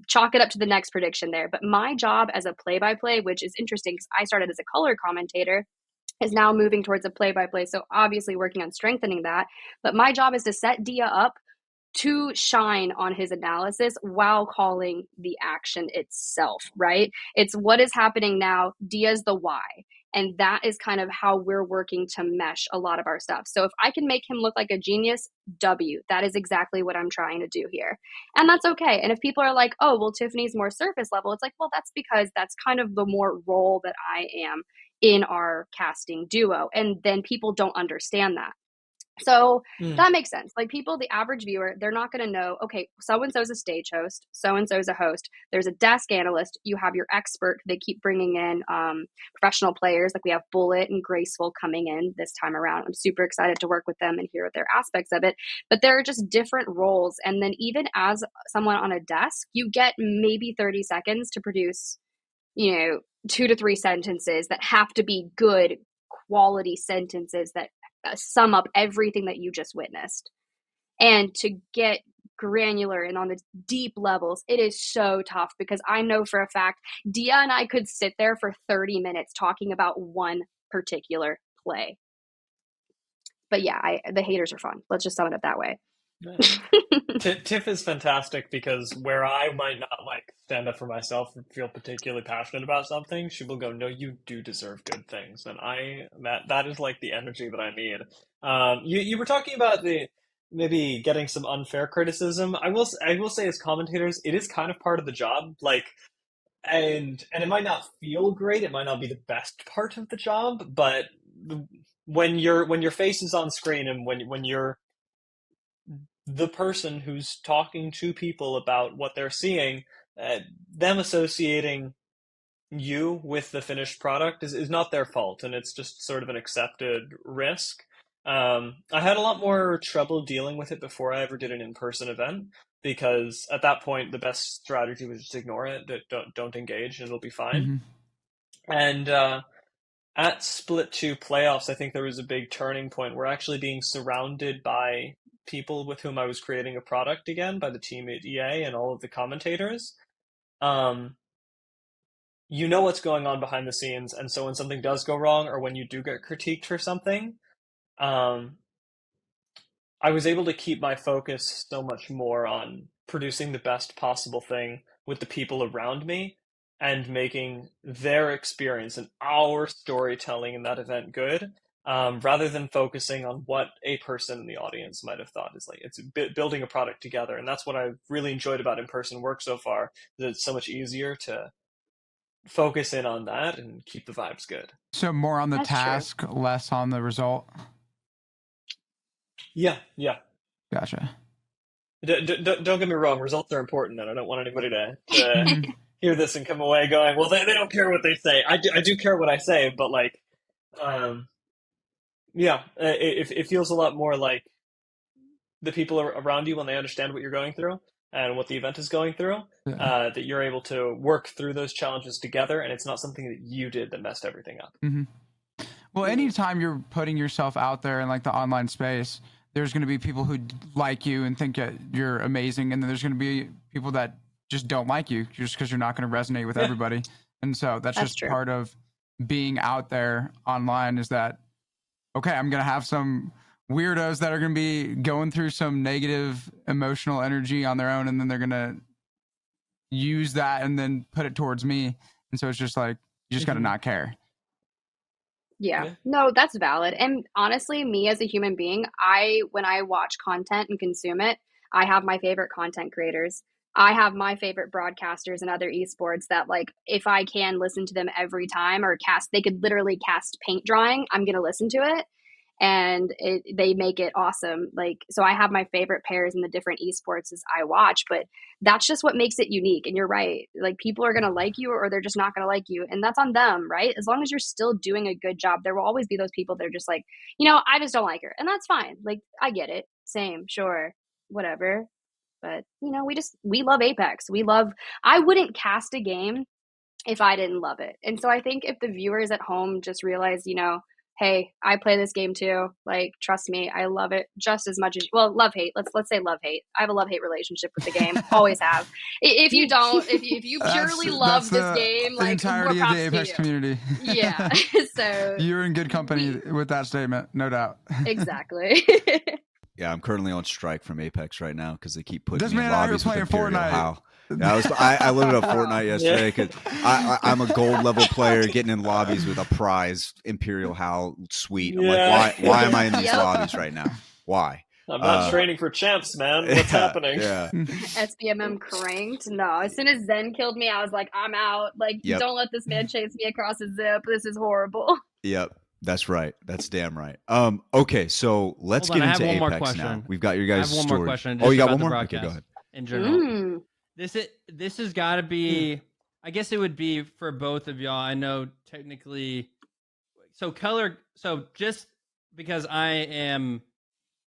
Chalk it up to the next prediction there. But my job as a play-by-play, which is interesting because I started as a color commentator, is now moving towards a play-by-play. So obviously working on strengthening that. But my job is to set DiA up to shine on his analysis while calling the action itself, right? It's what is happening now. DiA's the why. And that is kind of how we're working to mesh a lot of our stuff. So if I can make him look like a genius, W, that is exactly what I'm trying to do here. And that's okay. And if people are like, oh, well, Tiffany's more surface level, it's like, well, that's because that's kind of the more role that I am in our casting duo. And then people don't understand that. So that makes sense. Like people, the average viewer, they're not going to know, okay, so-and-so is a stage host, so-and-so is a host. There's a desk analyst. You have your expert. They keep bringing in professional players. Like we have Bullet and Graceful coming in this time around. I'm super excited to work with them and hear their aspects of it. But there are just different roles. And then even as someone on a desk, you get maybe 30 seconds to produce, 2 to 3 sentences that have to be good quality sentences that sum up everything that you just witnessed. And to get granular and on the deep levels, it is so tough because I know for a fact DiA and I could sit there for 30 minutes talking about one particular play. But yeah, the haters are fun. Let's just sum it up that way. Tiff is fantastic because where I might not stand up for myself and feel particularly passionate about something, she will go, no, you do deserve good things. And that is like the energy that I need. You were talking about maybe getting some unfair criticism. I will say as commentators, it is kind of part of the job. And it might not feel great. It might not be the best part of the job, but when your face is on screen and when you're the person who's talking to people about what they're seeing, them associating you with the finished product is not their fault, and it's just sort of an accepted risk. I had a lot more trouble dealing with it before I ever did an in-person event, because at that point the best strategy was just ignore it. Don't engage, and it'll be fine. And at Split 2 playoffs, I think there was a big turning point. We're actually being surrounded by people with whom I was creating a product again, by the team at EA and all of the commentators. You know what's going on behind the scenes, and so when something does go wrong or when you do get critiqued for something, I was able to keep my focus so much more on producing the best possible thing with the people around me and making their experience and our storytelling in that event good. Rather than focusing on what a person in the audience might have thought. It's building a product together. And that's what I've really enjoyed about in-person work so far, that it's so much easier to focus in on that and keep the vibes good. So more on the task, less on the result? Yeah. Gotcha. Don't get me wrong, results are important, and I don't want anybody to hear this and come away going, well, they don't care what they say. I do care what I say, but it feels a lot more like the people around you, when they understand what you're going through and what the event is going through, that you're able to work through those challenges together, and it's not something that you did that messed everything up. Well, anytime you're putting yourself out there in the online space, there's going to be people who like you and think that you're amazing, and then there's going to be people that just don't like you just because you're not going to resonate with everybody. And so that's just true. Part of being out there online, is that okay, I'm going to have some weirdos that are going to be going through some negative emotional energy on their own, and then they're going to use that and then put it towards me. And so it's just you just got to not care. Yeah, no, that's valid. And honestly, me as a human being, when I watch content and consume it, I have my favorite content creators. I have my favorite broadcasters and other esports that if I can listen to them every time, or they could literally cast paint drawing, I'm going to listen to it. And they make it awesome. So I have my favorite pairs in the different esports as I watch, but that's just what makes it unique. And you're right. People are going to like you, or they're just not going to like you. And that's on them, right? As long as you're still doing a good job, there will always be those people that are just I just don't like her. And that's fine. I get it. Same, sure, whatever. But we love Apex. I wouldn't cast a game if I didn't love it. And so I think if the viewers at home just realize, hey, I play this game too. Trust me, I love it just as much as love hate. Let's say love hate. I have a love hate relationship with the game. Always have. If you don't, if you purely love this game, the entirety of the Apex community. Yeah. So you're in good company with that statement, no doubt. Exactly. Yeah, I'm currently on strike from Apex right now because they keep putting this me in lobbies with Imperial Fortnite. HAL. I loaded up Fortnite yesterday because I'm a gold level player getting in lobbies with a prize Imperial HAL suite. I'm why am I in these lobbies right now? Why? I'm not training for champs, man. What's happening? Yeah. SBMM cranked. No, as soon as Zen killed me, I was like, I'm out. Don't let this man chase me across a zip. This is horrible. Yep. That's right. That's damn right. Okay, so let's get into Apex now. We've got your guys' one story. more question. Oh, you got one more? Okay, go ahead. In general, this has got to be. I guess it would be for both of y'all. I know technically. So color. So just because I am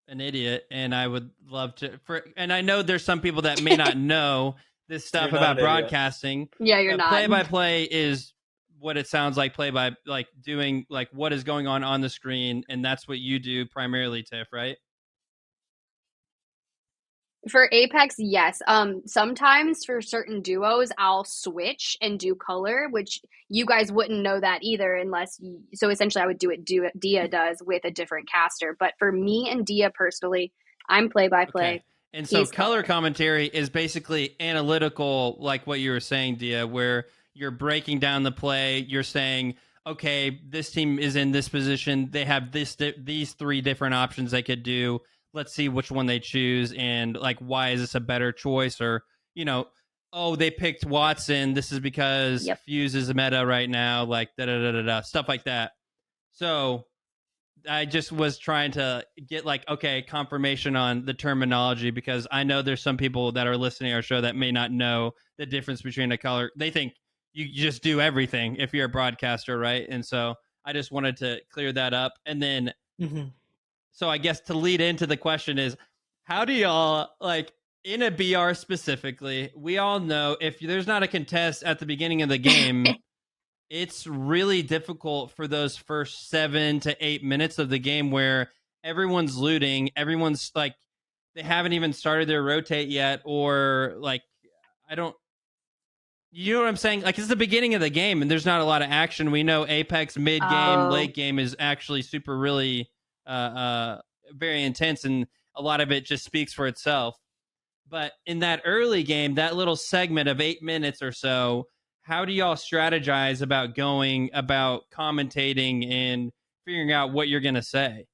an idiot and I would love to. And I know there's some people that may not know this stuff about broadcasting. Yeah, you're not. Play-by-play is what it sounds like. Play-by, like doing like what is going on the screen, and that's what you do primarily, Tiff, right? For Apex, yes. Sometimes for certain duos, I'll switch and do color, which you guys wouldn't know that either unless you, so essentially I would do it DiA does with a different caster. But for me and DiA personally, I'm play-by-play. Okay. And so color commentary is basically analytical, like what you were saying, DiA, where you're breaking down the play. You're saying, okay, this team is in this position. They have these three different options they could do. Let's see which one they choose, and like, why is this a better choice? Or, you know, oh, they picked Watson. This is because Fuse is a meta right now, like stuff like that. So I just was trying to get like, okay, confirmation on the terminology, because I know there's some people that are listening to our show that may not know the difference between a color. They think you just do everything if you're a broadcaster, right? And so I just wanted to clear that up. And then, so I guess to lead into the question is, how do y'all, like in a BR specifically, we all know if there's not a contest at the beginning of the game, it's really difficult for those first 7 to 8 minutes of the game where everyone's looting, everyone's like, they haven't even started their rotate yet, or like, you know what I'm saying? Like, it's the beginning of the game and there's not a lot of action. We know Apex mid game, late game is actually super really very intense, and a lot of it just speaks for itself. But in that early game, that little segment of 8 minutes or so, how do y'all strategize about going about commentating and figuring out what you're going to say?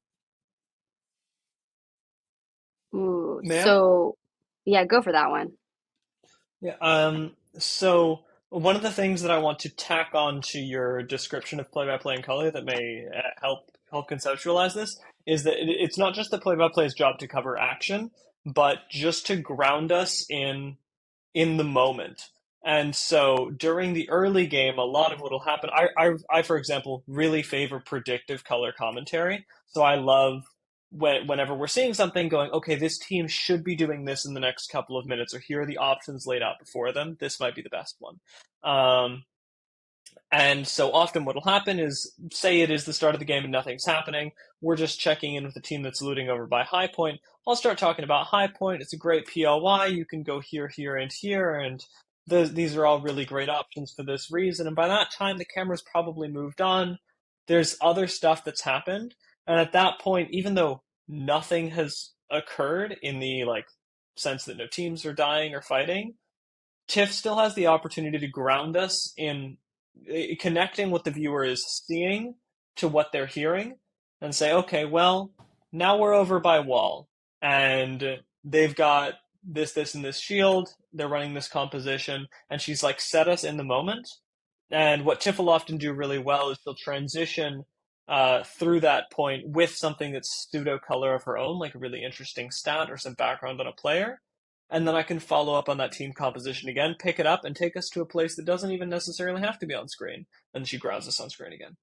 Ooh, so yeah, go for that one. Yeah. So one of the things that I want to tack on to your description of play-by-play and color that may help conceptualize this is that it's not just the play-by-play's job to cover action, but just to ground us in the moment. And so during the early game, a lot of what will happen, I, for example, really favor predictive color commentary. So I love whenever we're seeing something going, okay, this team should be doing this in the next couple of minutes, or here are the options laid out before them. This might be the best one. And so often what will happen is, say it is the start of the game and nothing's happening. We're just checking in with the team that's looting over by High Point. I'll start talking about High Point. It's a great PLY. You can go here, here, and here. And these are all really great options for this reason. And by that time, the camera's probably moved on. There's other stuff that's happened. And at that point, even though nothing has occurred in the like sense that no teams are dying or fighting, Tiff still has the opportunity to ground us in connecting what the viewer is seeing to what they're hearing, and say, okay, well, now we're over by wall, and they've got this, and this shield, they're running this composition, and she's like, set us in the moment. And what Tiff will often do really well is she'll transition through that point with something that's pseudo color of her own, like a really interesting stat or some background on a player. And then I can follow up on that team composition again, pick it up, and take us to a place that doesn't even necessarily have to be on screen. And she grounds us on screen again.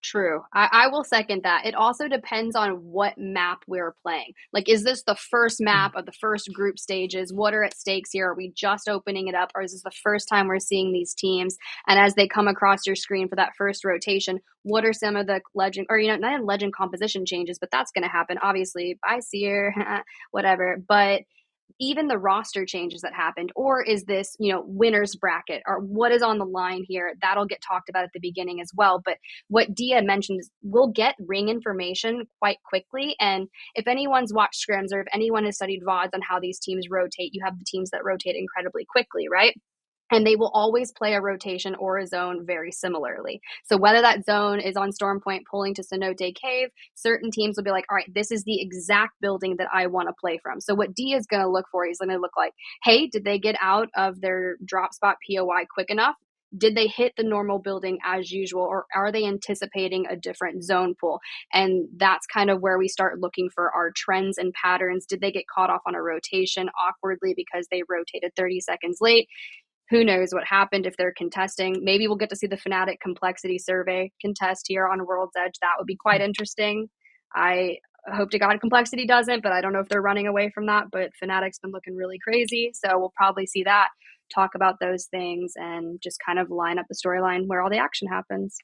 True. I will second that. It also depends on what map we're playing. Like, is this the first map of the first group stages? What are at stakes here? Are we just opening it up? Or is this the first time we're seeing these teams? And as they come across your screen for that first rotation, what are some of the legend, or, you know, not legend composition changes, but that's going to happen. Obviously, by Seer, whatever. But even the roster changes that happened, or is this, you know, winner's bracket, or what is on the line here? That'll get talked about at the beginning as well. But what DiA mentioned is we'll get ring information quite quickly. And if anyone's watched scrims, or if anyone has studied VODs on how these teams rotate, you have the teams that rotate incredibly quickly, right? And they will always play a rotation or a zone very similarly. So whether that zone is on Storm Point pulling to Cenote Cave, certain teams will be like, all right, this is the exact building that I want to play from. So what DiA is going to look for, he's going to look like, hey, did they get out of their drop spot POI quick enough? did they hit the normal building as usual, or are they anticipating a different zone pool? And that's kind of where we start looking for our trends and patterns. Did they get caught off on a rotation awkwardly because they rotated 30 seconds late? Who knows what happened if they're contesting. Maybe we'll get to see the Fnatic complexity survey contest here on World's Edge. That would be quite interesting. I hope to God complexity doesn't, but I don't know if they're running away from that. But Fnatic's been looking really crazy, so we'll probably see that, talk about those things, and just kind of line up the storyline where all the action happens.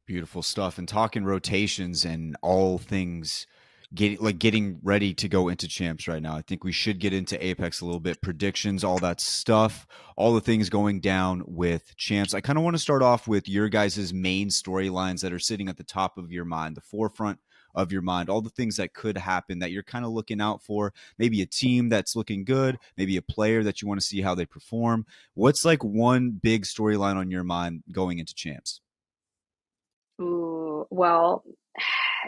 Beautiful stuff. And talking rotations and all things getting ready to go into champs right now. I think we should get into Apex a little bit, predictions, all that stuff, all the things going down with champs. I kind of want to start off with your guys' main storylines that are sitting at the top of your mind, the forefront of your mind, all the things that could happen that you're kind of looking out for, maybe a team that's looking good, maybe a player that you want to see how they perform. What's like one big storyline on your mind going into champs? Ooh, well,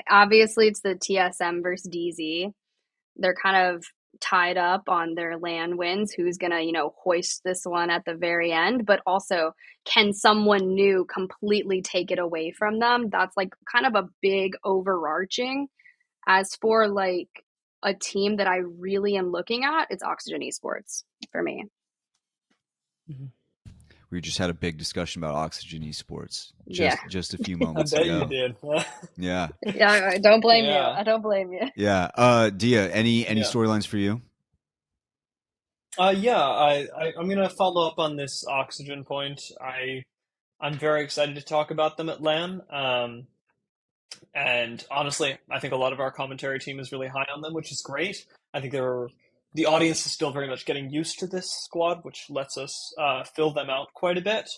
obviously it's the TSM versus DZ. They're kind of tied up on their LAN wins. Who's going to, hoist this one at the very end? But also, can someone new completely take it away from them? That's like kind of a big overarching. As for like a team that I really am looking at, it's Oxygen Esports for me. Mm-hmm. We just had a big discussion about Oxygen Esports just a few moments ago. I bet you did. Yeah, I don't blame you. I don't blame you. Yeah. Dia, any storylines for you? I'm gonna follow up on this Oxygen point. I'm very excited to talk about them at LAN. And honestly, I think a lot of our commentary team is really high on them, which is great. I think the audience is still very much getting used to this squad, which lets us fill them out quite a bit.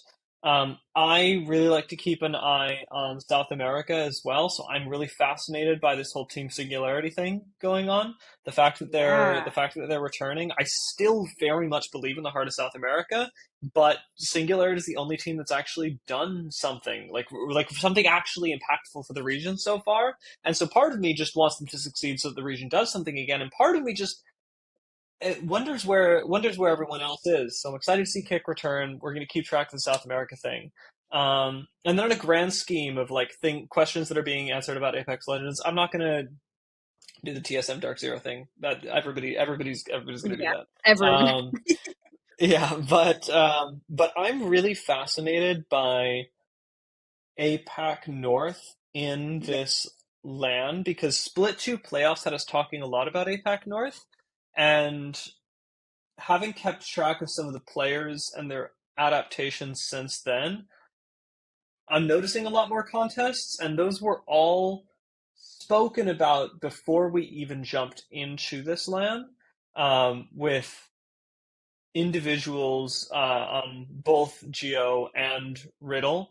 I really like to keep an eye on South America as well, so I'm really fascinated by this whole Team Singularity thing going on. The fact that they're returning, I still very much believe in the heart of South America, but Singularity is the only team that's actually done something like something actually impactful for the region so far. And so part of me just wants them to succeed so that the region does something again, and part of me just wonders where everyone else is. So I'm excited to see Kick return. We're going to keep track of the South America thing. And then in a grand scheme of questions that are being answered about Apex Legends, I'm not going to do the TSM Dark Zero thing. That everybody's going to do that. Everyone. But I'm really fascinated by APAC North in this LAN because Split 2 playoffs had us talking a lot about APAC North. And having kept track of some of the players and their adaptations since then, I'm noticing a lot more contests, and those were all spoken about before we even jumped into this LAN, with individuals on both Geo and Riddle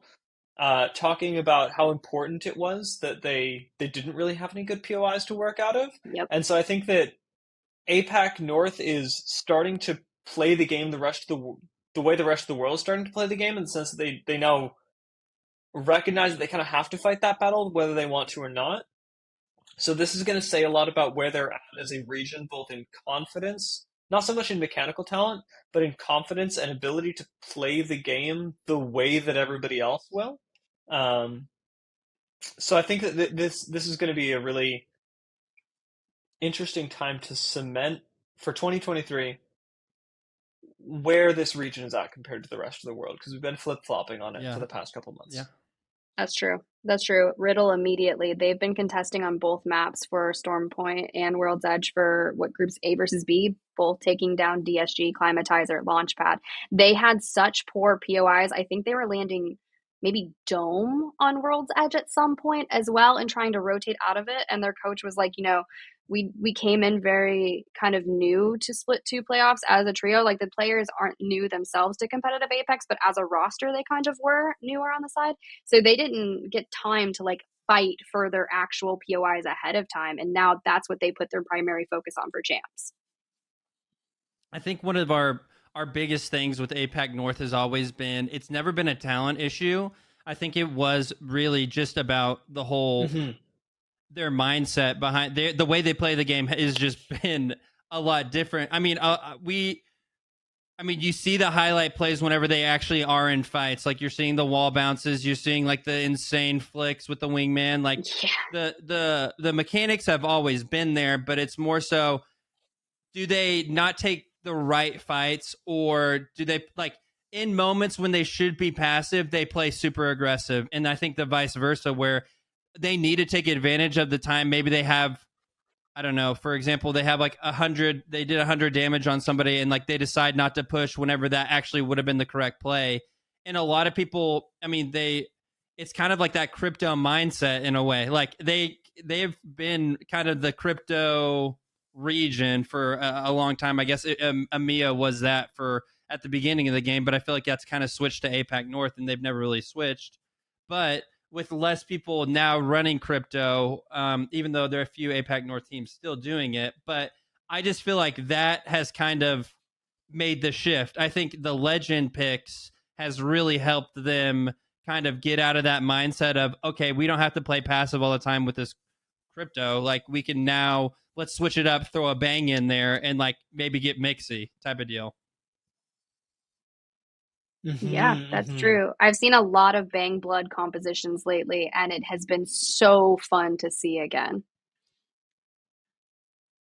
talking about how important it was that they didn't really have any good POIs to work out of. Yep. And so I think that APAC North is starting to play the game the way the rest of the world is starting to play the game, in the sense that they now recognize that they kind of have to fight that battle whether they want to or not. So this is going to say a lot about where they're at as a region, both in confidence, not so much in mechanical talent, but in confidence and ability to play the game the way that everybody else will. So I think that this is going to be a really interesting time to cement for 2023 where this region is at compared to the rest of the world, because we've been flip-flopping on it for the past couple months. Yeah, that's true. Riddle immediately, they've been contesting on both maps for Storm Point and World's Edge for groups A versus B, both taking down DSG, Climatizer, Launchpad. They had such poor POIs. I think they were landing maybe Dome on World's Edge at some point as well and trying to rotate out of it. And their coach was like, we came in very kind of new to Split 2 playoffs as a trio. Like, the players aren't new themselves to competitive Apex, but as a roster, they kind of were newer on the side. So they didn't get time to fight for their actual POIs ahead of time. And now that's what they put their primary focus on for champs. I think one of our biggest things with APAC North has always been, it's never been a talent issue. I think it was really just about the whole, their mindset behind the way they play the game has just been a lot different. I mean, I mean, you see the highlight plays whenever they actually are in fights. Like, you're seeing the wall bounces, you're seeing like the insane flicks with the wingman. Like, the mechanics have always been there, but it's more so, do they not take the right fights, or do they, like, in moments when they should be passive, they play super aggressive? And I think the vice versa, where they need to take advantage of the time. Maybe they have, I don't know, for example, they have like 100, they did 100 damage on somebody, and like they decide not to push whenever that actually would have been the correct play. And a lot of people, I mean, it's kind of like that crypto mindset in a way. Like, they've been kind of the crypto region for a long time. I guess EMEA was that for at the beginning of the game, but I feel like that's kind of switched to APAC North, and they've never really switched. But with less people now running crypto, even though there are a few APAC North teams still doing it. But I just feel like that has kind of made the shift. I think the legend picks has really helped them kind of get out of that mindset of, okay, we don't have to play passive all the time with this crypto. Like, we can now, let's switch it up, throw a bang in there, and like maybe get mixy type of deal. Yeah, that's true. I've seen a lot of Bang Blood compositions lately, and it has been so fun to see again.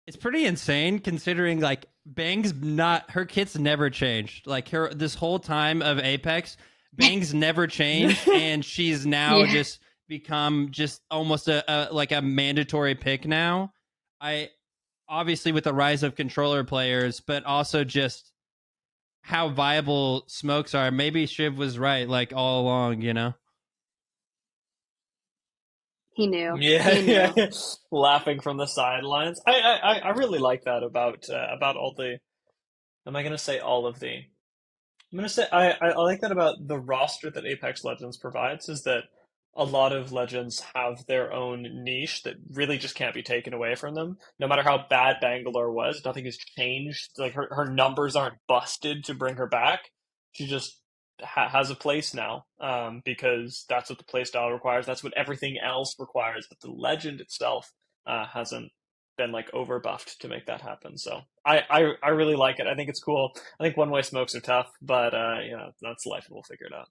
It's pretty insane considering, like, Bang's not, her kit's never changed. Like, her, this whole time of Apex, Bang's never changed, and she's now just become just almost like a mandatory pick now. Obviously with the rise of controller players, but also just how viable smokes are. Maybe Shiv was right, like, all along, you know? He knew. Yeah, he knew. yeah. Laughing from the sidelines. I really like that about all the. Am I going to say all of the? I'm going to say I like that about the roster that Apex Legends provides, is that a lot of legends have their own niche that really just can't be taken away from them. No matter how bad Bangalore was, nothing has changed. Like, her numbers aren't busted to bring her back. She just has a place now, because that's what the playstyle requires. That's what everything else requires. But the legend itself hasn't been like over buffed to make that happen. So I really like it. I think it's cool. I think one way smokes are tough, but that's life, and we'll figure it out.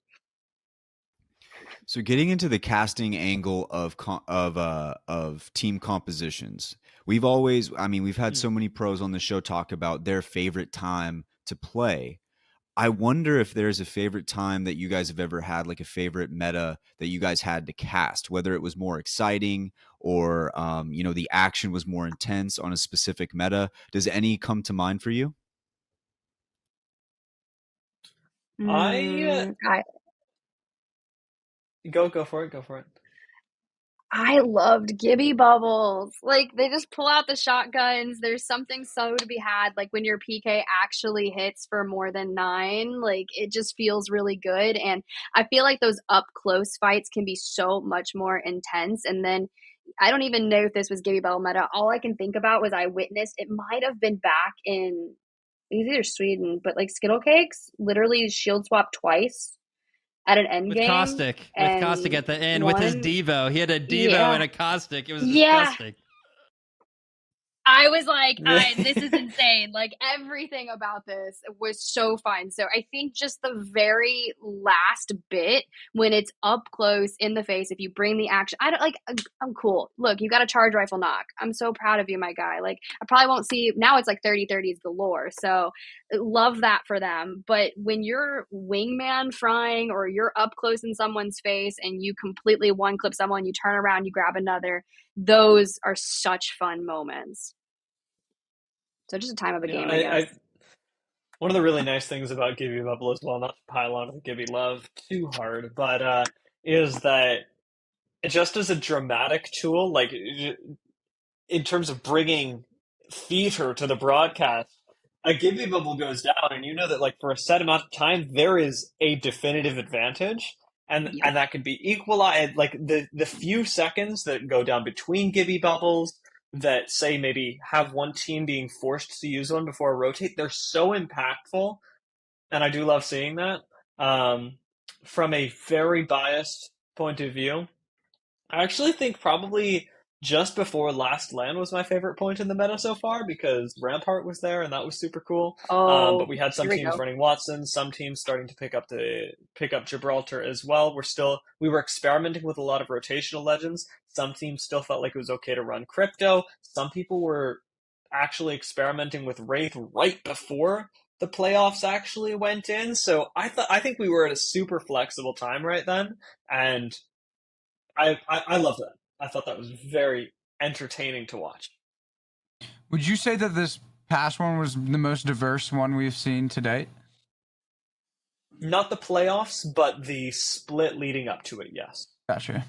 So getting into the casting angle of team compositions, we've had so many pros on the show talk about their favorite time to play. I wonder if there's a favorite time that you guys have ever had, like a favorite meta that you guys had to cast, whether it was more exciting or the action was more intense on a specific meta. Does any come to mind for you? Go for it. I loved Gibby Bubbles. Like, they just pull out the shotguns. There's something so to be had. Like, when your PK actually hits for more than 9, like, it just feels really good. And I feel like those up close fights can be so much more intense. And then I don't even know if this was Gibby Bubble meta. All I can think about was I witnessed, it might have been back in, it was either Sweden, but like Skittle Cakes literally shield swap twice at an end game. With Caustic at the end with his Devo. He had a Devo and a Caustic. It was disgusting. I was like, this is insane. Like, everything about this was so fun. So I think just the very last bit, when it's up close in the face, if you bring the action, I'm cool. Look, you got a charge rifle knock. I'm so proud of you, my guy. Like, I probably won't see, now it's like 30-30s galore. So love that for them. But when you're wingman frying, or you're up close in someone's face and you completely one clip someone, you turn around, you grab another, those are such fun moments. So just a time of a game, I guess. One of the really nice things about Gibby Bubble as well, not to pile on with Gibby Love too hard, but is that just as a dramatic tool, like in terms of bringing theater to the broadcast, a Gibby Bubble goes down, and you know that, like, for a set amount of time, there is a definitive advantage. And that could be equalized, like the few seconds that go down between Gibby Bubbles that, say, maybe have one team being forced to use one before a rotate, they're so impactful, and I do love seeing that. From a very biased point of view, I actually think probably just before last land was my favorite point in the meta so far because Rampart was there and that was super cool. But we had some teams running Watson, some teams starting to pick up Gibraltar as well. We were experimenting with a lot of rotational legends. Some teams still felt like it was okay to run crypto. Some people were actually experimenting with Wraith right before the playoffs actually went in. So I think we were at a super flexible time right then, and I love that. I thought that was very entertaining to watch. Would you say that this past one was the most diverse one we've seen to date? Not the playoffs, but the split leading up to it, yes. Gotcha.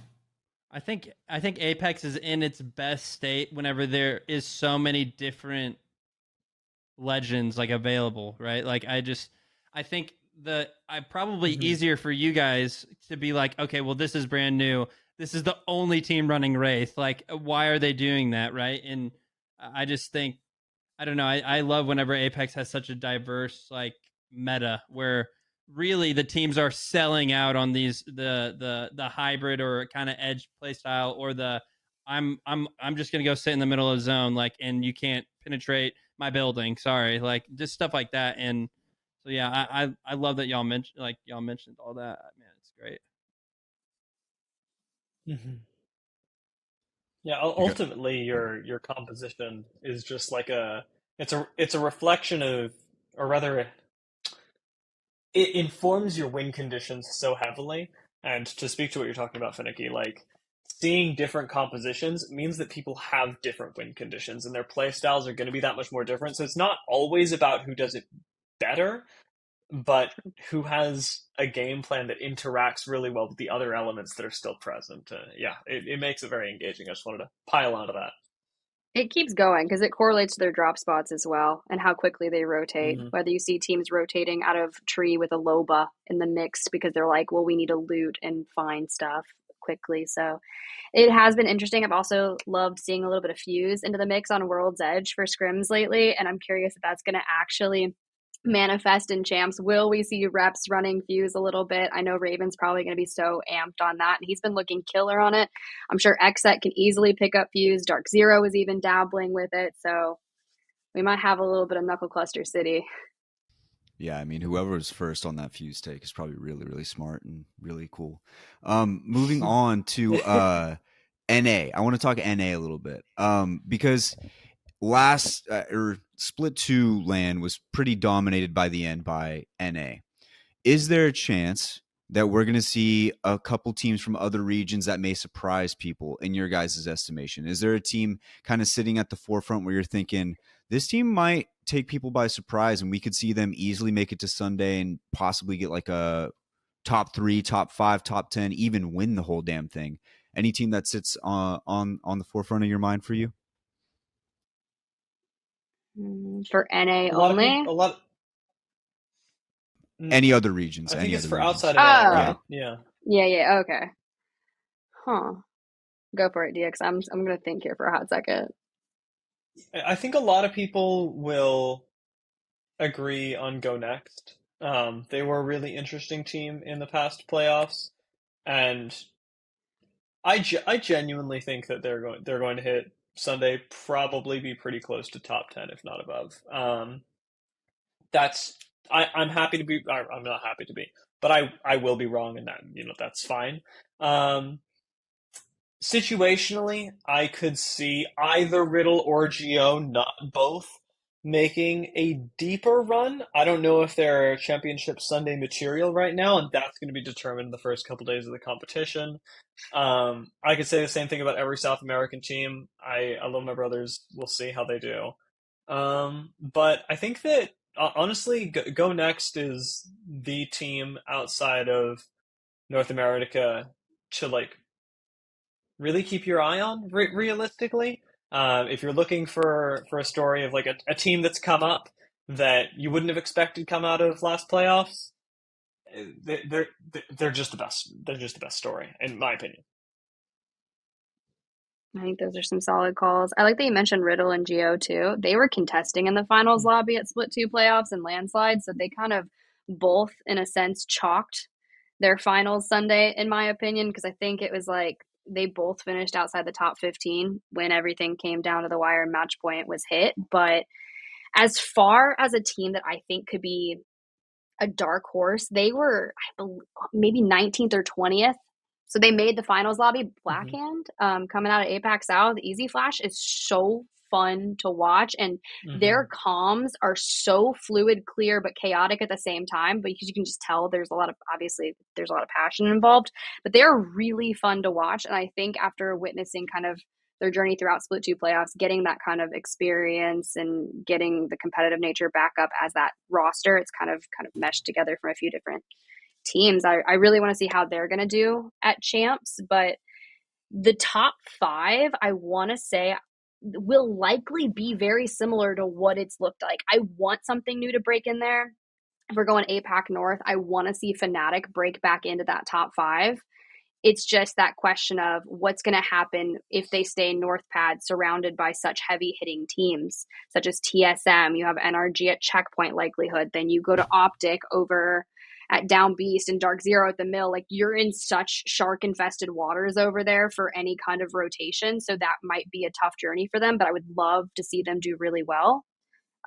I think Apex is in its best state whenever there is so many different legends like available, right? Like I think probably easier for you guys to be like, okay, well, this is brand new. This is the only team running Wraith. Like, why are they doing that, right? And I just think, I don't know. I love whenever Apex has such a diverse like meta where really the teams are selling out on these the hybrid or kind of edge play style or the I'm just gonna go sit in the middle of the zone like and you can't penetrate my building. Sorry, like just stuff like that. And so yeah, I love that y'all mentioned all that. Man, it's great. Mm-hmm. Yeah, ultimately your composition is just like it's a reflection of, or rather it informs your win conditions so heavily. And to speak to what you're talking about, Finicky, like seeing different compositions means that people have different win conditions and their play styles are going to be that much more different. So it's not always about who does it better, but who has a game plan that interacts really well with the other elements that are still present. It makes it very engaging. I just wanted to pile onto that. It keeps going because it correlates to their drop spots as well and how quickly they rotate. Mm-hmm. Whether you see teams rotating out of tree with a Loba in the mix because they're like, well, we need to loot and find stuff quickly. So it has been interesting. I've also loved seeing a little bit of Fuse into the mix on World's Edge for scrims lately. And I'm curious if that's going to actually manifest in champs. Will we see reps running Fuse a little bit? I know Raven's probably going to be so amped on that, and he's been looking killer on it. I'm sure Xset can easily pick up Fuse. Dark Zero is even dabbling with it, so we might have a little bit of Knuckle Cluster City. Yeah, I mean, whoever was first on that Fuse take is probably really, really smart and really cool. Moving on to NA. I want to talk NA a little bit because last or split 2 land was pretty dominated by the end by NA. Is there a chance that we're going to see a couple teams from other regions that may surprise people in your guys' estimation? Is there a team kind of sitting at the forefront where you're thinking this team might take people by surprise and we could see them easily make it to Sunday and possibly get like a top 3, top 5, top 10, even win the whole damn thing? Any team that sits on the forefront of your mind for you? For NA only? Any other regions? I think it's for regions. outside of NA, right? Yeah. Okay. Huh. Go for it, DX. I'm going to think here for a hot second. I think a lot of people will agree on Go Next. They were a really interesting team in the past playoffs, and I genuinely think that they're going to hit Sunday, probably be pretty close to top 10, if not above. I'm happy to be. I'm not happy to be, but I will be wrong, and that that's fine. Situationally, I could see either Riddle or Geo, not both, making a deeper run. I don't know if they're Championship Sunday material right now, and that's going to be determined in the first couple days of the competition. I could say the same thing about every South American team. I love my brothers. We'll see how they do. But I think that honestly, Go Next is the team outside of North America to like really keep your eye on realistically. If you're looking for a story of like a team that's come up that you wouldn't have expected come out of last playoffs, they're just the best. They're just the best story, in my opinion. I think those are some solid calls. I like that you mentioned Riddle and Geo too. They were contesting in the finals lobby at Split 2 playoffs and Landslide, so they kind of both, in a sense, chalked their finals Sunday, in my opinion, because I think it was like they both finished outside the top 15 when everything came down to the wire and match point was hit. But as far as a team that I think could be a dark horse, they were, I believe, maybe 19th or 20th. So they made the finals lobby. Blackhand, coming out of APAC South, Easy Flash is so fun to watch, and their comms are so fluid, clear, but chaotic at the same time, because you can just tell there's a lot of passion involved, but they're really fun to watch. And I think after witnessing kind of their journey throughout Split 2 playoffs, getting that kind of experience and getting the competitive nature back up as that roster, it's kind of meshed together from a few different teams. I really want to see how they're going to do at champs, but the top 5, I want to say, will likely be very similar to what it's looked like. I want something new to break in there. If we're going APAC North, I want to see Fnatic break back into that top 5. It's just that question of what's going to happen if they stay North Pad surrounded by such heavy hitting teams, such as TSM. You have NRG at checkpoint likelihood. Then you go to Optic over at Down Beast and Dark Zero at the mill. Like, you're in such shark infested waters over there for any kind of rotation. So that might be a tough journey for them, but I would love to see them do really well.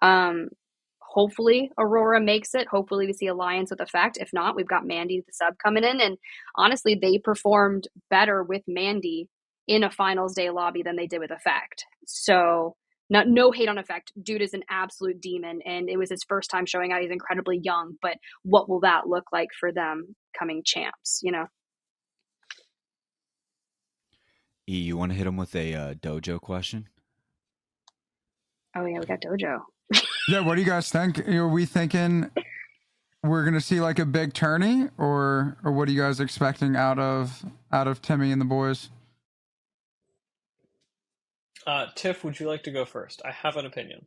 Hopefully Aurora makes it. Hopefully we see Alliance with Effect. If not, we've got Mandy, the sub, coming in. And honestly, they performed better with Mandy in a finals day lobby than they did with Effect. So no hate on Effect. Dude is an absolute demon, and it was his first time showing out. He's incredibly young, but what will that look like for them coming champs, you know? E, you want to hit him with a Dojo question? Oh yeah, we got Dojo. Yeah, what do you guys think? Are we thinking we're gonna see like a big tourney, or what are you guys expecting out of Timmy and the boys? Tiff, would you like to go first? I have an opinion.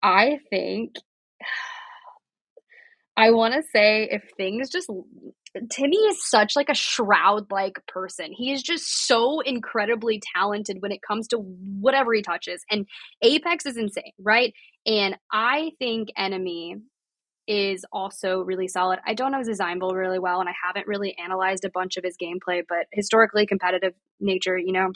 I think I want to say if things just, Timmy is such like a Shroud-like person. He is just so incredibly talented when it comes to whatever he touches. And Apex is insane, right? And I think Enemy is also really solid. I don't know Zizimble really well, and I haven't really analyzed a bunch of his gameplay, but historically competitive nature, you know,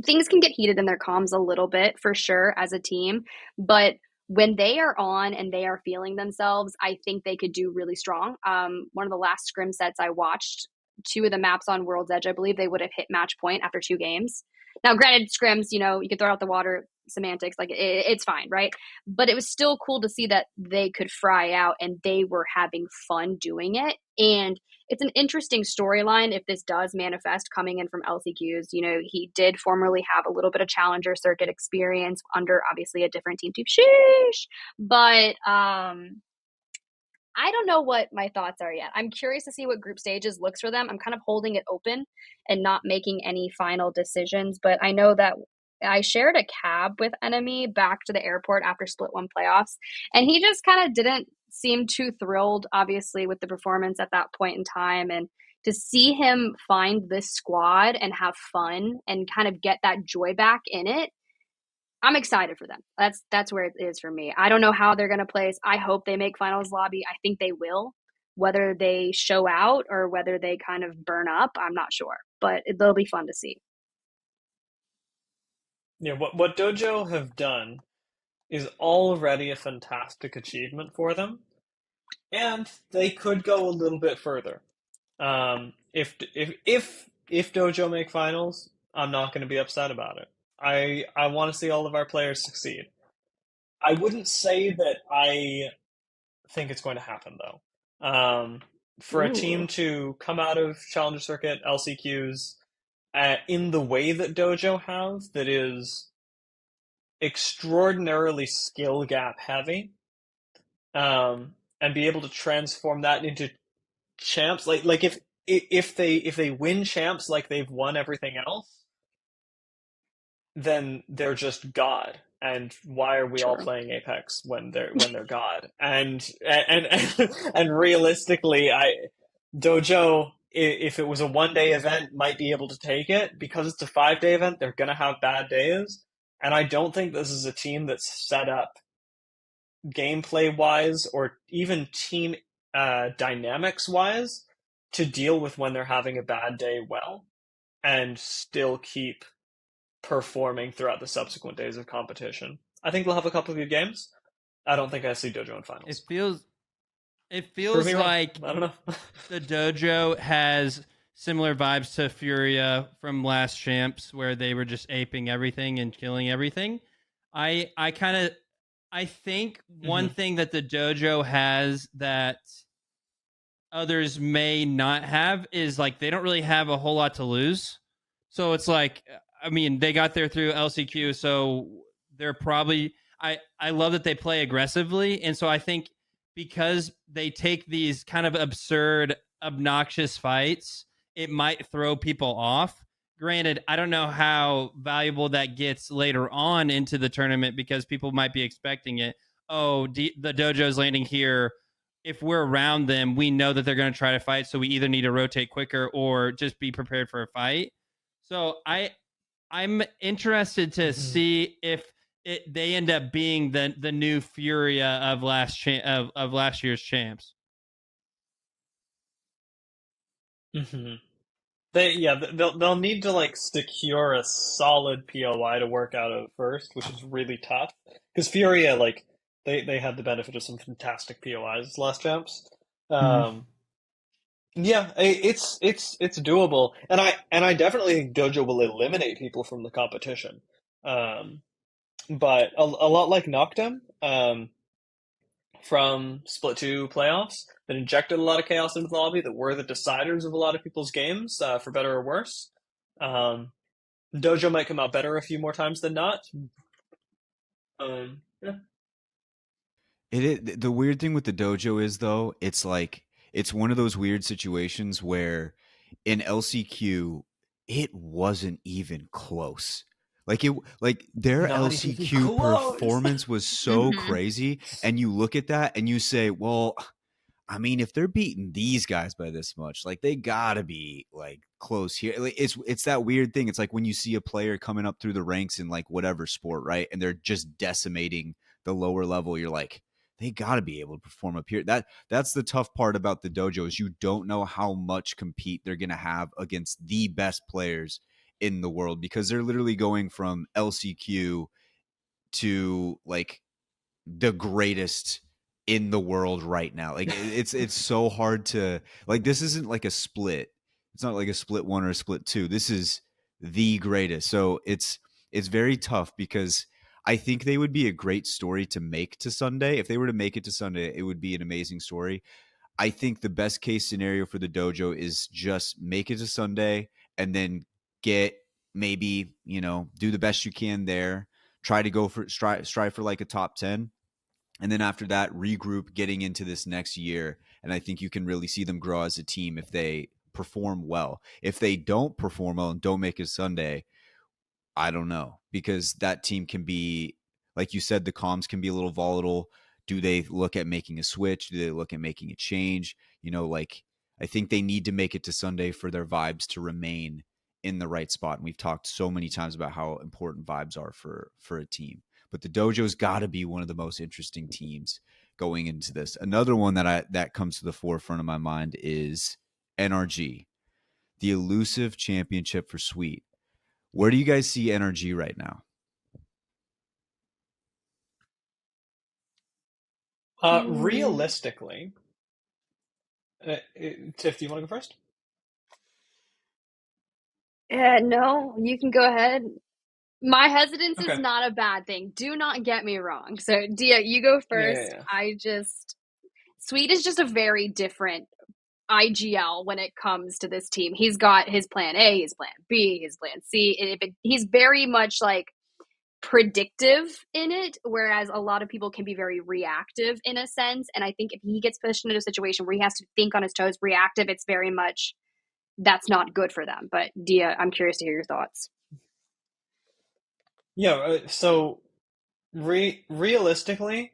things can get heated in their comms a little bit for sure as a team, but when they are on and they are feeling themselves, I think they could do really strong. One of the last scrim sets I watched, 2 of the maps on World's Edge, I believe they would have hit match point after 2 games. Now, granted, scrims, you know, you can throw out the water semantics, like it's fine, right? But it was still cool to see that they could fry out and they were having fun doing it. And it's an interesting storyline if this does manifest coming in from LCQs. You know, he did formerly have a little bit of challenger circuit experience under obviously a different team type. Sheesh. But I don't know what my thoughts are yet. I'm curious to see what group stages looks for them. I'm kind of holding it open and not making any final decisions. But I know that I shared a cab with Enemy back to the airport after Split 1 playoffs, and he just kind of didn't seem too thrilled, obviously, with the performance at that point in time. And to see him find this squad and have fun and kind of get that joy back in it, I'm excited for them. That's where it is for me. I don't know how they're going to place. I hope they make finals lobby. I think they will. Whether they show out or whether they kind of burn up, I'm not sure. But they'll be fun to see. Yeah, what Dojo have done is already a fantastic achievement for them, and they could go a little bit further. If Dojo make finals, I'm not going to be upset about it. I want to see all of our players succeed. I wouldn't say that I think it's going to happen, though. For a team to come out of Challenger Circuit, LCQs, in the way that Dojo have, that is extraordinarily skill gap heavy, and be able to transform that into champs, like if they win champs like they've won everything else, then they're just God. And why are we all playing Apex when they're God? And realistically, Dojo, if it was a 1-day event, might be able to take it. Because it's a 5-day event, they're gonna have bad days. And I don't think this is a team that's set up gameplay wise or even team dynamics wise to deal with when they're having a bad day well. and still keep performing throughout the subsequent days of competition. I think we'll have a couple of good games. I don't think I see Dojo in finals. It feels like I don't know. The Dojo has similar vibes to Furia from last champs, where they were just aping everything and killing everything. I think one thing that the Dojo has that others may not have is like they don't really have a whole lot to lose. So it's like, I mean, they got there through LCQ, so they're probably I love that they play aggressively, and so I think because they take these kind of absurd, obnoxious fights, it might throw people off. Granted, I don't know how valuable that gets later on into the tournament because people might be expecting it. Oh, the Dojo's landing here. If we're around them, we know that they're going to try to fight, so we either need to rotate quicker or just be prepared for a fight. So I'm interested to see if they end up being the new Furia of last year's champs. They'll need to like secure a solid POI to work out of first, which is really tough because Furia like they had the benefit of some fantastic POIs last champs. Yeah, it's doable, and I definitely think Dojo will eliminate people from the competition. But a lot like Noctem, from Split 2 playoffs that injected a lot of chaos into the lobby, that were the deciders of a lot of people's games, for better or worse. Dojo might come out better a few more times than not. Yeah. The weird thing with the Dojo is, though, it's like it's one of those weird situations where in LCQ it wasn't even close. Like their LCQ performance was so crazy, and you look at that and you say, well, I mean, if they're beating these guys by this much, like they gotta be like close here. Like, it's that weird thing. It's like when you see a player coming up through the ranks in like whatever sport, right? And they're just decimating the lower level. You're like, they gotta be able to perform up here. That's the tough part about the Dojo is you don't know how much compete they're gonna have against the best players in the world, because they're literally going from LCQ to like the greatest in the world right now. Like it's so hard to, like, this isn't like a split. It's not like a split 1 or a split 2. This is the greatest. So it's very tough, because I think they would be a great story to make to Sunday. If they were to make it to Sunday, it would be an amazing story. I think the best case scenario for the Dojo is just make it to Sunday and then get maybe, do the best you can there. Try to go for strive for like a top 10. And then after that, regroup getting into this next year. And I think you can really see them grow as a team if they perform well. If they don't perform well and don't make it Sunday, I don't know, because that team can be, like you said, the comms can be a little volatile. Do they look at making a switch? Do they look at making a change? I think they need to make it to Sunday for their vibes to remain in the right spot. And we've talked so many times about how important vibes are for a team. But the Dojo's got to be one of the most interesting teams going into this. Another one that comes to the forefront of my mind is NRG, the elusive championship for Sweet. Where do you guys see NRG right now? Realistically, Tiff, do you want to go first? No, you can go ahead. My hesitance is not a bad thing. Do not get me wrong. So, Dia, you go first. Yeah. Sweet is just a very different IGL when it comes to this team. He's got his plan A, his plan B, his plan C. He's very much like predictive in it, whereas a lot of people can be very reactive in a sense. And I think if he gets pushed into a situation where he has to think on his toes, reactive, it's very much, that's not good for them. But Dia, I'm curious to hear your thoughts. Yeah, so realistically,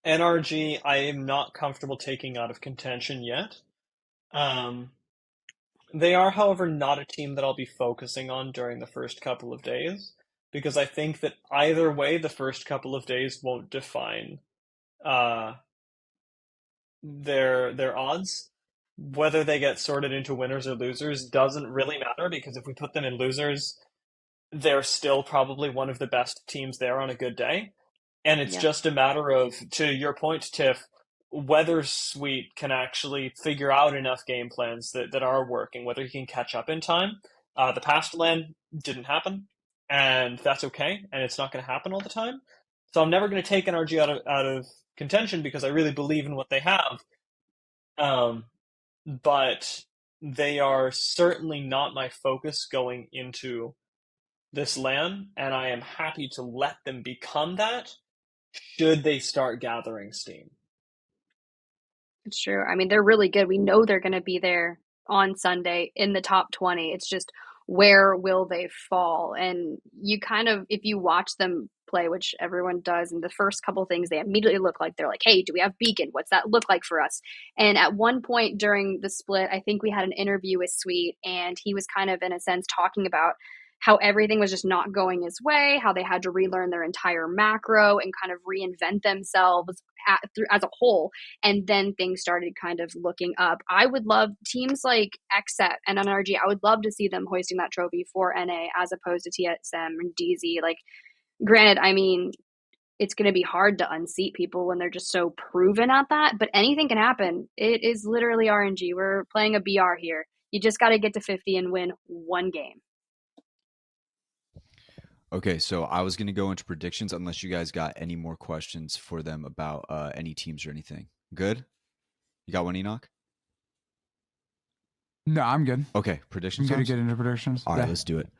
NRG, I am not comfortable taking out of contention yet. They are, however, not a team that I'll be focusing on during the first couple of days, because I think that either way, the first couple of days won't define their odds. whether they get sorted into winners or losers doesn't really matter, because if we put them in losers, they're still probably one of the best teams there on a good day. And it's just a matter of, to your point, Tiff, whether Sweet can actually figure out enough game plans that are working, whether he can catch up in time. The past LAN didn't happen, and that's okay, and it's not going to happen all the time. So I'm never going to take NRG out of contention, because I really believe in what they have. But they are certainly not my focus going into this LAN, and I am happy to let them become that should they start gathering steam. It's true. I mean, they're really good. We know they're going to be there on Sunday in the top 20. It's just, where will they fall? And you kind of, if you watch them play, which everyone does, and the first couple things, they immediately look like, they're like, hey, do we have Beacon? What's that look like for us? And at one point during the split, I think we had an interview with Sweet, and he was kind of, in a sense, talking about how everything was just not going his way, how they had to relearn their entire macro and kind of reinvent themselves as a whole. And then things started kind of looking up. I would love teams like XSET and NRG. I would love to see them hoisting that trophy for NA as opposed to TSM and DZ. Like, granted, I mean, it's going to be hard to unseat people when they're just so proven at that, but anything can happen. It is literally RNG. We're playing a BR here. You just got to get to 50 and win one game. Okay, so I was going to go into predictions unless you guys got any more questions for them about any teams or anything. Good? You got one, Enoch? No, I'm good. Okay, predictions. I'm good to get into predictions. All right, let's do it.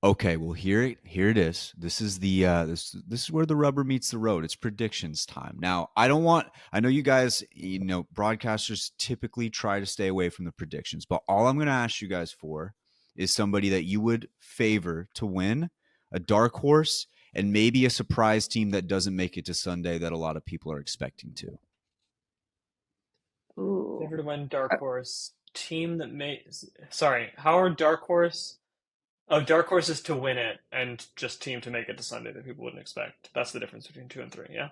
Okay, well here it is. This is the this is where the rubber meets the road. It's predictions time. Now, I know you guys, broadcasters typically try to stay away from the predictions, but all I'm going to ask you guys for is somebody that you would favor to win, a dark horse, and maybe a surprise team that doesn't make it to Sunday that a lot of people are expecting to. Ooh. Favor to win, dark horse. Team that how are dark horse? Oh, dark horse is to win it, and just team to make it to Sunday that people wouldn't expect. That's the difference between 2 and 3, yeah?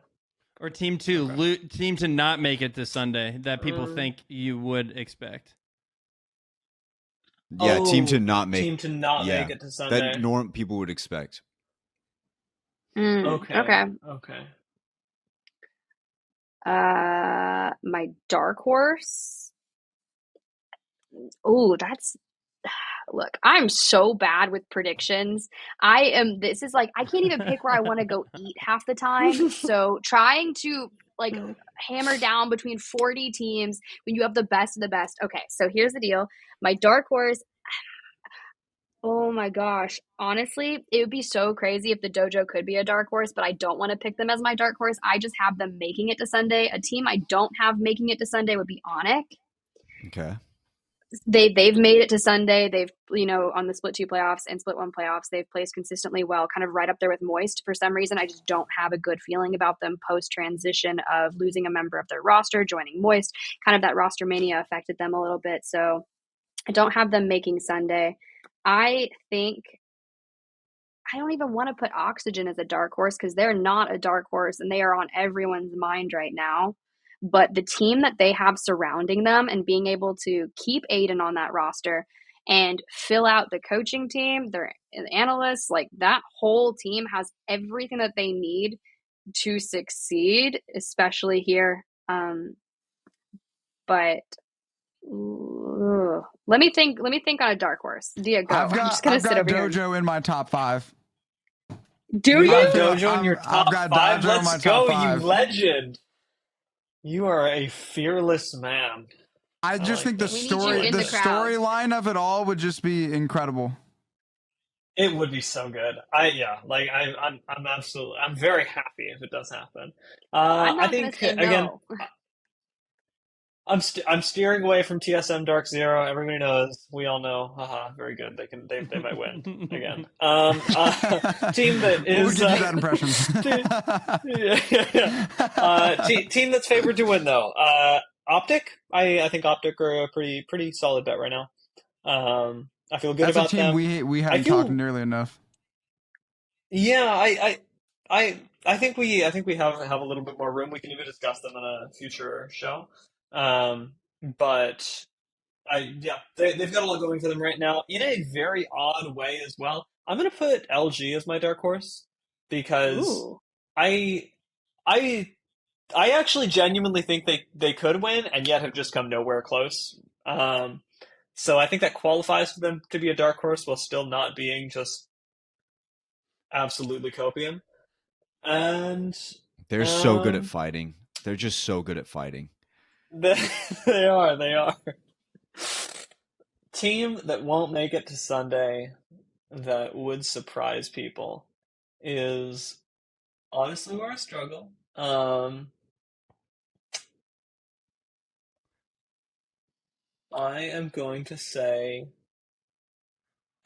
Or team 2, team to not make it to Sunday that people think you would expect. Yeah, team to not make it to Sunday. That people would expect. Okay. My dark horse. Oh, look, I'm so bad with predictions. This is like, I can't even pick where I want to go eat half the time. So trying to hammer down between 40 teams when you have the best of the best. Okay, so here's the deal. My dark horse, oh my gosh. Honestly, it would be so crazy if the dojo could be a dark horse, but I don't want to pick them as my dark horse. I just have them making it to Sunday. A team I don't have making it to Sunday would be Onic. Okay. They've made it to Sunday. They've, on the Split 2 playoffs and Split 1 playoffs, they've placed consistently well, kind of right up there with Moist. For some reason, I just don't have a good feeling about them post-transition of losing a member of their roster, joining Moist. Kind of that roster mania affected them a little bit. So I don't have them making Sunday. I think I don't even want to put Oxygen as a dark horse because they're not a dark horse and they are on everyone's mind right now. But the team that they have surrounding them and being able to keep Aiden on that roster and fill out the coaching team, their analysts, like that whole team has everything that they need to succeed, especially here. But let me think on a dark horse. Dia, go. I'm just gonna sit over here. Dojo in my top 5. Do you have Dojo in your top 5? Let's go, you legend. You are a fearless man. I just think the storyline of it all would just be incredible. It would be so good. I'm very happy if it does happen. I think again, I'm steering away from TSM Dark Zero. Everybody knows. We all know. Haha, very good. They might win again. Team that is. Who did that impression? Team that's favored to win though. Optic. I think Optic are a pretty solid bet right now. I feel good about them. We haven't talked nearly enough. Yeah, I think we have a little bit more room. We can even discuss them in a future show. But They've got a lot going for them right now in a very odd way as well. I'm going to put LG as my dark horse because Ooh. I actually genuinely think they could win and yet have just come nowhere close. So I think that qualifies for them to be a dark horse while still not being just absolutely copium. And they're so good at fighting. They're just so good at fighting. They are. Team that won't make it to Sunday that would surprise people is honestly where I struggle. I am going to say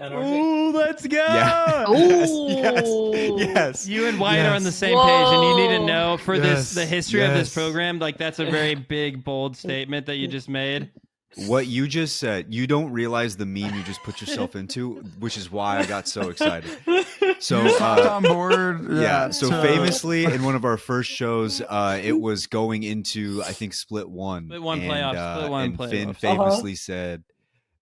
NRG. Ooh, let's go! Yeah. Yes. You and Wyatt are on the same page, and you need to know for the history of this program, like that's a very big, bold statement that you just made. What you just said, you don't realize the meme you just put yourself into, which is why I got so excited. So on board. Yeah. So famously in one of our first shows, it was going into, I think, split one. Split one playoffs. Finn famously said,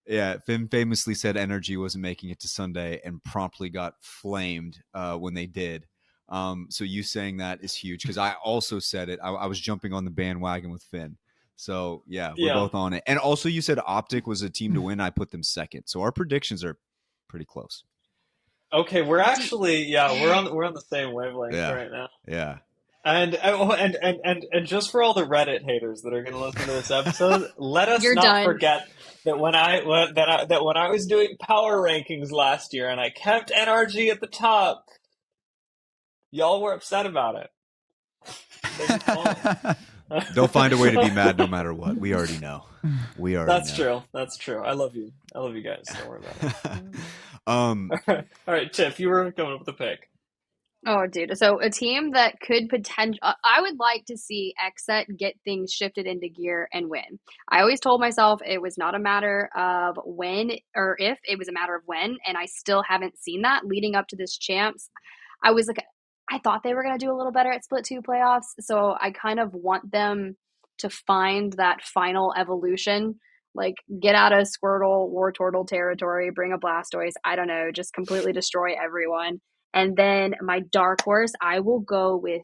Finn famously said Energy wasn't making it to Sunday and promptly got flamed when they did. So you saying that is huge because I also said it. I was jumping on the bandwagon with Finn. So we're both on it. And also you said Optic was a team to win. I put them second. So our predictions are pretty close. Okay, we're actually we're on the same wavelength right now. Yeah. And just for all the Reddit haters that are going to listen to this episode, let us forget that when I was doing power rankings last year and I kept NRG at the top, y'all were upset about it. They'll find a way to be mad no matter what. We already know. That's true. That's true. I love you. I love you guys. Don't worry about it. All right, Tiff, you were going up with the pick. Oh, dude. So a team that could potentially, I would like to see XSET get things shifted into gear and win. I always told myself it was not a matter of when or if, it was a matter of when, and I still haven't seen that leading up to this champs. I was like, I thought they were going to do a little better at split 2 playoffs, so I kind of want them to find that final evolution, like get out of Squirtle, Wartortle territory, bring a Blastoise, I don't know, just completely destroy everyone. And then my dark horse, I will go with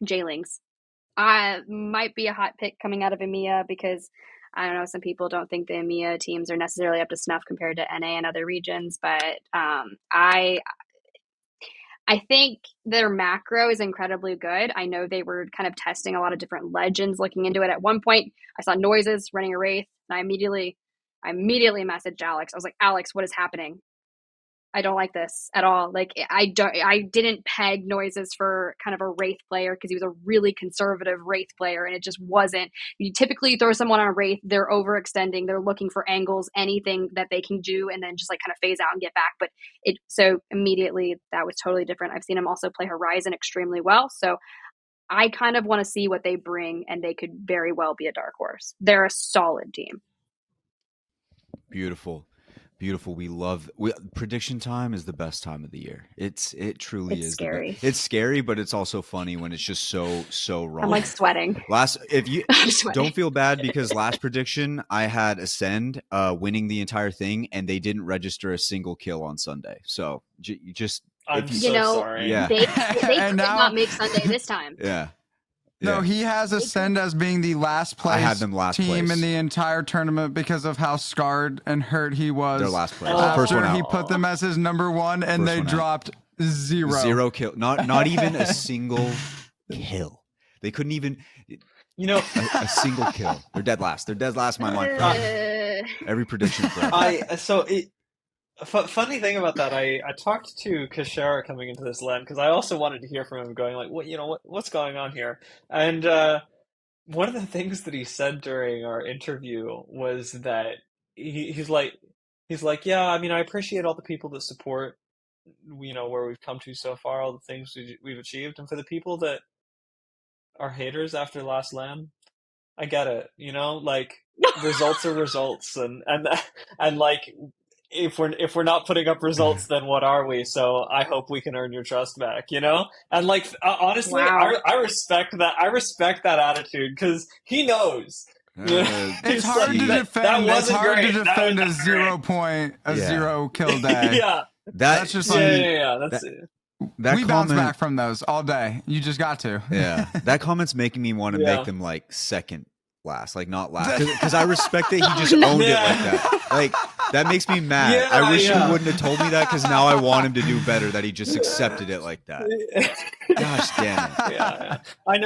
J-Lings. Might be a hot pick coming out of EMEA because I don't know, some people don't think the EMEA teams are necessarily up to snuff compared to NA and other regions, but I think their macro is incredibly good. I know they were kind of testing a lot of different legends looking into it. At one point, I saw Noises running a Wraith, and I immediately messaged Alex. I was like, Alex, what is happening? I don't like this at all. Like, I didn't peg Noises for kind of a Wraith player because he was a really conservative Wraith player, and it just wasn't. You typically throw someone on a Wraith, they're overextending, they're looking for angles, anything that they can do, and then just like kind of phase out and get back. But so immediately that was totally different. I've seen him also play Horizon extremely well, so I kind of want to see what they bring, and they could very well be a dark horse. They're a solid team. Beautiful. Prediction time is the best time of the year. It truly is scary. It's scary, but it's also funny when it's just so wrong. I'm like sweating. If you don't feel bad because last prediction I had Ascend winning the entire thing and they didn't register a single kill on Sunday. So I'm so sorry. Yeah. They could not make Sunday this time. Yeah. No, he has Ascend as being the last place team in the entire tournament because of how scarred and hurt he was. Their last place. First one out. He put them as his number one, and they dropped zero kill. Not even a single kill. They couldn't even, a single kill. They're dead last. They're dead last. My mind. Every prediction. Funny thing about that, I talked to Kashara coming into this LAN because I also wanted to hear from him going like, what's going on here? And one of the things that he said during our interview was that he's like, yeah, I mean, I appreciate all the people that support, where we've come to so far, all the things we've achieved, and for the people that are haters after last LAN, I get it, like results are results, and like. If we're not putting up results, then what are we? So I hope we can earn your trust back, And like honestly, wow. I respect that. I respect that attitude because he knows It's hard to defend. It's hard to defend a 0 kill day. Yeah, that's just That's we bounce back from those all day. You just got to. Yeah, that comment's making me want to make them like second last, like not last, because I respect that he just owned it like that. Like that makes me mad. I wish he wouldn't have told me that, because now I want him to do better. That he just accepted it like that. Gosh damn it. Yeah. I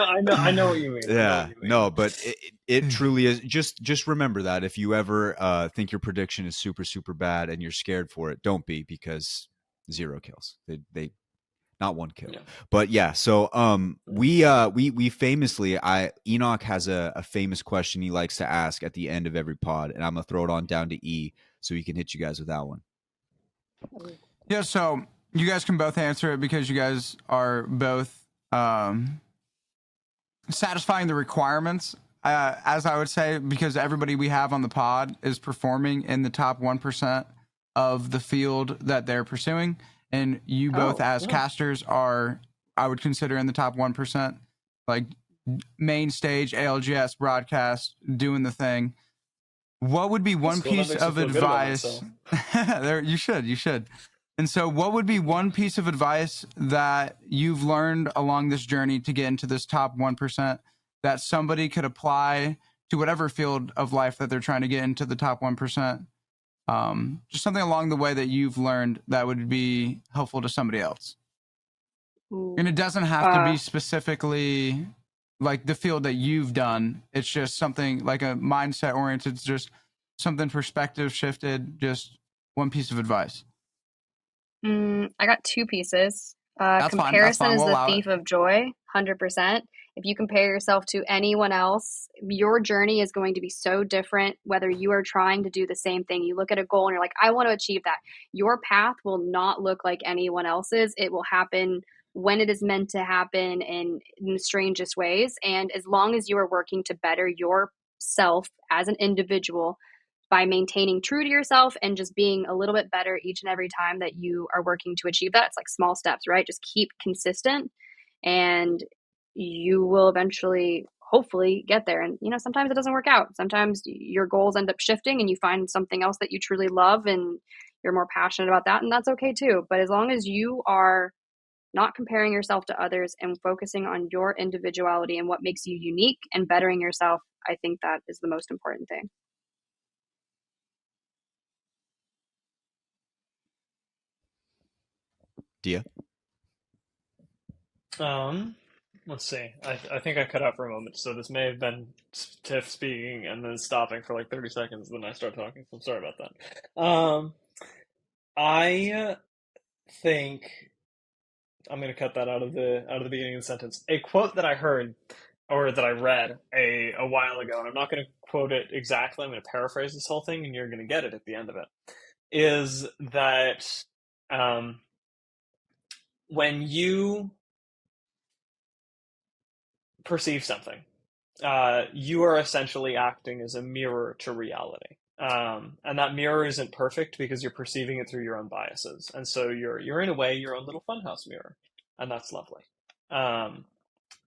know what you mean. Yeah, no, but it truly is. Just remember that if you ever think your prediction is super super bad and you're scared for it, don't be, because 0 kills. They not 1 kill. But yeah, so we famously, Enoch has a famous question he likes to ask at the end of every pod, and I'm gonna throw it on down to E so he can hit you guys with that one. Yeah, so you guys can both answer it, because you guys are both satisfying the requirements, as I would say, because everybody we have on the pod is performing in the top 1% of the field that they're pursuing. And you both as casters are, I would consider, in the top 1%, like main stage, ALGS broadcast, doing the thing. What would be one piece of advice? There, you should. And so what would be one piece of advice that you've learned along this journey to get into this top 1% that somebody could apply to whatever field of life that they're trying to get into the top 1%? Just something along the way that you've learned that would be helpful to somebody else. And it doesn't have to be specifically like the field that you've done. It's just something like a mindset oriented. It's just something perspective shifted. Just one piece of advice. I got 2 pieces. Comparison is the thief of joy, 100%. If you compare yourself to anyone else, your journey is going to be so different, whether you are trying to do the same thing. You look at a goal and you're like, I want to achieve that. Your path will not look like anyone else's. It will happen when it is meant to happen in the strangest ways. And as long as you are working to better yourself as an individual by maintaining true to yourself and just being a little bit better each and every time that you are working to achieve that, it's like small steps, right? Just keep consistent, and you will eventually, hopefully, get there. And, sometimes it doesn't work out. Sometimes your goals end up shifting and you find something else that you truly love and you're more passionate about that. And that's okay too. But as long as you are not comparing yourself to others and focusing on your individuality and what makes you unique and bettering yourself, I think that is the most important thing. Dia? Let's see. I think I cut out for a moment, so this may have been Tiff speaking and then stopping for like 30 seconds, then I start talking, so I'm sorry about that. I think I'm going to cut that out of the beginning of the sentence. A quote that I heard, or that I read a while ago, and I'm not going to quote it exactly, I'm going to paraphrase this whole thing, and you're going to get it at the end of it, is that when you perceive something, you are essentially acting as a mirror to reality. And that mirror isn't perfect because you're perceiving it through your own biases. And so you're in a way your own little funhouse mirror, and that's lovely.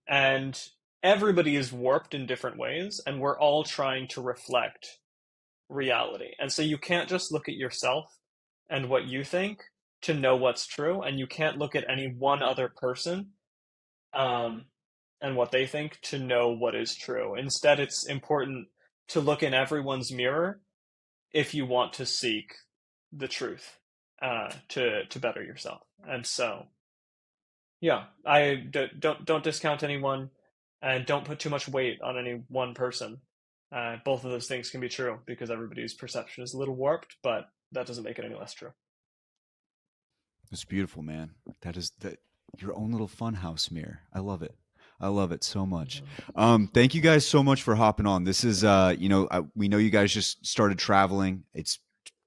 And everybody is warped in different ways, and we're all trying to reflect reality. And so you can't just look at yourself and what you think to know what's true, and you can't look at any one other person and what they think to know what is true. Instead, it's important to look in everyone's mirror if you want to seek the truth to better yourself. And so, yeah, I don't discount anyone, and don't put too much weight on any one person. Both of those things can be true, because everybody's perception is a little warped, but that doesn't make it any less true. It's beautiful, man. That is your own little funhouse mirror. I love it. I love it so much. Thank you guys so much for hopping on. This is, we know you guys just started traveling. It's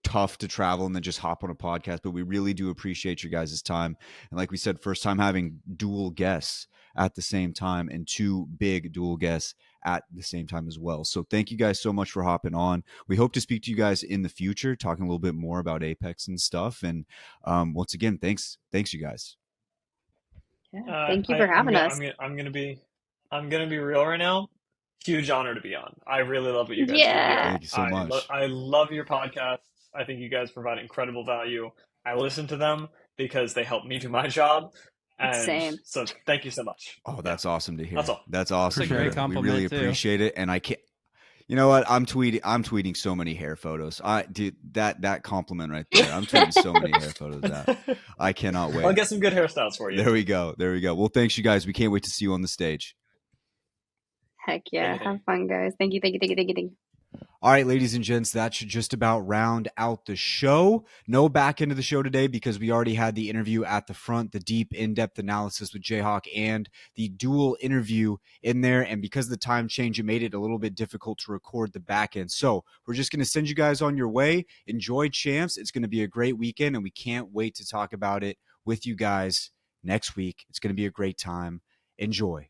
tough to travel and then just hop on a podcast, but we really do appreciate your guys' time. And like we said, first time having dual guests at the same time, and 2 big dual guests at the same time as well. So thank you guys so much for hopping on. We hope to speak to you guys in the future, talking a little bit more about Apex and stuff. And once again, thanks you guys. Yeah, thank you for having us. I'm gonna be real right now. huge honor to be on. I really love what you guys do. Thank you so much. I love your podcasts. I think you guys provide incredible value. I listen to them because they help me do my job. And Same. So thank you so much. Oh, that's awesome to hear. That's all. That's awesome. That's a great compliment. We really appreciate it. And I can't, you know what? I'm tweeting so many hair photos. Dude, that compliment right there. I'm tweeting so many hair photos out. I cannot wait. I'll get some good hairstyles for you. There we go. Well, thanks you guys. We can't wait to see you on the stage. Heck yeah. Have fun, guys. Thank you. All right, ladies and gents, that should just about round out the show. No back end of the show today because we already had the interview at the front, the deep, in-depth analysis with JHawk and the dual interview in there. And because of the time change, it made it a little bit difficult to record the back end. So we're just going to send you guys on your way. Enjoy champs. It's going to be a great weekend, and we can't wait to talk about it with you guys next week. It's going to be a great time. Enjoy.